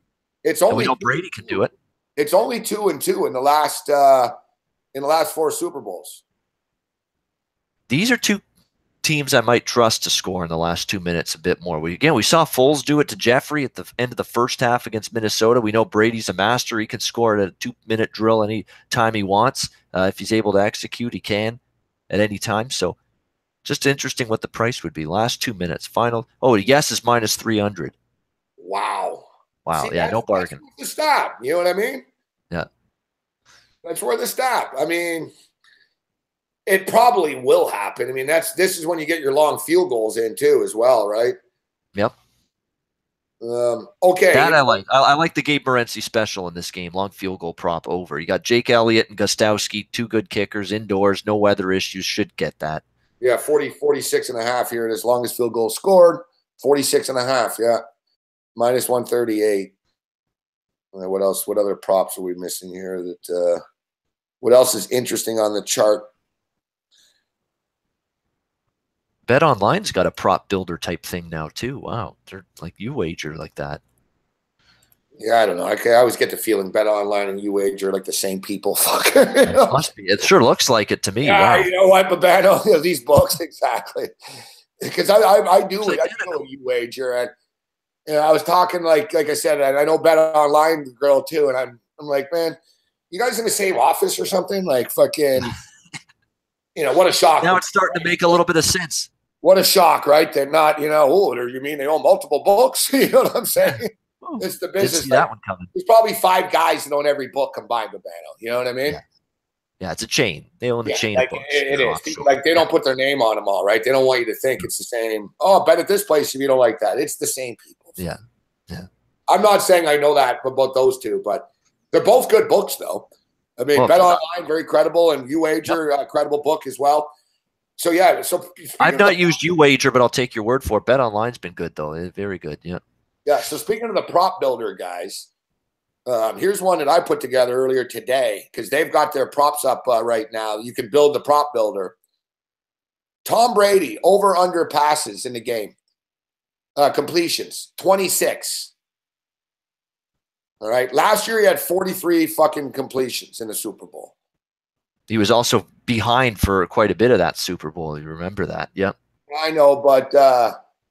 It's only, and we know Brady can do it. It's only 2-2 in the last 4 Super Bowls. These are 2 teams I might trust to score in the last 2 minutes a bit more. We saw Foles do it to Jeffrey at the end of the first half against Minnesota. We know Brady's a master. He can score at a 2-minute drill any time he wants. If he's able to execute, he can at any time. So just interesting what the price would be. Last 2 minutes. Final. Oh, yes is minus 300. Wow. Wow. See, yeah, no bargain. That's the stop. You know what I mean? Yeah. That's where the stop. I mean, it probably will happen. I mean, this is when you get your long field goals in too, as well, right? Yep. Okay. That I like. I like the Gabe Morency special in this game. Long field goal prop over. You got Jake Elliott and Gostowski, 2 good kickers indoors, no weather issues. Should get that. Yeah, 46.5 here. As long as field goal scored, 46.5. Yeah. Minus 138. What else? What other props are we missing here? What else is interesting on the chart? Bet Online's got a prop builder type thing now too. Wow, they're like you wager like that. Yeah, I don't know. I always get the feeling Bet Online and UAge are like the same people. You know? It must be. It sure looks like it to me. Yeah, wow. You know what, Babano? These books, exactly. Because I do a you wager, and I was talking like I said, and I know Bet Online girl too, and I'm like, man, you guys in the same office or something? Like fucking, what a shock. Now it's starting to make a little bit of sense. What a shock, right? They're not, you mean they own multiple books? You know what I'm saying? It's the business. See that one coming. There's probably 5 guys that own every book combined with Bano. You know what I mean? Yeah, it's a chain. They own a chain of books. It is. Like they don't put their name on them all, right? They don't want you to think it's the same. Oh, bet at this place if you don't like that. It's the same people. Yeah. I'm not saying I know that about those two, but they're both good books, though. I mean, Bet Online, very credible, and UWager, credible book as well. So, yeah. So I've not used UWager, but I'll take your word for it. Bet Online's been good, though. Very good, yeah. Yeah, so speaking of the prop builder guys, here's one that I put together earlier today because they've got their props up right now. You can build the prop builder. Tom Brady, over-under passes in the game. Completions, 26. All right. Last year, he had 43 fucking completions in the Super Bowl. He was also behind for quite a bit of that Super Bowl. You remember that? Yep. I know, but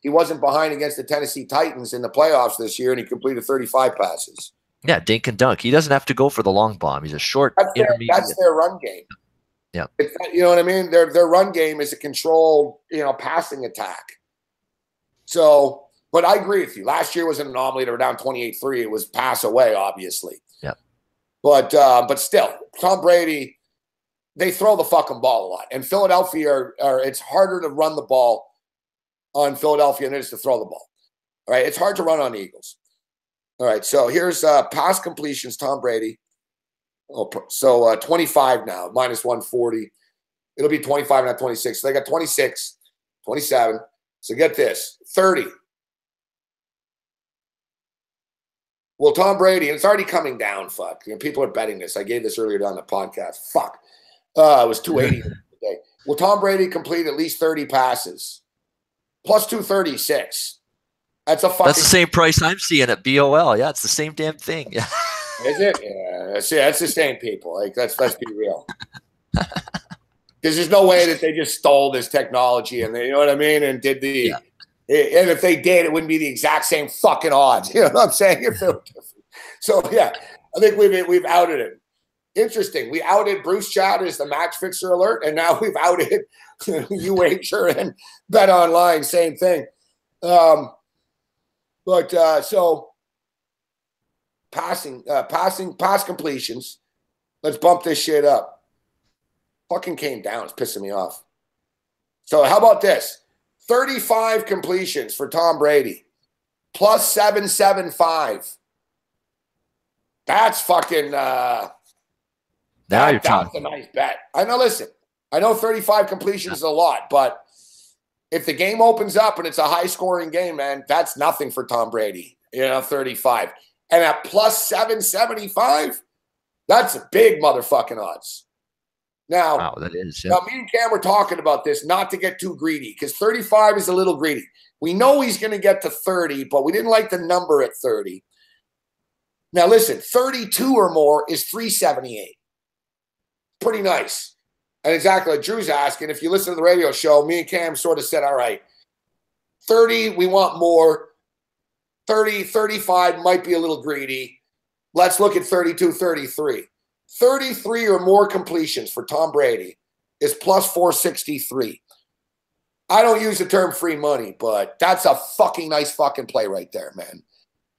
he wasn't behind against the Tennessee Titans in the playoffs this year, and he completed 35 passes. Yeah, dink and dunk. He doesn't have to go for the long bomb. He's a short intermediate. That's their run game. Yeah. You know what I mean? Their run game is a controlled, passing attack. So, but I agree with you. Last year was an anomaly. They were down 28-3. It was pass away, obviously. Yeah. But still, Tom Brady, they throw the fucking ball a lot. And Philadelphia it's harder to run the ball on Philadelphia than it is to throw the ball. All right. It's hard to run on the Eagles. All right. So here's pass completions, Tom Brady. Oh, so 25 now, minus 140. It'll be 25, not 26. So they got 26, 27. So get this, 30. Well, Tom Brady, and it's already coming down, fuck. People are betting this. I gave this earlier on the podcast. Fuck. It was 280 today. Will Tom Brady complete at least 30 passes? Plus 236. That's the same price I'm seeing at BOL. Yeah, it's the same damn thing. Yeah. Is it? Yeah. That's the same people. Like, let's be real. Because there's no way that they just stole this technology and they, you know what I mean, and did the. Yeah. And if they did, it wouldn't be the exact same fucking odds. You know what I'm saying? So yeah, I think we've outed it. Interesting. We outed Bruce Chad as the match fixer alert, and now we've outed UWager and Bet Online. Same thing. So pass completions. Let's bump this shit up. Fucking came down. It's pissing me off. So how about this? 35 completions for Tom Brady. Plus 775. That's fucking now you're talking. That's a nice bet. I know, listen. I know 35 completions is a lot, but if the game opens up and it's a high-scoring game, man, that's nothing for Tom Brady. 35. And at plus 775, that's big motherfucking odds. Now, wow, that is. Yeah. Now, me and Cam were talking about this, not to get too greedy, because 35 is a little greedy. We know he's going to get to 30, but we didn't like the number at 30. Now, listen, 32 or more is 378. Pretty nice. And exactly like Drew's asking, if you listen to the radio show, me and Cam sort of said, all right, 30, we want more. 30, 35 might be a little greedy. Let's look at 32, 33. 33 or more completions for Tom Brady is plus 463. I don't use the term free money, but that's a fucking nice fucking play right there, man.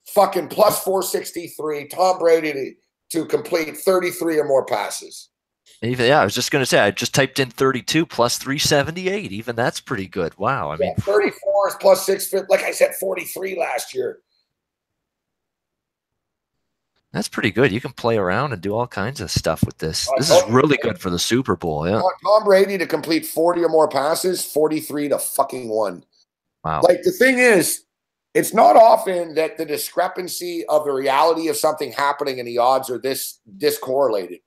Fucking plus 463, Tom Brady to complete 33 or more passes. Even, yeah, I was just going to say, I just typed in 32 plus 378. Even that's pretty good. Wow. I mean, 34 is plus 650. Like I said, 43 last year. That's pretty good. You can play around and do all kinds of stuff with this. This is really good for the Super Bowl. Yeah. Tom Brady to complete 40 or more passes, 43 to fucking 1. Wow. Like, the thing is, it's not often that the discrepancy of the reality of something happening and the odds are this correlated.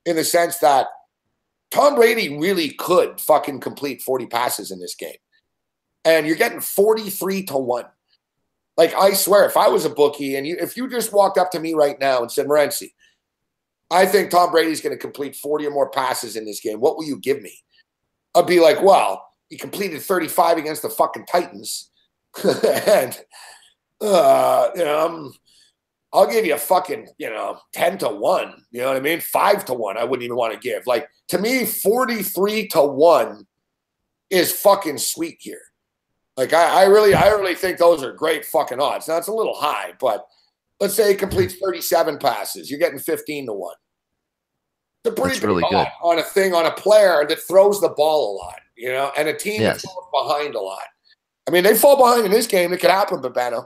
In the sense that Tom Brady really could fucking complete 40 passes in this game. And you're getting 43 to 1. Like, I swear, if I was a bookie and if you just walked up to me right now and said, Morency, I think Tom Brady's going to complete 40 or more passes in this game, what will you give me? I'd be like, well, he completed 35 against the fucking Titans. And, you know, I'll give you a fucking, 10-1. You know what I mean? 5-1. I wouldn't even want to give. Like, to me, 43-1 is fucking sweet here. Like, I really think those are great fucking odds. Now, it's a little high, but let's say he completes 37 passes. You're getting 15-1. It's a pretty big really good on a player that throws the ball a lot, and a team that falls behind a lot. I mean, they fall behind in this game. It could happen, Babano.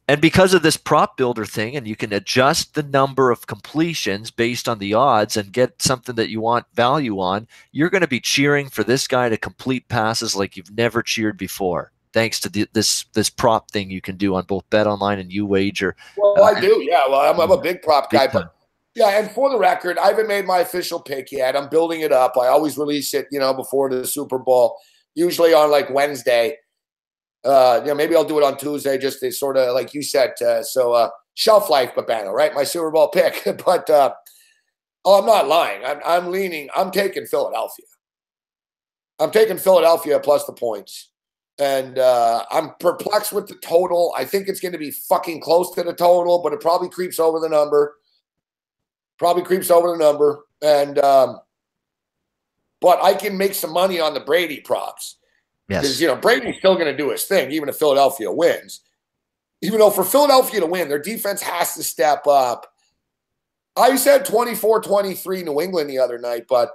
And because of this prop builder thing, and you can adjust the number of completions based on the odds and get something that you want value on, you're going to be cheering for this guy to complete passes like you've never cheered before, thanks to this prop thing you can do on both BetOnline and UWager. Well, I do. Yeah, well, I'm a big prop guy. But yeah, and for the record, I haven't made my official pick yet. I'm building it up. I always release it, before the Super Bowl, usually on like Wednesday. Maybe I'll do it on Tuesday just to sort of, like you said, shelf life, Babano, right? My Super Bowl pick. But I'm not lying. I'm taking Philadelphia. I'm taking Philadelphia plus the points. And I'm perplexed with the total. I think it's going to be fucking close to the total, but it probably creeps over the number. And but I can make some money on the Brady props. Yes. Because, Brady's still going to do his thing, even if Philadelphia wins. Even though for Philadelphia to win, their defense has to step up. I said 24-23 New England the other night, but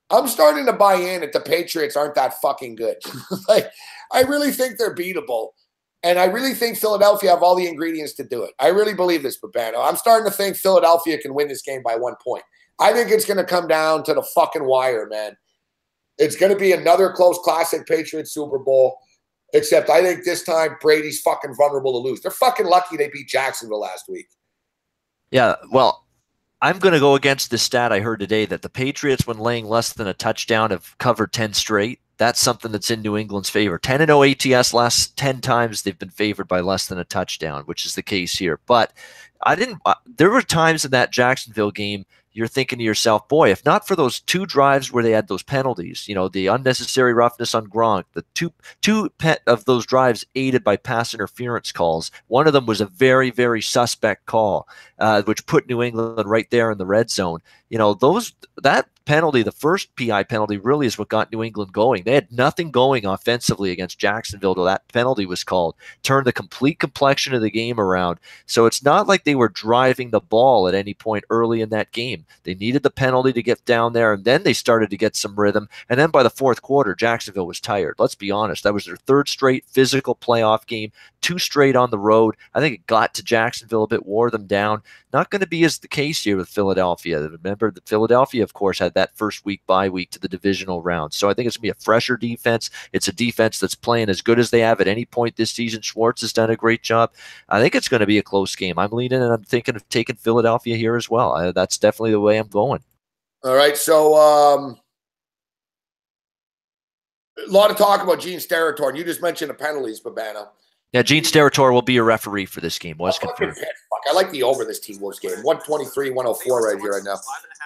I'm starting to buy in that the Patriots aren't that fucking good. Like, I really think they're beatable. And I really think Philadelphia have all the ingredients to do it. I really believe this, Babano. I'm starting to think Philadelphia can win this game by 1 point. I think it's going to come down to the fucking wire, man. It's going to be another close classic Patriots Super Bowl, except I think this time Brady's fucking vulnerable to lose. They're fucking lucky they beat Jacksonville last week. Yeah, well, I'm going to go against the stat I heard today that the Patriots, when laying less than a touchdown, have covered 10 straight. That's something that's in New England's favor. 10-0 ATS last 10 times they've been favored by less than a touchdown, which is the case here. But there were times in that Jacksonville game you're thinking to yourself, boy, if not for those 2 drives where they had those penalties, the unnecessary roughness on Gronk, the two of those drives aided by pass interference calls. One of them was a very, very suspect call, which put New England right there in the red zone. That penalty, the first PI penalty, really is what got New England going. They had nothing going offensively against Jacksonville till that penalty was called. Turned the complete complexion of the game around. So it's not like they were driving the ball at any point early in that game. They needed the penalty to get down there, and then they started to get some rhythm. And then by the fourth quarter, Jacksonville was tired. Let's be honest. That was their 3rd straight physical playoff game, 2 straight on the road. I think it got to Jacksonville a bit, wore them down. Not going to be as the case here with Philadelphia. Remember that Philadelphia, of course, had that first bye week to the divisional round. So I think it's going to be a fresher defense. It's a defense that's playing as good as they have at any point this season. Schwartz has done a great job. I think it's going to be a close game. I'm leaning and I'm thinking of taking Philadelphia here as well. That's definitely the way I'm going. All right. So a lot of talk about Gene Steratore. You just mentioned the penalties, Babano. Yeah, Gene Steratore will be a referee for this game. Was confirmed. Fuck, I like the over this T-Wolves game. 123-104 right here right now.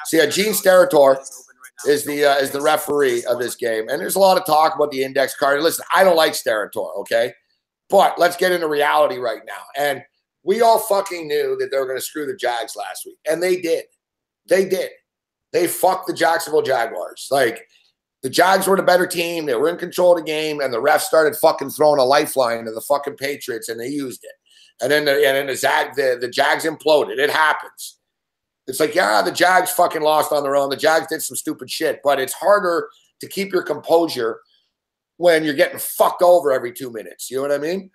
So yeah, Gene Steratore is the referee of this game. And there's a lot of talk about the index card. Listen, I don't like Steratore, okay? But let's get into reality right now. And we all fucking knew that they were going to screw the Jags last week. And they did. They did. They fucked the Jacksonville Jaguars. Like, the Jags were the better team. They were in control of the game, and the refs started fucking throwing a lifeline to the fucking Patriots, and they used it. And then the Jags imploded. It happens. It's like, yeah, the Jags fucking lost on their own. The Jags did some stupid shit, but it's harder to keep your composure when you're getting fucked over every 2 minutes. You know what I mean?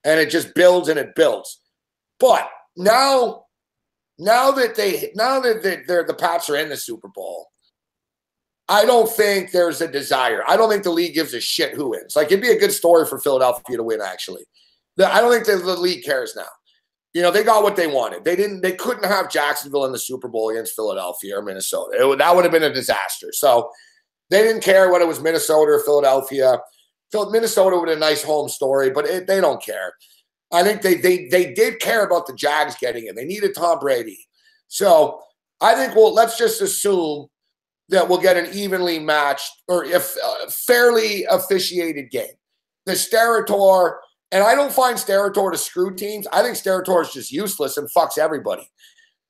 And it just builds and it builds. But now that the Pats are in the Super Bowl, I don't think there's a desire. I don't think the league gives a shit who wins. Like, it'd be a good story for Philadelphia to win, actually. I don't think the league cares now. They got what they wanted. They couldn't have Jacksonville in the Super Bowl against Philadelphia or Minnesota. That would have been a disaster. So they didn't care whether it was Minnesota or Philadelphia. Minnesota with a nice home story, but they don't care. I think they did care about the Jags getting in. They needed Tom Brady. So I think, let's just assume that will get an evenly matched or if fairly officiated game. The Stereotor, and I don't find Stereotor to screw teams. I think Stereotor is just useless and fucks everybody.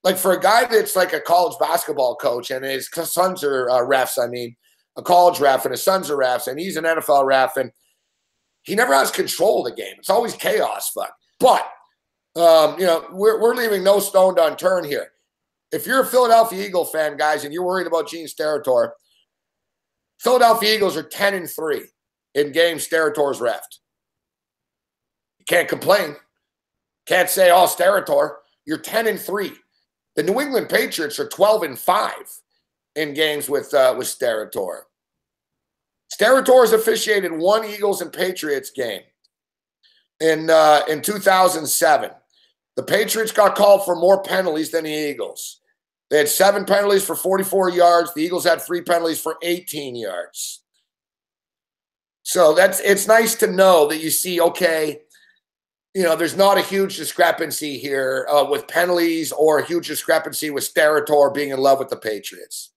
Like for a guy that's like a college basketball coach and his sons are refs, I mean, a college ref and his sons are refs, and he's an NFL ref, and he never has control of the game. It's always chaos, fuck. But, we're leaving no stone unturned here. If you're a Philadelphia Eagle fan, guys, and you're worried about Gene Steratore, Philadelphia Eagles are 10-3 in games Sterator's refed. You can't complain. Can't say, oh, Steratore. You're 10-3. The New England Patriots are 12-5 in games with Steratore. Steratore has officiated one Eagles and Patriots game in 2007. The Patriots got called for more penalties than the Eagles. They had 7 penalties for 44 yards. The Eagles had 3 penalties for 18 yards. So it's nice to know that you see, okay, there's not a huge discrepancy here with penalties or a huge discrepancy with Steratore being in love with the Patriots.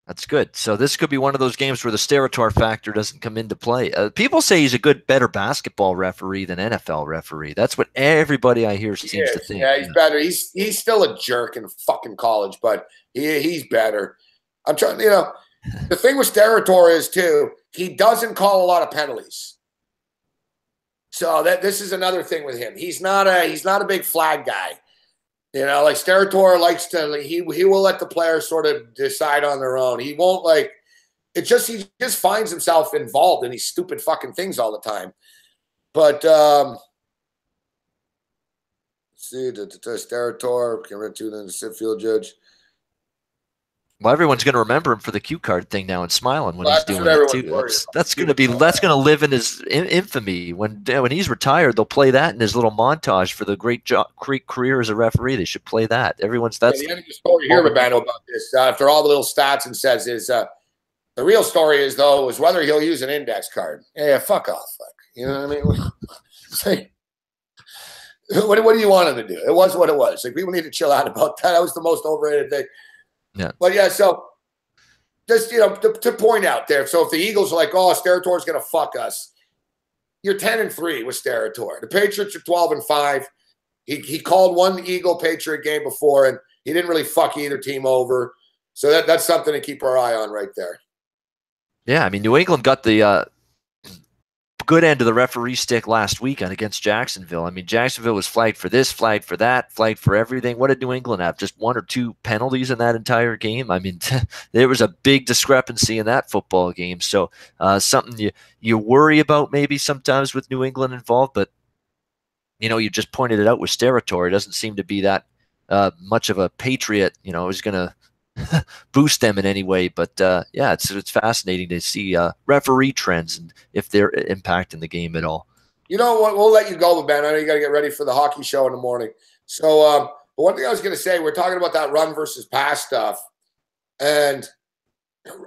That's good. So this could be one of those games where the Steratore factor doesn't come into play. People say he's a better basketball referee than NFL referee. That's what everybody I hear seems to think. Yeah, he's better. He's still a jerk in fucking college, but he's better. I'm trying. The thing with Steratore is too, he doesn't call a lot of penalties. So this is another thing with him. He's not a big flag guy. Like Steratore likes to, he will let the players sort of decide on their own. He won't he just finds himself involved in these stupid fucking things all the time. But, let's see, Steratore, camera tune in the field judge. Well, everyone's going to remember him for the cue card thing now and smiling when he's doing it too. That's going to live in his infamy. When he's retired, they'll play that in his little montage for the great career as a referee. They should play that. The end of the story here, Babano, about this, after all the little stats and says is the real story is whether he'll use an index card. Yeah, fuck off, fuck. You know what I mean? What do you want him to do? It was what it was. Like, people need to chill out about that. That was the most overrated thing. Yeah. But yeah, so just to point out there. So if the Eagles are like, oh, Steratore's going to fuck us, you're 10-3 with Steratore. The Patriots are 12-5. He called one Eagle Patriot game before, and he didn't really fuck either team over. So that's something to keep our eye on right there. Yeah, I mean, New England got the good end of the referee stick last weekend against Jacksonville. I mean, Jacksonville was flagged for this, flagged for that, flagged for everything. What did New England have? Just 1 or 2 penalties in that entire game? I mean, there was a big discrepancy in that football game. So something you worry about maybe sometimes with New England involved, but, you just pointed it out with Steratore. It doesn't seem to be that much of a Patriot, is going to boost them in any way. But yeah, it's fascinating to see referee trends and if they're impacting the game at all. You know what? We'll let you go, Ben. I know you got to get ready for the hockey show in the morning. So but one thing I was going to say, we're talking about that run versus pass stuff. And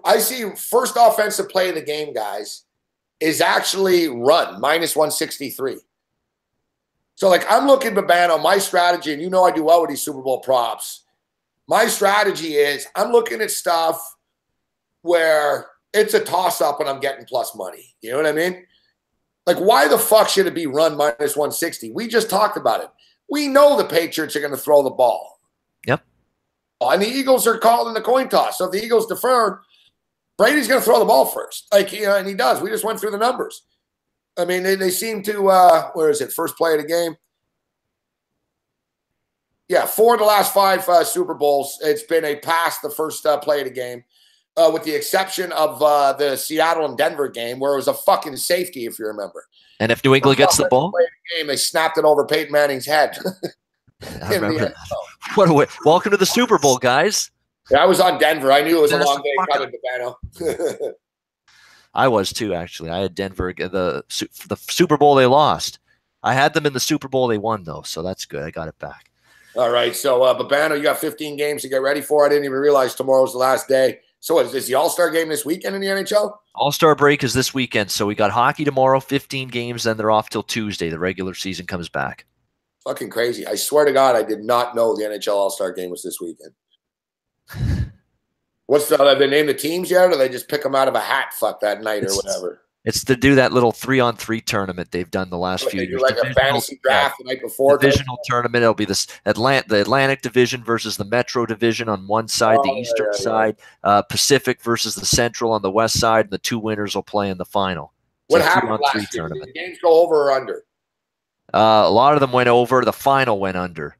I see first offensive play of the game, guys, is actually run, -163. So, I'm looking, Babano, my strategy, and I do well with these Super Bowl props. My strategy is I'm looking at stuff where it's a toss-up and I'm getting plus money. You know what I mean? Why the fuck should it be run -160? We just talked about it. We know the Patriots are going to throw the ball. Yep. And the Eagles are called in the coin toss. So if the Eagles defer, Brady's going to throw the ball first. And he does. We just went through the numbers. I mean, they seem to, where is it, first play of the game? Yeah, 4 of the last 5 Super Bowls, it's been a pass the first play of the game, with the exception of the Seattle and Denver game where it was a fucking safety, if you remember. And if New England gets the ball? Game, they snapped it over Peyton Manning's head. I remember that. What a way. Welcome to the Super Bowl, guys. Yeah, I was on Denver. I knew it was a long day coming to Babano. I was too, actually. I had Denver, the Super Bowl they lost. I had them in the Super Bowl they won, though, so that's good. I got it back. All right, so Babano, you got 15 games to get ready for. I didn't even realize tomorrow's the last day. So is the All-Star game this weekend in the NHL? All-Star break is this weekend. So we got hockey tomorrow, 15 games, then they're off till Tuesday. The regular season comes back. Fucking crazy. I swear to God, I did not know the NHL All-Star game was this weekend. What's the? Have they named the teams yet, or they just pick them out of a hat? Fuck that night or whatever. It's to do that little 3-on-3 tournament they've done the last few They years. do like a fantasy draft the night before. Divisional tournament. It'll be the Atlantic Division versus the Metro Division on one side, the Eastern side, Pacific versus the Central on the West side, and the 2 winners will play in the final. What happened last year? Did the games go over or under? A lot of them went over. The final went under.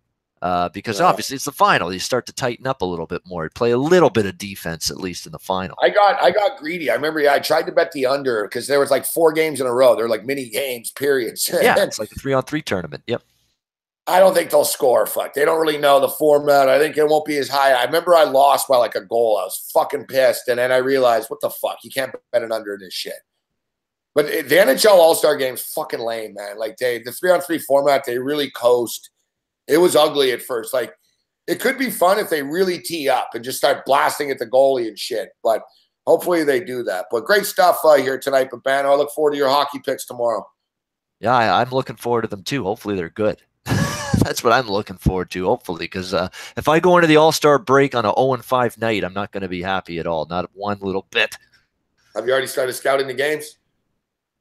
Because obviously it's the final. You start to tighten up a little bit more. Play a little bit of defense, at least in the final. I got greedy. I remember I tried to bet the under because there was like 4 games in a row. They're like mini games, periods. Yeah, it's like a 3-on-3 tournament. Yep. I don't think they'll score. Fuck. They don't really know the format. I think it won't be as high. I remember I lost by like a goal. I was fucking pissed. And then I realized, what the fuck? You can't bet it under this shit. But the NHL All-Star Game's fucking lame, man. Like the 3-on-3 format, they really coast. It was ugly at first. Like, it could be fun if they really tee up and just start blasting at the goalie and shit. But hopefully they do that. But great stuff here tonight, Babano. I look forward to your hockey picks tomorrow. Yeah, I'm looking forward to them too. Hopefully they're good. That's what I'm looking forward to, hopefully, because if I go into the All-Star break on an 0-5 night, I'm not going to be happy at all. Not one little bit. Have you already started scouting the games?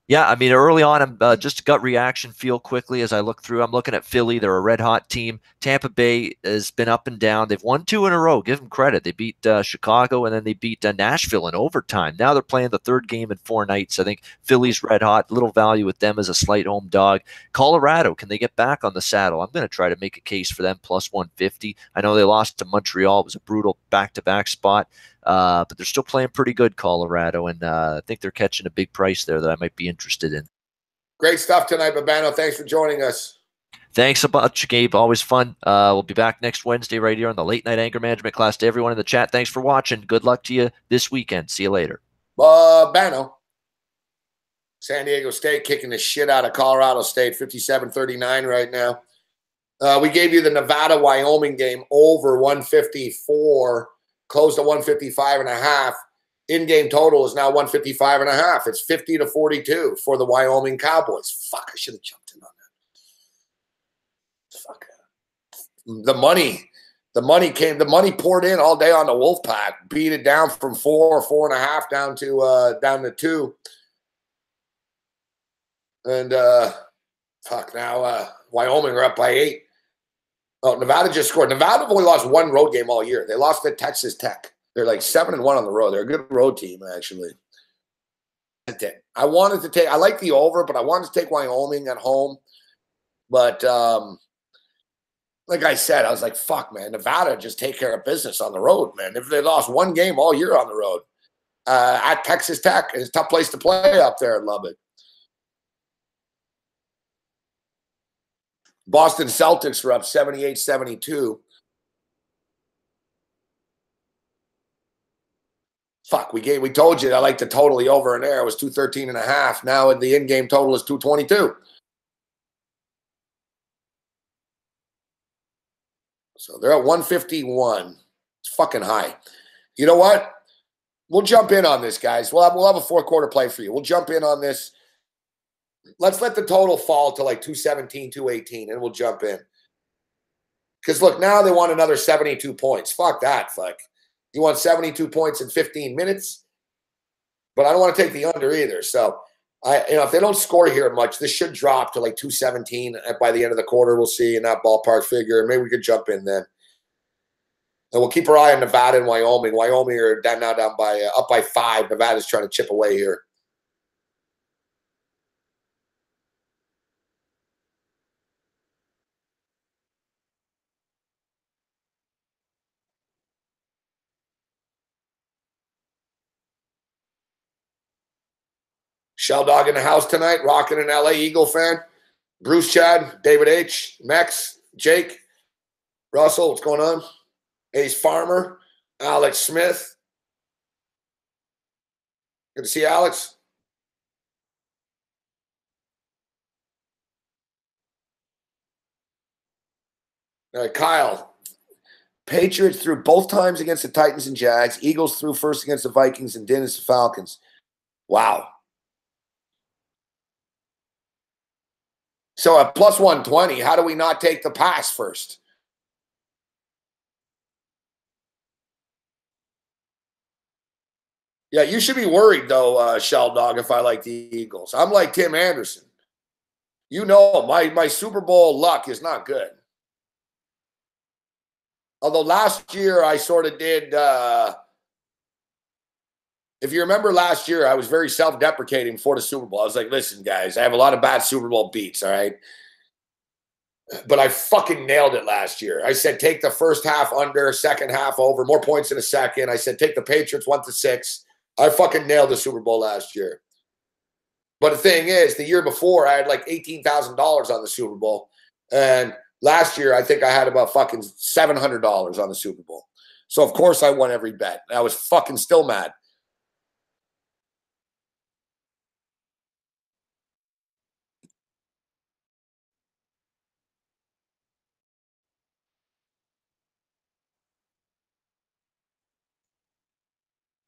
Yeah, I mean, early on, I'm just gut reaction feel quickly as I look through. I'm looking at Philly. They're a red-hot team. Tampa Bay has been up and down. They've won 2 in a row. Give them credit. They beat Chicago, and then they beat Nashville in overtime. Now they're playing the 3rd game in 4 nights. I think Philly's red-hot. Little value with them as a slight home dog. Colorado, can they get back on the saddle? I'm going to try to make a case for them, plus 150. I know they lost to Montreal. It was a brutal back-to-back spot. But they're still playing pretty good, Colorado, and I think they're catching a big price there that I might be interested in. Great stuff tonight, Babano. Thanks for joining us. Thanks a bunch, Gabe. Always fun. We'll be back next Wednesday right here on the Late Night Anger Management class. To everyone in the chat, thanks for watching. Good luck to you this weekend. See you later. Babano. San Diego State kicking the shit out of Colorado State, 57-39 right now. We gave you the Nevada-Wyoming game over 154. Closed at 155.5. In-game total is now 155.5. It's 50-42 for the Wyoming Cowboys. Fuck, I should have jumped in on that. Fuck. The money poured in all day on the Wolfpack. Beat it down from 4.5 down to 2. And fuck, now Wyoming are up by 8. Oh, Nevada just scored. Nevada have only lost 1 road game all year. They lost to Texas Tech. They're like 7-1 on the road. They're a good road team, actually. I like the over, but I wanted to take Wyoming at home. But like I said, I was like, fuck, man. Nevada just take care of business on the road, man. If they lost 1 game all year on the road at Texas Tech, it's a tough place to play up there in Lubbock. Boston Celtics were up 78-72. Fuck, we told you I like the totally over in there. It was 213.5. Now the in-game total is 222. So they're at 151. It's fucking high. You know what? We'll jump in on this, guys. We'll have a 4-quarter play for you. We'll jump in on this. Let's let the total fall to like 217, 218, and we'll jump in. Because, look, now they want another 72 points. Fuck that, fuck. You want 72 points in 15 minutes? But I don't want to take the under either. So, if they don't score here much, this should drop to like 217 by the end of the quarter. We'll see in that ballpark figure. Maybe we could jump in then. And we'll keep our eye on Nevada and Wyoming. Wyoming are up by 5. Nevada's trying to chip away here. Shell Dog in the house tonight, rocking an LA Eagle fan. Bruce Chad, David H, Mex, Jake, Russell, what's going on? Ace Farmer, Alex Smith. Good to see you, Alex. All right, Kyle. Patriots threw both times against the Titans and Jags. Eagles threw first against the Vikings and Dennis the Falcons. Wow. So at plus 120, how do we not take the pass first? Yeah, you should be worried, though, Shell Dog, if I like the Eagles. I'm like Tim Anderson. You know, my Super Bowl luck is not good. Although last year I sort of did, if you remember last year, I was very self-deprecating before the Super Bowl. I was like, listen, guys, I have a lot of bad Super Bowl beats, all right? But I fucking nailed it last year. I said, take the first half under, second half over, more points in a second. I said, take the Patriots 1-6. I fucking nailed the Super Bowl last year. But the thing is, the year before, I had like $18,000 on the Super Bowl. And last year, I think I had about fucking $700 on the Super Bowl. So, of course, I won every bet. I was fucking still mad.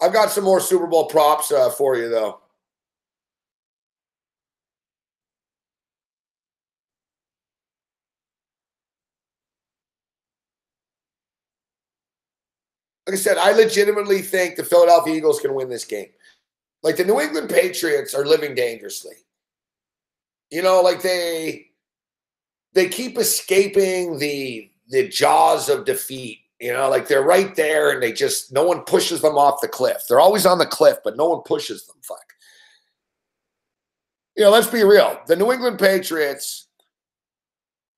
I've got some more Super Bowl props for you, though. Like I said, I legitimately think the Philadelphia Eagles can win this game. Like the New England Patriots are living dangerously. You know, like they keep escaping the jaws of defeat. You know, like they're right there and they just, no one pushes them off the cliff. They're always on the cliff, but no one pushes them. Fuck. You know, let's be real. The New England Patriots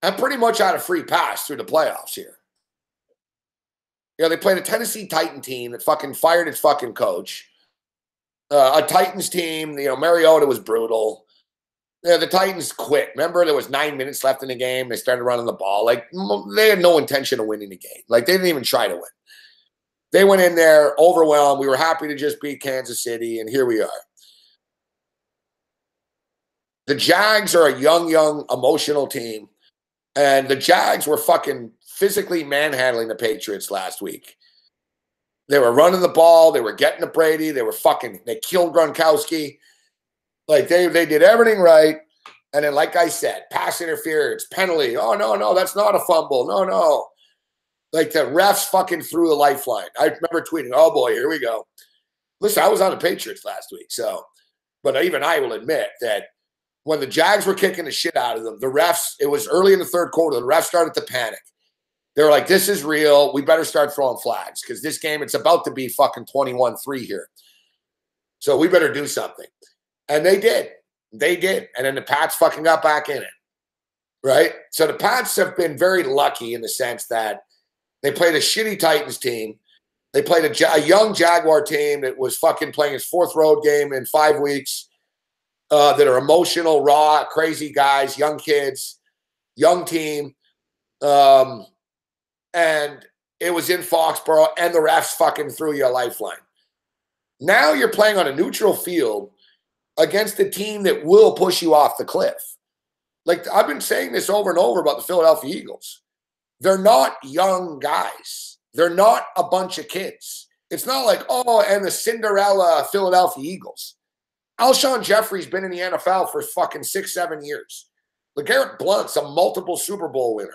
have pretty much had a free pass through the playoffs here. You know, they played a Tennessee Titan team that fucking fired its fucking coach. A Titans team, you know, Mariota was brutal. Yeah, the Titans quit. Remember, there was 9 minutes left in the game. They started running the ball. Like, they had no intention of winning the game. Like, they didn't even try to win. They went in there overwhelmed. We were happy to just beat Kansas City, and here we are. The Jags are a young, emotional team, and the Jags were fucking physically manhandling the Patriots last week. They were running the ball. They were getting to Brady. They killed Gronkowski. Like, they did everything right. And then, like I said, pass interference, penalty. Oh, no, that's not a fumble. No. Like, the refs fucking threw the lifeline. I remember tweeting, oh, boy, here we go. Listen, I was on the Patriots last week, but even I will admit that when the Jags were kicking the shit out of them, the refs, it was early in the third quarter, the refs started to panic. They were like, this is real. We better start throwing flags because this game, it's about to be fucking 21-3 here. So we better do something. And they did. They did. And then the Pats fucking got back in it. Right? So the Pats have been very lucky in the sense that they played a shitty Titans team. They played a young Jaguar team that was fucking playing its fourth road game in 5 weeks that are emotional, raw, crazy guys, young kids, young team. And it was in Foxborough, and the refs fucking threw you a lifeline. Now you're playing on a neutral field against a team that will push you off the cliff. Like, I've been saying this over and over about the Philadelphia Eagles. They're not young guys. They're not a bunch of kids. It's not like, oh, and the Cinderella Philadelphia Eagles. Alshon Jeffrey's been in the NFL for fucking 6-7 years. LeGarrette Blount's a multiple Super Bowl winner.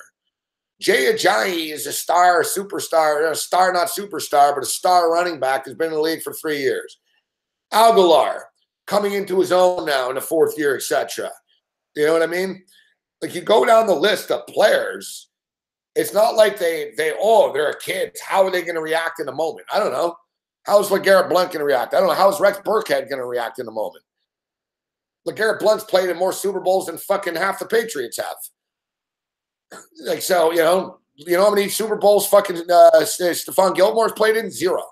Jay Ajayi is a star, superstar, a star, not superstar, but a star running back who's been in the league for 3 years. Aguilar, coming into his own now in the fourth year, etc. You know what I mean? Like, you go down the list of players, it's not like they're kids. How are they going to react in the moment? I don't know. How's LeGarrette Blount going to react? I don't know. How's Rex Burkhead going to react in the moment? LeGarrette Blount's played in more Super Bowls than fucking half the Patriots have. Like, so, you know how many Super Bowls fucking Stephon Gilmore's played in? Zero.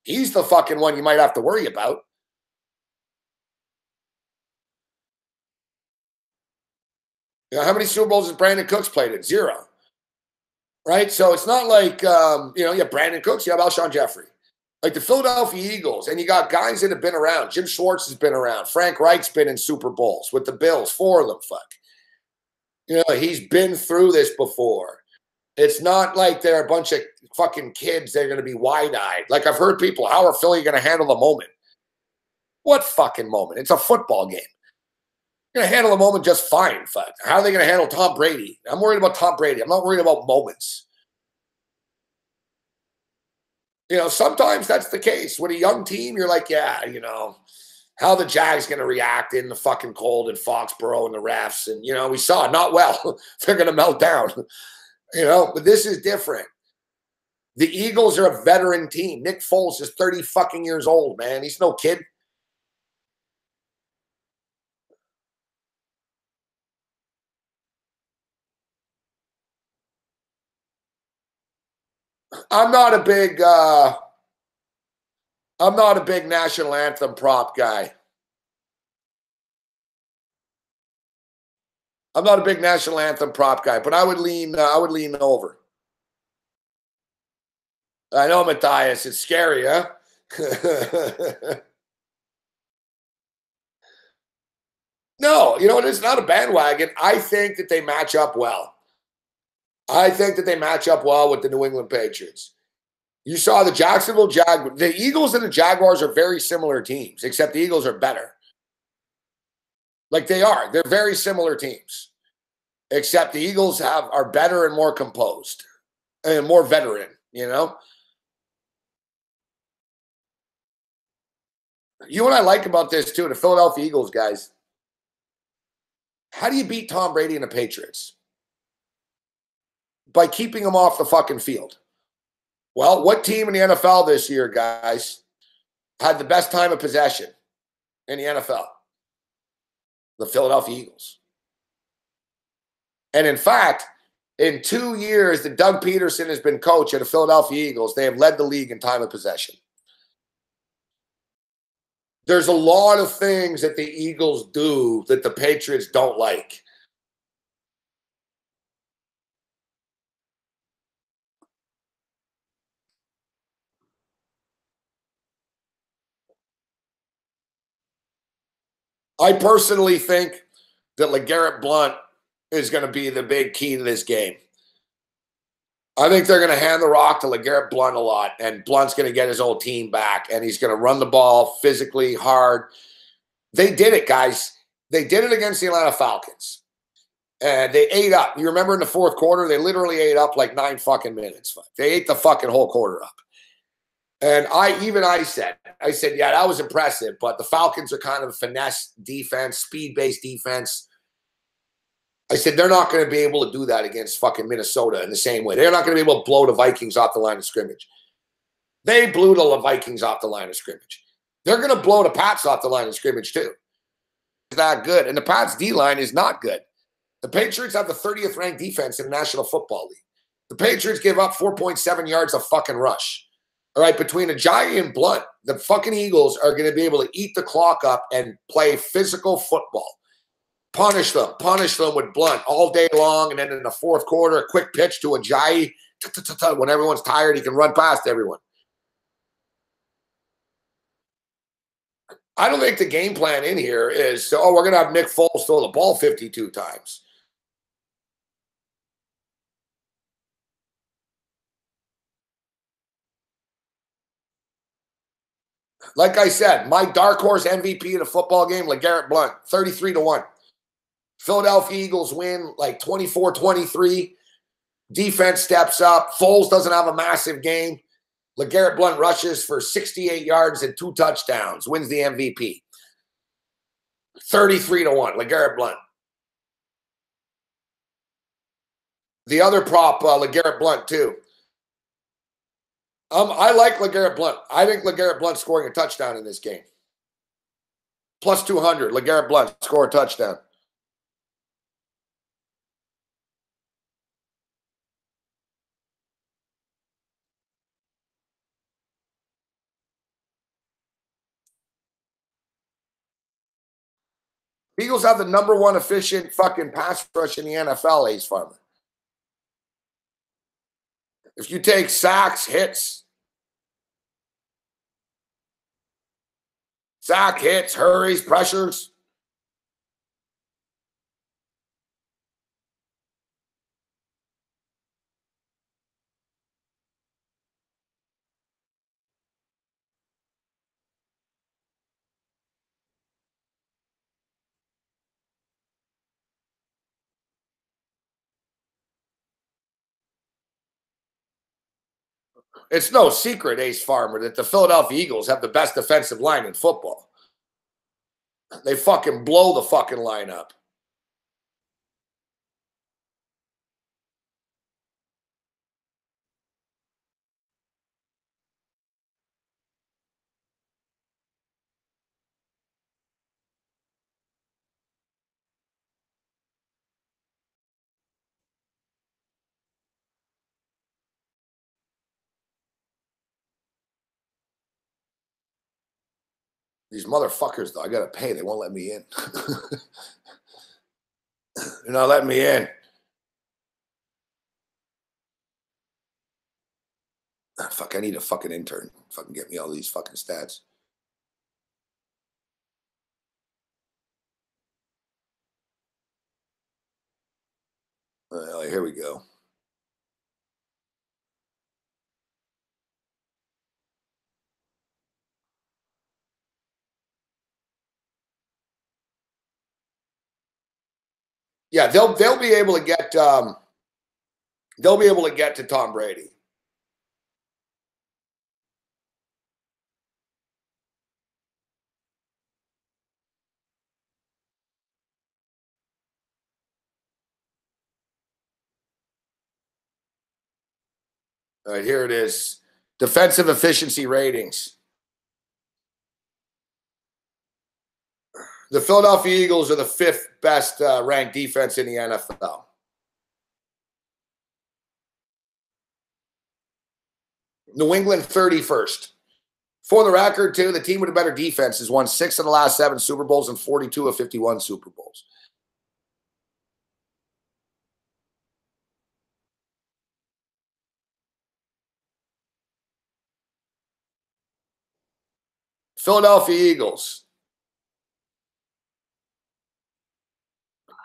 He's the fucking one you might have to worry about. You know, how many Super Bowls has Brandon Cooks played in? Zero. Right? So it's not like, you have Brandon Cooks, you have Alshon Jeffrey. Like the Philadelphia Eagles, and you got guys that have been around. Jim Schwartz has been around. Frank Reich's been in Super Bowls with the Bills, 4 of them, fuck. You know, he's been through this before. It's not like they're a bunch of fucking kids. They're going to be wide-eyed. Like, I've heard people, how are Philly going to handle the moment? What fucking moment? It's a football game. You're going to handle the moment just fine. Fuck. How are they going to handle Tom Brady? I'm worried about Tom Brady. I'm not worried about moments. Sometimes that's the case. With a young team, you're like, yeah, how the Jags going to react in the fucking cold in Foxborough and the refs. And, we saw not well. They're going to melt down, but this is different. The Eagles are a veteran team. Nick Foles is 30 fucking years old, man. He's no kid. I'm not a big national anthem prop guy. I'm not a big national anthem prop guy, but I would lean over. I know, Matthias, it's scary, huh? No, it's not a bandwagon. I think that they match up well. I think that they match up well with the New England Patriots. You saw the Jacksonville Jaguars. The Eagles and the Jaguars are very similar teams, except the Eagles are better. Like they are. They're very similar teams. Except the Eagles are better and more composed and more veteran, You know what I like about this, too, the Philadelphia Eagles, guys. How do you beat Tom Brady and the Patriots? By keeping them off the fucking field. Well, what team in the NFL this year, guys, had the best time of possession in the NFL? The Philadelphia Eagles. And in fact, in 2 years that Doug Peterson has been coach of the Philadelphia Eagles, they have led the league in time of possession. There's a lot of things that the Eagles do that the Patriots don't like. I personally think that LeGarrette Blount is going to be the big key to this game. I think they're going to hand the rock to LeGarrette Blount a lot, and Blunt's going to get his old team back, and he's going to run the ball physically hard. They did it, guys. They did it against the Atlanta Falcons. And they ate up. You remember in the fourth quarter, they literally ate up like 9 fucking minutes. They ate the fucking whole quarter up. And I said, yeah, that was impressive, but the Falcons are kind of a finesse defense, speed-based defense. I said, they're not going to be able to do that against fucking Minnesota in the same way. They're not going to be able to blow the Vikings off the line of scrimmage. They blew the Vikings off the line of scrimmage. They're going to blow the Pats off the line of scrimmage too. It's that good. And the Pats D-line is not good. The Patriots have the 30th ranked defense in the National Football League. The Patriots give up 4.7 yards a fucking rush. All right, between Ajayi and Blount, the fucking Eagles are going to be able to eat the clock up and play physical football. Punish them with Blount all day long, and then in the fourth quarter, a quick pitch to Ajayi. When everyone's tired, he can run past everyone. I don't think the game plan in here is, we're going to have Nick Foles throw the ball 52 times. Like I said, my dark horse MVP of the football game, LeGarrette Blount, 33-1. Philadelphia Eagles win like 24-23. Defense steps up. Foles doesn't have a massive game. LeGarrette Blount rushes for 68 yards and 2 touchdowns, wins the MVP. 33-1, LeGarrette Blount. The other prop, LeGarrette Blount, too. I like LeGarrette Blount. I think LeGarrette Blount scoring a touchdown in this game. Plus 200, LeGarrette Blount score a touchdown. Eagles have the number 1 efficient fucking pass rush in the NFL, Ace Farmer. If you take sacks, hits, hurries, pressures. It's no secret, Ace Farmer, that the Philadelphia Eagles have the best defensive line in football. They fucking blow the fucking line up. These motherfuckers, though, I gotta pay. They won't let me in. They're not letting me in. Fuck, I need a fucking intern. Fucking get me all these fucking stats. Here we go. Yeah, they'll be able to get to Tom Brady. All right, here it is. Defensive efficiency ratings. The Philadelphia Eagles are the 5th best ranked defense in the NFL. New England 31st. For the record, too, the team with a better defense has won 6 of the last 7 Super Bowls and 42 of 51 Super Bowls. Philadelphia Eagles.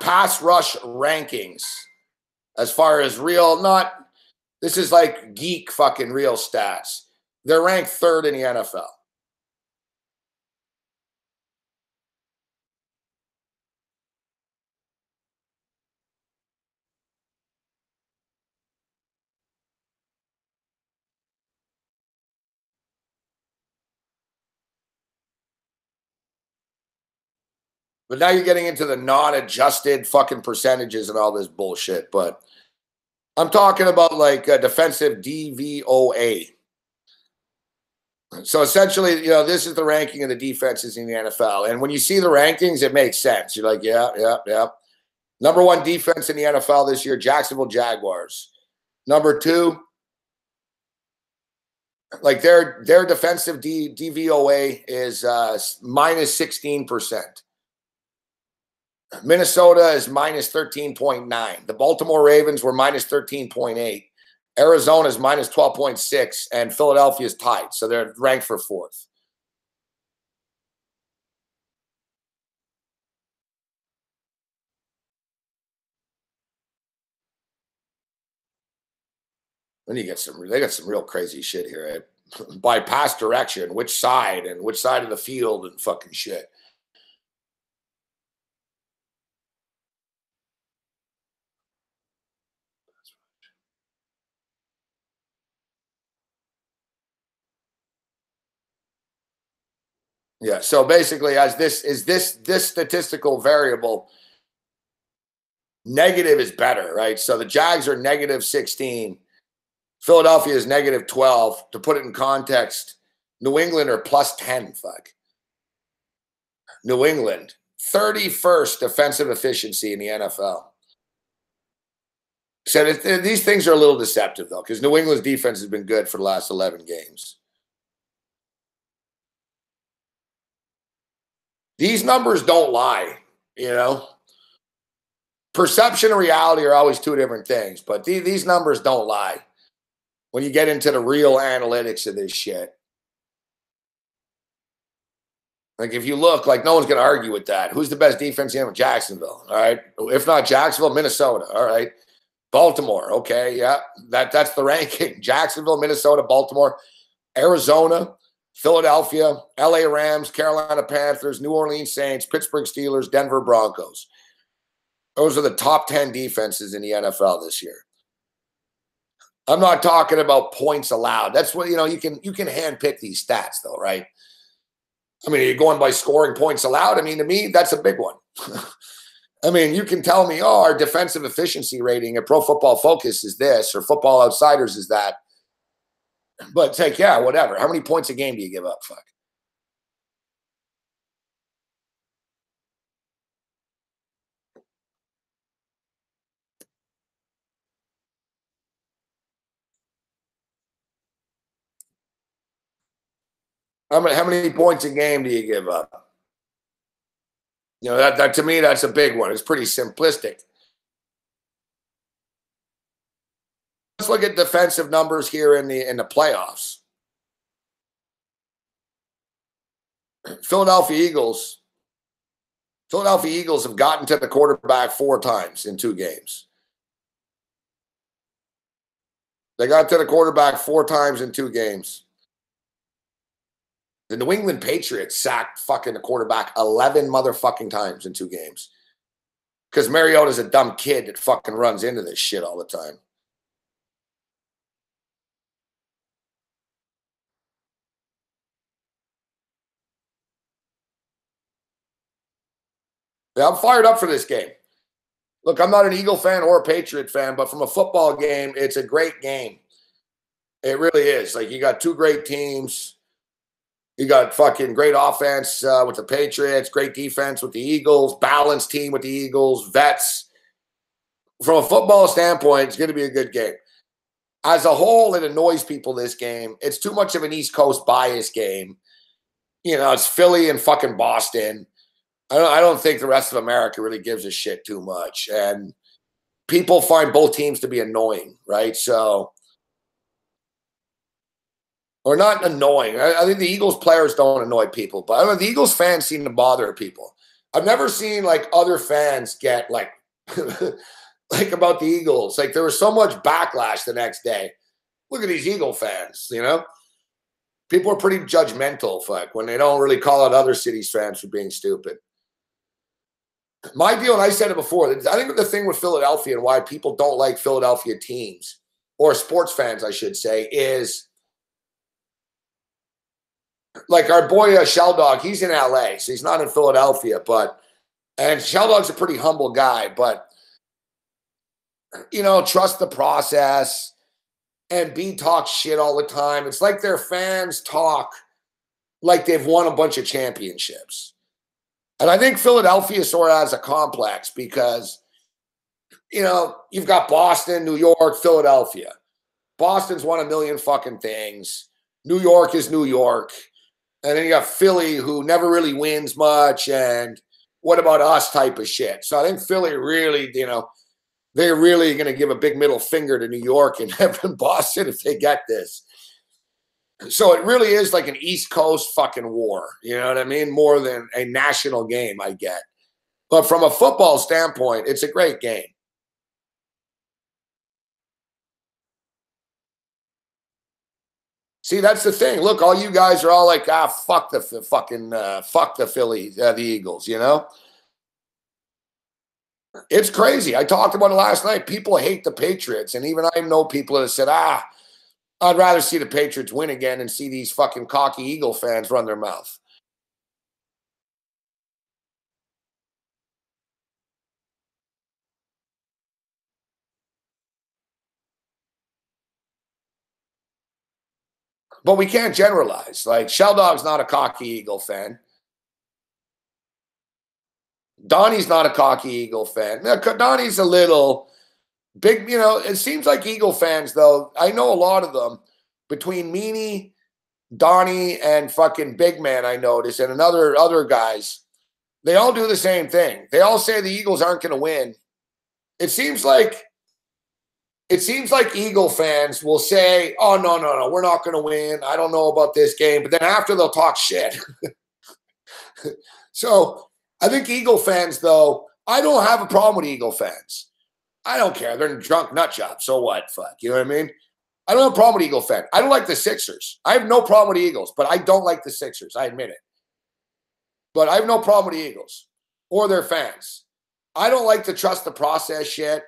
Pass rush rankings. As far as real, this is like geek fucking real stats. They're ranked 3rd in the NFL. But now you're getting into the non-adjusted fucking percentages and all this bullshit. But I'm talking about like defensive DVOA. So essentially, this is the ranking of the defenses in the NFL. And when you see the rankings, it makes sense. You're like, yeah. Number 1 defense in the NFL this year, Jacksonville Jaguars. Number 2, like their defensive DVOA is minus 16%. Minnesota is minus 13.9. The Baltimore Ravens were minus 13.8. Arizona is minus 12.6. And Philadelphia is tied. So they're ranked for 4th. Then they got some real crazy shit here. By pass direction, which side of the field and fucking shit. Yeah, so basically, as this statistical variable, negative is better, right? So the Jags are negative 16. Philadelphia is negative 12. To put it in context, New England are plus 10. Fuck. New England, 31st defensive efficiency in the NFL. So these things are a little deceptive, though, because New England's defense has been good for the last 11 games. These numbers don't lie, Perception and reality are always 2 different things, but these numbers don't lie when you get into the real analytics of this shit. Like, if you look, like, no one's going to argue with that. Who's the best defense in Jacksonville? All right. If not Jacksonville, Minnesota. All right. Baltimore. Okay. Yeah. That's the ranking. Jacksonville, Minnesota, Baltimore, Arizona, Philadelphia, LA Rams, Carolina Panthers, New Orleans Saints, Pittsburgh Steelers, Denver Broncos. Those are the top 10 defenses in the NFL this year. I'm not talking about points allowed. That's what, you can handpick these stats though, right? I mean, you're going by scoring points allowed. I mean, to me, that's a big one. I mean, you can tell me, oh, our defensive efficiency rating at Pro Football Focus is this, or Football Outsiders is that. But it's like, yeah, whatever. How many points a game do you give up? Fuck. How many points a game do you give up? That to me, that's a big one. It's pretty simplistic. Let's look at defensive numbers here in the playoffs. Philadelphia Eagles have gotten to the quarterback 4 times in 2 games. They got to the quarterback 4 times in 2 games. The New England Patriots sacked fucking the quarterback 11 motherfucking times in 2 games. Because Mariota's a dumb kid that fucking runs into this shit all the time. Yeah, I'm fired up for this game. Look, I'm not an Eagle fan or a Patriot fan, but from a football game, it's a great game. It really is. Like, you got 2 great teams. You got fucking great offense with the Patriots, great defense with the Eagles, balanced team with the Eagles, vets. From a football standpoint, it's going to be a good game. As a whole, it annoys people, this game. It's too much of an East Coast bias game. It's Philly and fucking Boston. I don't think the rest of America really gives a shit too much. And people find both teams to be annoying, right? So, or not annoying. I think the Eagles players don't annoy people, but I don't know, the Eagles fans seem to bother people. I've never seen like other fans get like, like about the Eagles. Like, there was so much backlash the next day. Look at these Eagle fans, People are pretty judgmental, fuck, when they don't really call out other cities' fans for being stupid. My deal, and I said it before, I think the thing with Philadelphia and why people don't like Philadelphia teams, or sports fans, I should say, is like our boy Shell Dog. He's in LA, so he's not in Philadelphia, and Shell Dog's a pretty humble guy, but trust the process, and B talks shit all the time. It's like their fans talk like they've won a bunch of championships. And I think Philadelphia sort of has a complex because, you've got Boston, New York, Philadelphia. Boston's won a million fucking things. New York is New York. And then you got Philly, who never really wins much. And what about us type of shit. So I think Philly really, they're really going to give a big middle finger to New York and Boston if they get this. So it really is like an East Coast fucking war. You know what I mean? More than a national game, I get. But from a football standpoint, it's a great game. See, that's the thing. Look, all you guys are all like, fuck the Phillies, the Eagles, It's crazy. I talked about it last night. People hate the Patriots. And even I know people that said, I'd rather see the Patriots win again and see these fucking cocky Eagle fans run their mouth. But we can't generalize. Like, Shell Dog's not a cocky Eagle fan. Donnie's not a cocky Eagle fan. Now, Donnie's a little big, it seems like Eagle fans, though, I know a lot of them, between Meanie, Donnie, and fucking Big Man, I noticed, and other guys, they all do the same thing. They all say the Eagles aren't going to win. It seems like Eagle fans will say, oh, no, we're not going to win. I don't know about this game. But then after, they'll talk shit. So I think Eagle fans, though, I don't have a problem with Eagle fans. I don't care. They're drunk nut jobs. So what? Fuck. You know what I mean? I don't have a problem with Eagle fans. I don't like the Sixers. I have no problem with the Eagles, but I don't like the Sixers. I admit it. But I have no problem with the Eagles or their fans. I don't like to trust the process shit.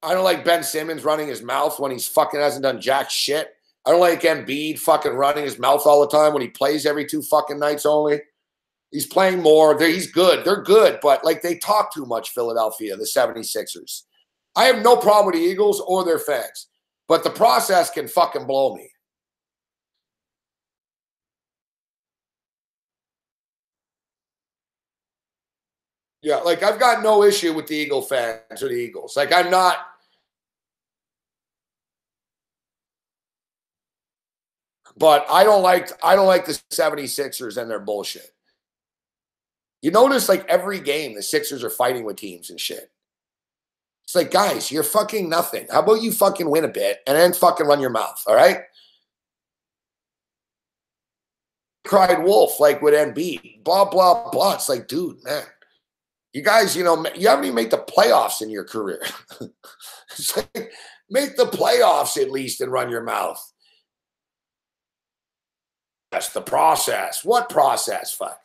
I don't like Ben Simmons running his mouth when he's fucking hasn't done jack shit. I don't like Embiid fucking running his mouth all the time when he plays every 2 fucking nights only. He's playing more. He's good. They're good, but like they talk too much, Philadelphia, the 76ers. I have no problem with the Eagles or their fans, but the process can fucking blow me. Yeah, like I've got no issue with the Eagle fans or the Eagles. Like I'm not. But I don't like the 76ers and their bullshit. You notice like every game the Sixers are fighting with teams and shit. It's like, guys, you're fucking nothing. How about you fucking win a bit and then fucking run your mouth, all right? Cried wolf like with Embiid, blah, blah, blah. It's like, dude, man, you guys, you haven't even made the playoffs in your career. It's like, make the playoffs at least and run your mouth. That's the process. What process? Fuck.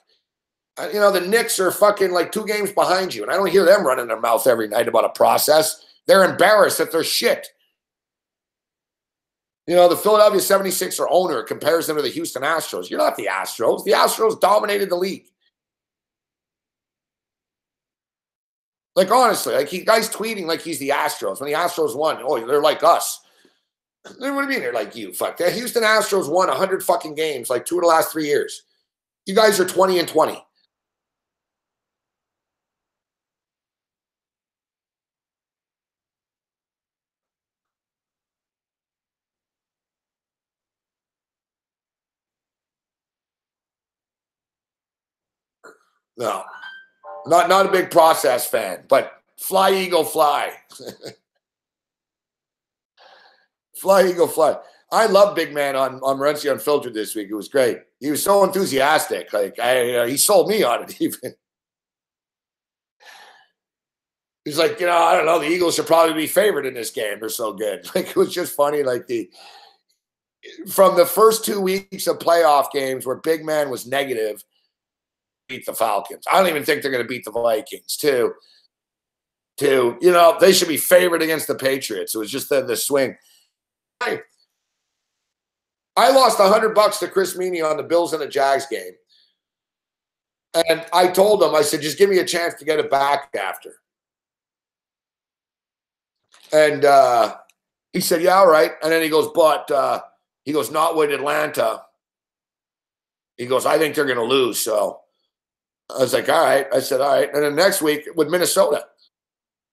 The Knicks are fucking like 2 games behind you, and I don't hear them running their mouth every night about a process. They're embarrassed that they're shit. The Philadelphia 76er owner compares them to the Houston Astros. You're not the Astros. The Astros dominated the league. Like, honestly, like guy's tweeting like he's the Astros. When the Astros won, oh, they're like us. What do you mean they're like you? Fuck. The Houston Astros won 100 fucking games like 2 of the last 3 years. You guys are 20-20. No, not a big process fan, but fly, Eagle, fly. Fly, Eagle, fly. I love Big Man on Morency Unfiltered this week. It was great. He was so enthusiastic. Like he sold me on it even. He's like, I don't know. The Eagles should probably be favored in this game. They're so good. Like it was just funny. Like from the first 2 weeks of playoff games where Big Man was negative, beat the Falcons. I don't even think they're going to beat the Vikings too. They should be favored against the Patriots. It was just the swing. I lost $100 to Chris Meany on the Bills and the Jags game. And I told him, I said, just give me a chance to get it back after. And he said, yeah, all right. And then he goes, but not with Atlanta. He goes, I think they're going to lose. So I was like, all right. I said, all right. And then next week with Minnesota,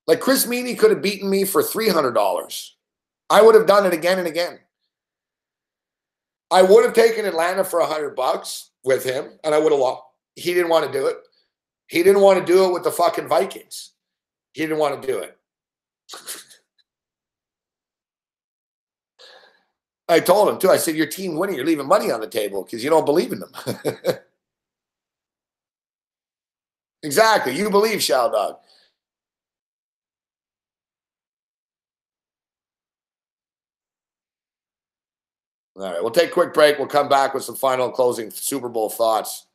like Chris Meany could have beaten me for $300. I would have done it again and again. I would have taken Atlanta for $100 with him, and I would have lost. He didn't want to do it. He didn't want to do it with the fucking Vikings. He didn't want to do it. I told him, too. I said, your team winning, you're leaving money on the table because you don't believe in them. Exactly. You believe, Shall Dog. All right, we'll take a quick break. We'll come back with some final and closing Super Bowl thoughts.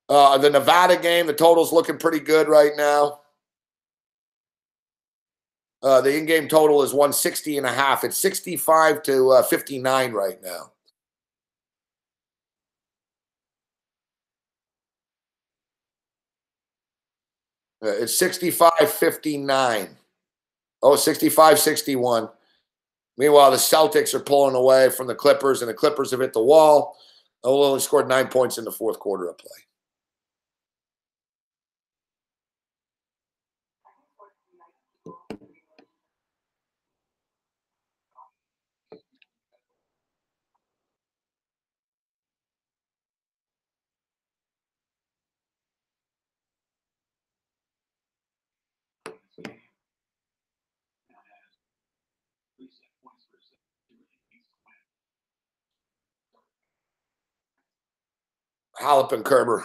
The Nevada game, the total's looking pretty good right now. The in-game total is 160.5. It's 65 to 59 right now. It's 65-59. Oh, 65-61. Meanwhile, the Celtics are pulling away from the Clippers, and the Clippers have hit the wall. They only scored 9 points in the fourth quarter of play. Halep and Kerber.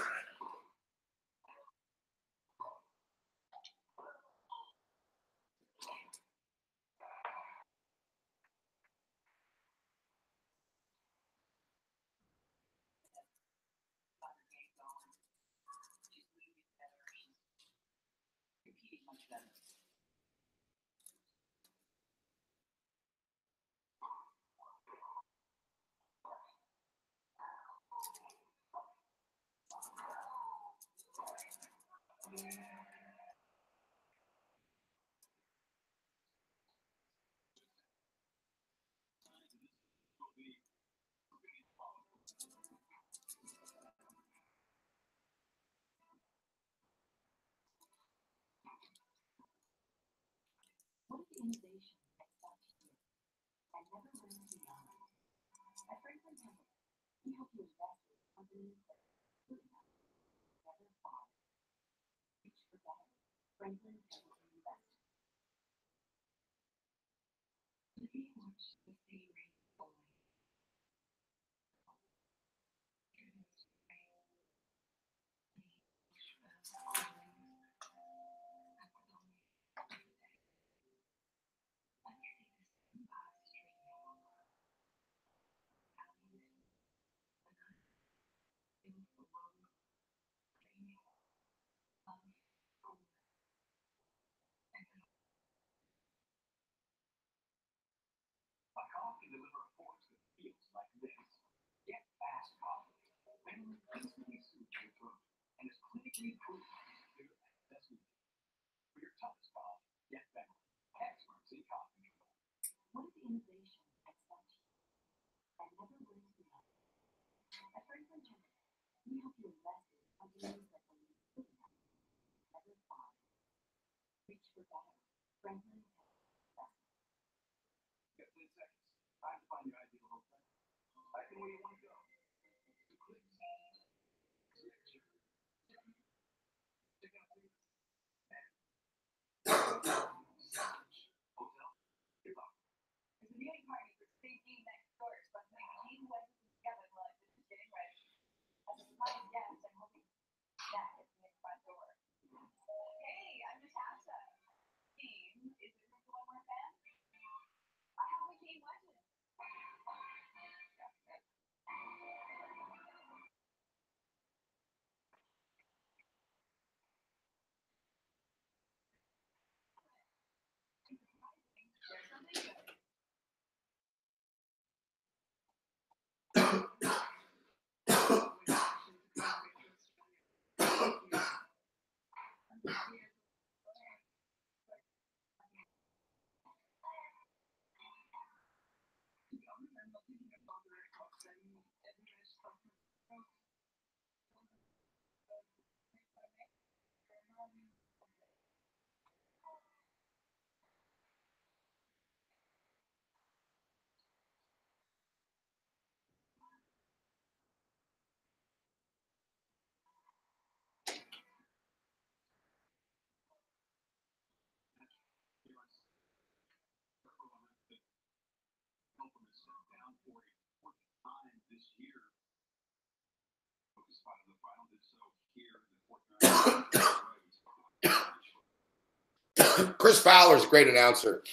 Chris Fowler's a great announcer.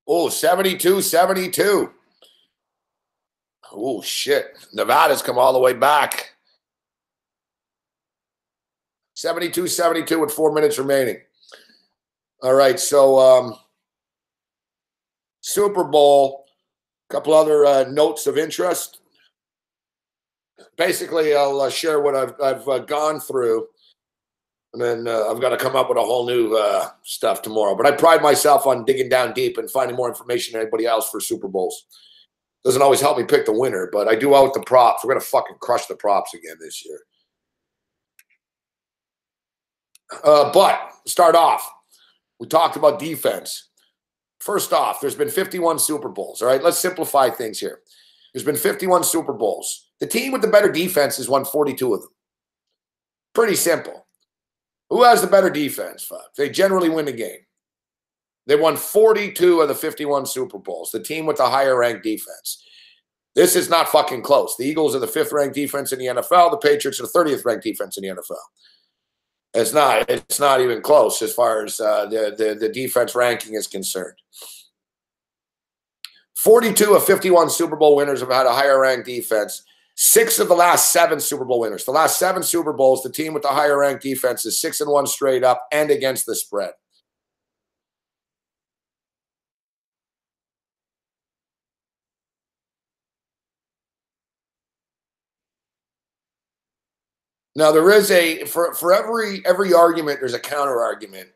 Oh, 72-72. Oh, shit. Nevada's come all the way back. 72-72 with 4 minutes remaining. All right, so Super Bowl, a couple other notes of interest. Basically, I'll share what I've gone through, and then I've got to come up with a whole new stuff tomorrow. But I pride myself on digging down deep and finding more information than anybody else for Super Bowls. Doesn't always help me pick the winner, but I do out the props. We're going to fucking crush the props again this year. But start off, we talked about defense. First off, there's been 51 Super Bowls. All right, let's simplify things here. There's been 51 Super Bowls. The team with the better defense has won 42 of them. Pretty simple. Who has the better defense? They generally win the game. They won 42 of the 51 Super Bowls. The team with the higher ranked defense. This is not fucking close. The Eagles are the 5th ranked defense in the NFL. The Patriots are the 30th ranked defense in the NFL. It's not even close as far as the defense ranking is concerned. 42 of 51 Super Bowl winners have had a higher ranked defense. 6 of the last 7 Super Bowl winners. The last 7 Super Bowls, the team with the higher ranked defense is 6-1 straight up and against the spread. Now, there is for every argument, there's a counter argument.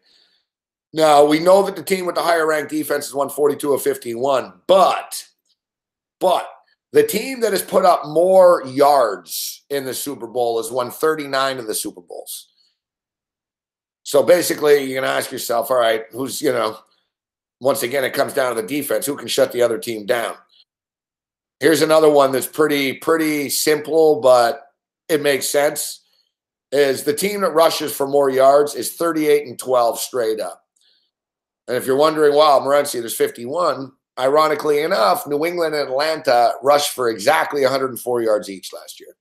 Now, we know that the team with the higher ranked defense has won 42 of 51, but the team that has put up more yards in the Super Bowl has won 39 of the Super Bowls. So basically, you're going to ask yourself, all right, who's, once again, it comes down to the defense. Who can shut the other team down? Here's another one that's pretty simple, but it makes sense. Is the team that rushes for more yards is 38-12 straight up. And if you're wondering, wow, Morency, there's 51. Ironically enough, New England and Atlanta rushed for exactly 104 yards each last year.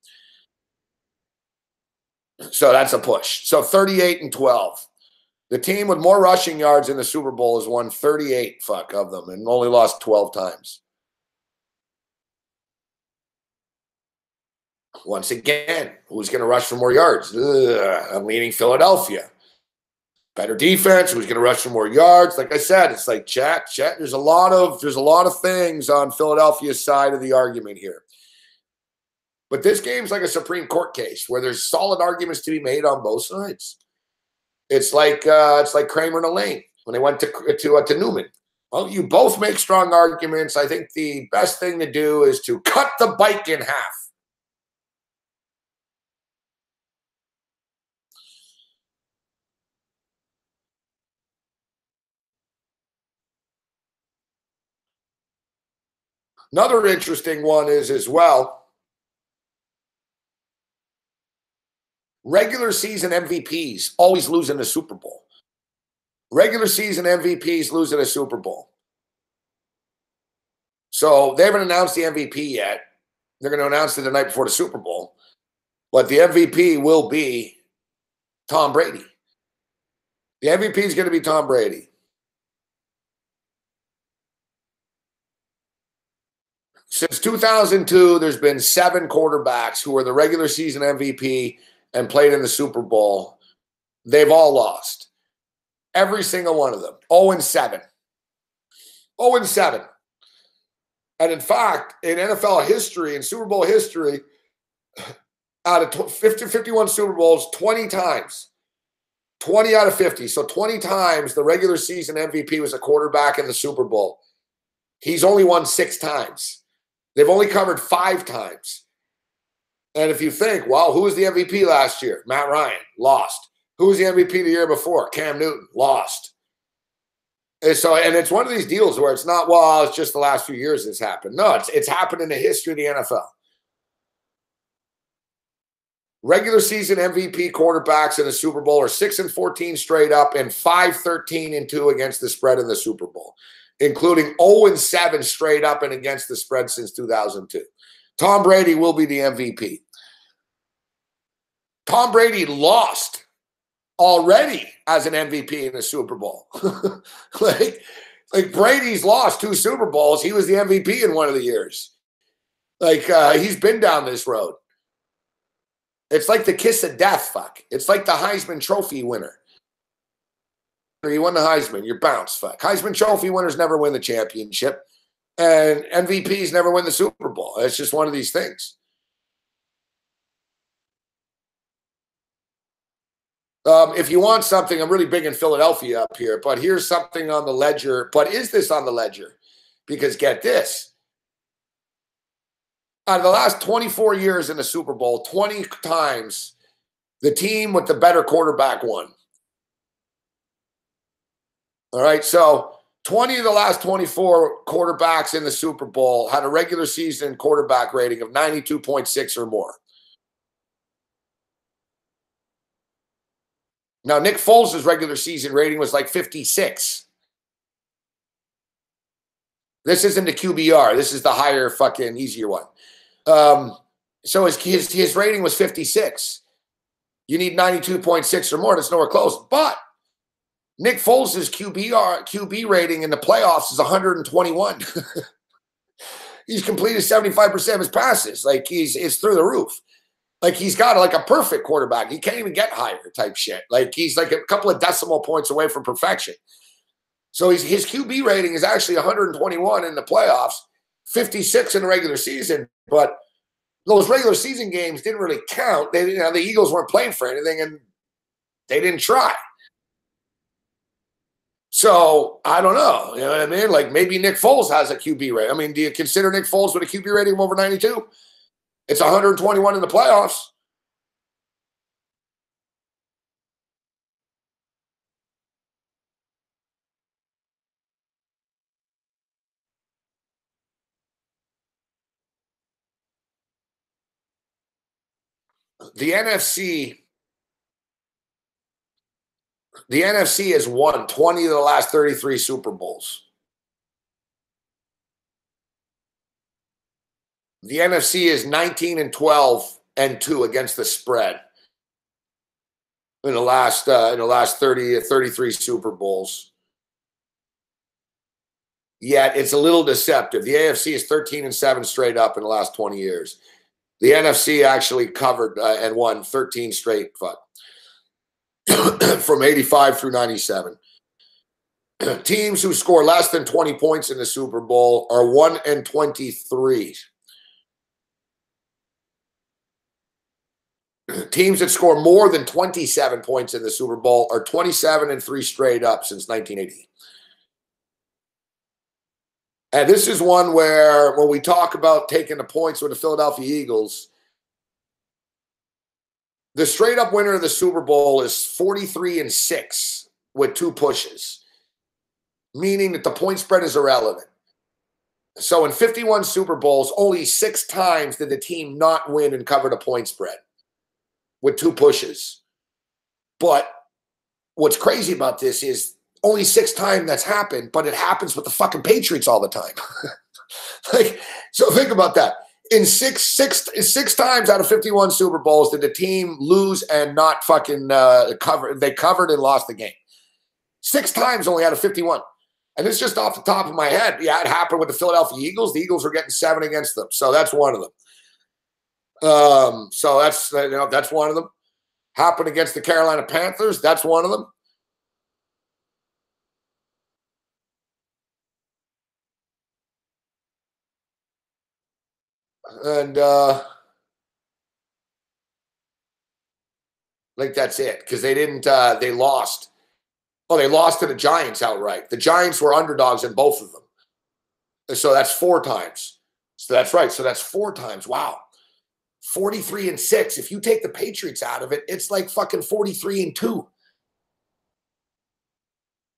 So that's a push. So 38-12. The team with more rushing yards in the Super Bowl has won 38 of them and only lost 12 times. Once again, who's going to rush for more yards? I'm leaning Philadelphia. Better defense. Who's going to rush for more yards? Like I said, it's like chat. There's a lot of things on Philadelphia's side of the argument here. But this game's like a Supreme Court case where there's solid arguments to be made on both sides. It's like Kramer and Elaine when they went to Newman. Well, you both make strong arguments. I think the best thing to do is to cut the bike in half. Another interesting one is as well, regular season MVPs always lose in the Super Bowl. Regular season MVPs lose in a Super Bowl. So they haven't announced the MVP yet. They're going to announce it the night before the Super Bowl. But the MVP will be Tom Brady. The MVP is going to be Tom Brady. Since 2002, there's been 7 quarterbacks who are the regular season MVP and played in the Super Bowl. They've all lost. Every single one of them. 0-7. 0-7. And in fact, in NFL history, in Super Bowl history, out of 51 Super Bowls, 20 times. 20 out of 50. So 20 times the regular season MVP was a quarterback in the Super Bowl. He's only won 6 times. They've only covered 5 times. And if you think, well, who was the MVP last year? Matt Ryan, lost. Who was the MVP the year before? Cam Newton, lost. And so, and it's one of these deals where it's not, well, it's just the last few years it's happened. No, it's happened in the history of the NFL. Regular season MVP quarterbacks in the Super Bowl are 6-14 straight up and 5-13-2 against the spread in the Super Bowl, including 0-7 straight up and against the spread since 2002. Tom Brady will be the MVP. Tom Brady lost already as an MVP in the Super Bowl. Like Brady's lost 2 Super Bowls. He was the MVP in one of the years. Like he's been down this road. It's like the kiss of death, fuck. It's like the Heisman Trophy winner. You won the Heisman, you're bounced, fuck. Heisman Trophy winners never win the championship, and MVPs never win the Super Bowl. It's just one of these things. If you want something, I'm really big in Philadelphia up here, but here's something on the ledger. But is this on the ledger? Because get this. Out of the last 24 years in the Super Bowl, 20 times the team with the better quarterback won. All right, so 20 of the last 24 quarterbacks in the Super Bowl had a regular season quarterback rating of 92.6 or more. Now, Nick Foles' regular season rating was like 56. This isn't the QBR. This is the higher fucking easier one. So his rating was 56. You need 92.6 or more. That's nowhere close. But Nick Foles' QB rating in the playoffs is 121. He's completed 75% of his passes. Like it's through the roof. Like he's got like a perfect quarterback. He can't even get higher type shit. Like he's like a couple of decimal points away from perfection. So his QB rating is actually 121 in the playoffs, 56 in the regular season. But those regular season games didn't really count. The Eagles weren't playing for anything, and they didn't try. So I don't know. You know what I mean? Like maybe Nick Foles has a QB rating. I mean, do you consider Nick Foles with a QB rating of over 92? It's 121 in the playoffs. The NFC has won 20 of the last 33 Super Bowls. The NFC is 19-12-2 against the spread in the last 33 Super Bowls. Yet it's a little deceptive. The AFC is 13-7 straight up in the last 20 years. The NFC actually covered and won 13 straight from 85 through 97. Teams who score less than 20 points in the Super Bowl are 1-23. Teams that score more than 27 points in the Super Bowl are 27-3 straight up since 1980. And this is one where when we talk about taking the points with the Philadelphia Eagles, the straight up winner of the Super Bowl is 43-6 with 2 pushes, meaning that the point spread is irrelevant. So in 51 Super Bowls, only 6 times did the team not win and cover the point spread with 2 pushes. But what's crazy about this is only 6 times that's happened, but it happens with the fucking Patriots all the time. So think about that. In six times out of 51 Super Bowls did the team lose and not fucking cover. They covered and lost the game. 6 times only out of 51. And it's just off the top of my head. Yeah, it happened with the Philadelphia Eagles. The Eagles were getting 7 against them. So that's one of them. So that's one of them. Happened against the Carolina Panthers. That's one of them. And like that's it, because they didn't they lost. Oh, they lost to the Giants outright. The Giants were underdogs in both of them. So that's 4 times. So that's right. So that's 4 times. Wow. 43-6. If you take the Patriots out of it, it's like fucking 43-2.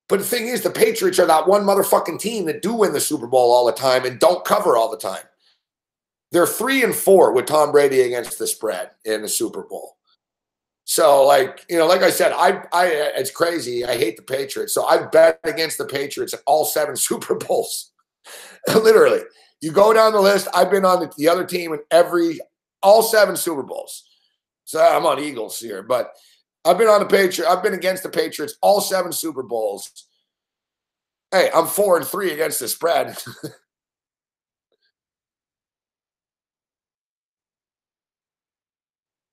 But the thing is, the Patriots are that one motherfucking team that do win the Super Bowl all the time and don't cover all the time. They're 3-4 with Tom Brady against the spread in the Super Bowl. So, like I said, it's crazy. I hate the Patriots. So I've bet against the Patriots at all 7 Super Bowls. Literally. You go down the list. I've been on the other team in all 7 Super Bowls. So I'm on Eagles here, but I've been on the Patriots. I've been against the Patriots all 7 Super Bowls. Hey, I'm 4-3 against the spread.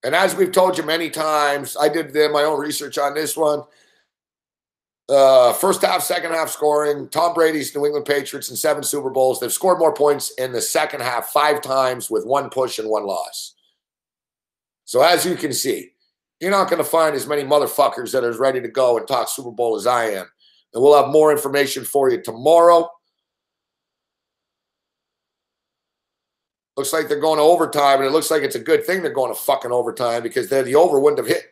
And as we've told you many times, I did my own research on this one. First half, second half scoring. Tom Brady's New England Patriots in 7 Super Bowls. They've scored more points in the second half 5 times with 1 push and 1 loss. So as you can see, you're not going to find as many motherfuckers that are ready to go and talk Super Bowl as I am. And we'll have more information for you tomorrow. Looks like they're going to overtime, and it looks like it's a good thing they're going to fucking overtime because then the over wouldn't have hit.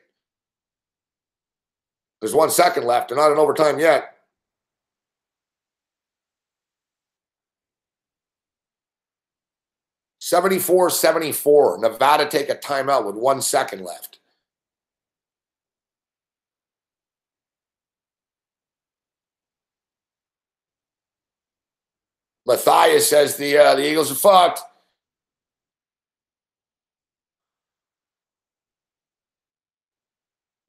There's 1 second left. They're not in overtime yet. (74-74). Nevada take a timeout with 1 second left. Matthias says the Eagles are fucked.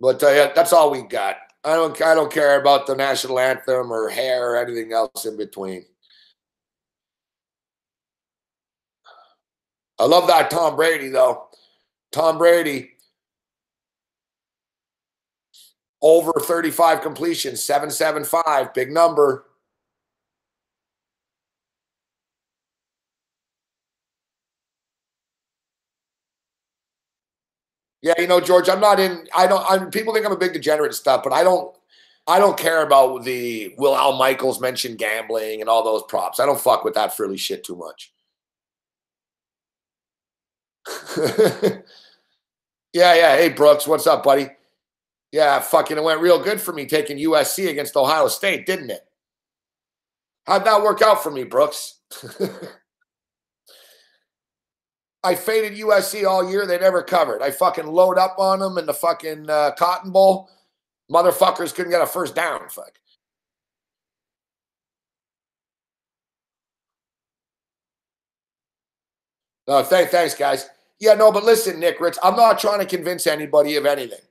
But yeah, that's all we got. I don't care about the national anthem or hair or anything else in between. I love that Tom Brady, though. Tom Brady, over 35 completions, 775, big number. Yeah, you know, George, people think I'm a big degenerate and stuff, but I don't care about the will Al Michaels mention gambling and all those props. I don't fuck with that frilly shit too much. Yeah. Hey, Brooks, what's up, buddy? Yeah, fucking it went real good for me taking USC against Ohio State, didn't it? How'd that work out for me, Brooks? I faded USC all year. They never covered. I fucking load up on them in the fucking Cotton Bowl. Motherfuckers couldn't get a first down. Fuck. No, thanks, guys. Yeah, no, but listen, Nick Ritz, I'm not trying to convince anybody of anything.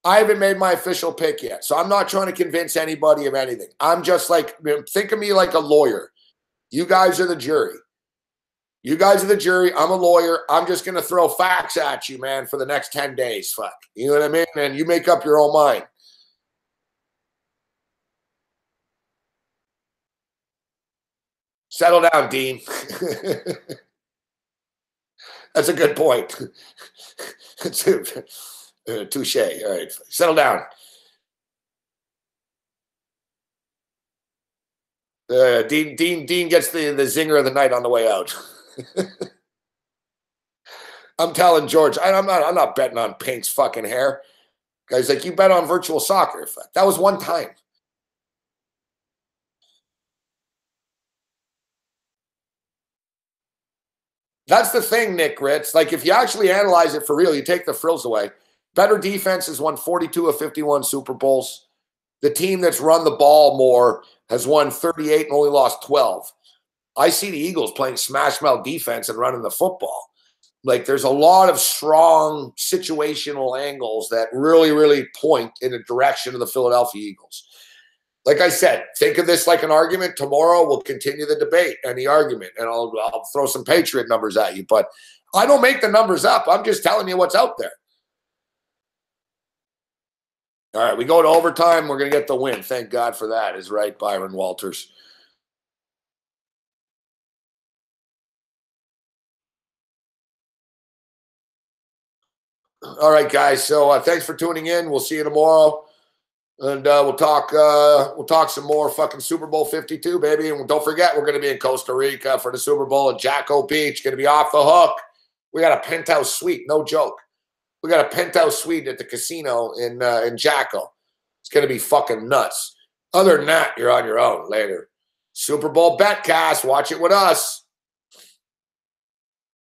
I haven't made my official pick yet, so I'm not trying to convince anybody of anything. I'm just like, think of me like a lawyer. You guys are the jury. You guys are the jury. I'm a lawyer. I'm just going to throw facts at you, man, for the next 10 days. Fuck. You know what I mean? And you make up your own mind. Settle down, Dean. That's a good point. Touche. All right. Settle down. Dean gets the zinger of the night on the way out. I'm telling George, I'm not betting on Pink's fucking hair. Guys, like, you bet on virtual soccer. That was one time. That's the thing, Nick Ritz. Like, if you actually analyze it for real, you take the frills away. Better defense has won 42 of 51 Super Bowls. The team that's run the ball more has won 38 and only lost 12. I see the Eagles playing smash mouth defense and running the football. Like, there's a lot of strong situational angles that really, really point in the direction of the Philadelphia Eagles. Like I said, think of this like an argument. Tomorrow we'll continue the debate and the argument, and I'll throw some Patriot numbers at you. But I don't make the numbers up. I'm just telling you what's out there. All right, we go to overtime. We're going to get the win. Thank God for that, is right, Byron Walters. All right, guys. So thanks for tuning in. We'll see you tomorrow. And we'll talk some more fucking Super Bowl 52, baby. And don't forget, we're going to be in Costa Rica for the Super Bowl at Jacko Beach. Going to be off the hook. We got a penthouse suite, no joke. We got a penthouse suite at the casino in Jacko. It's going to be fucking nuts. Other than that, you're on your own later. Super Bowl Betcast. Watch it with us.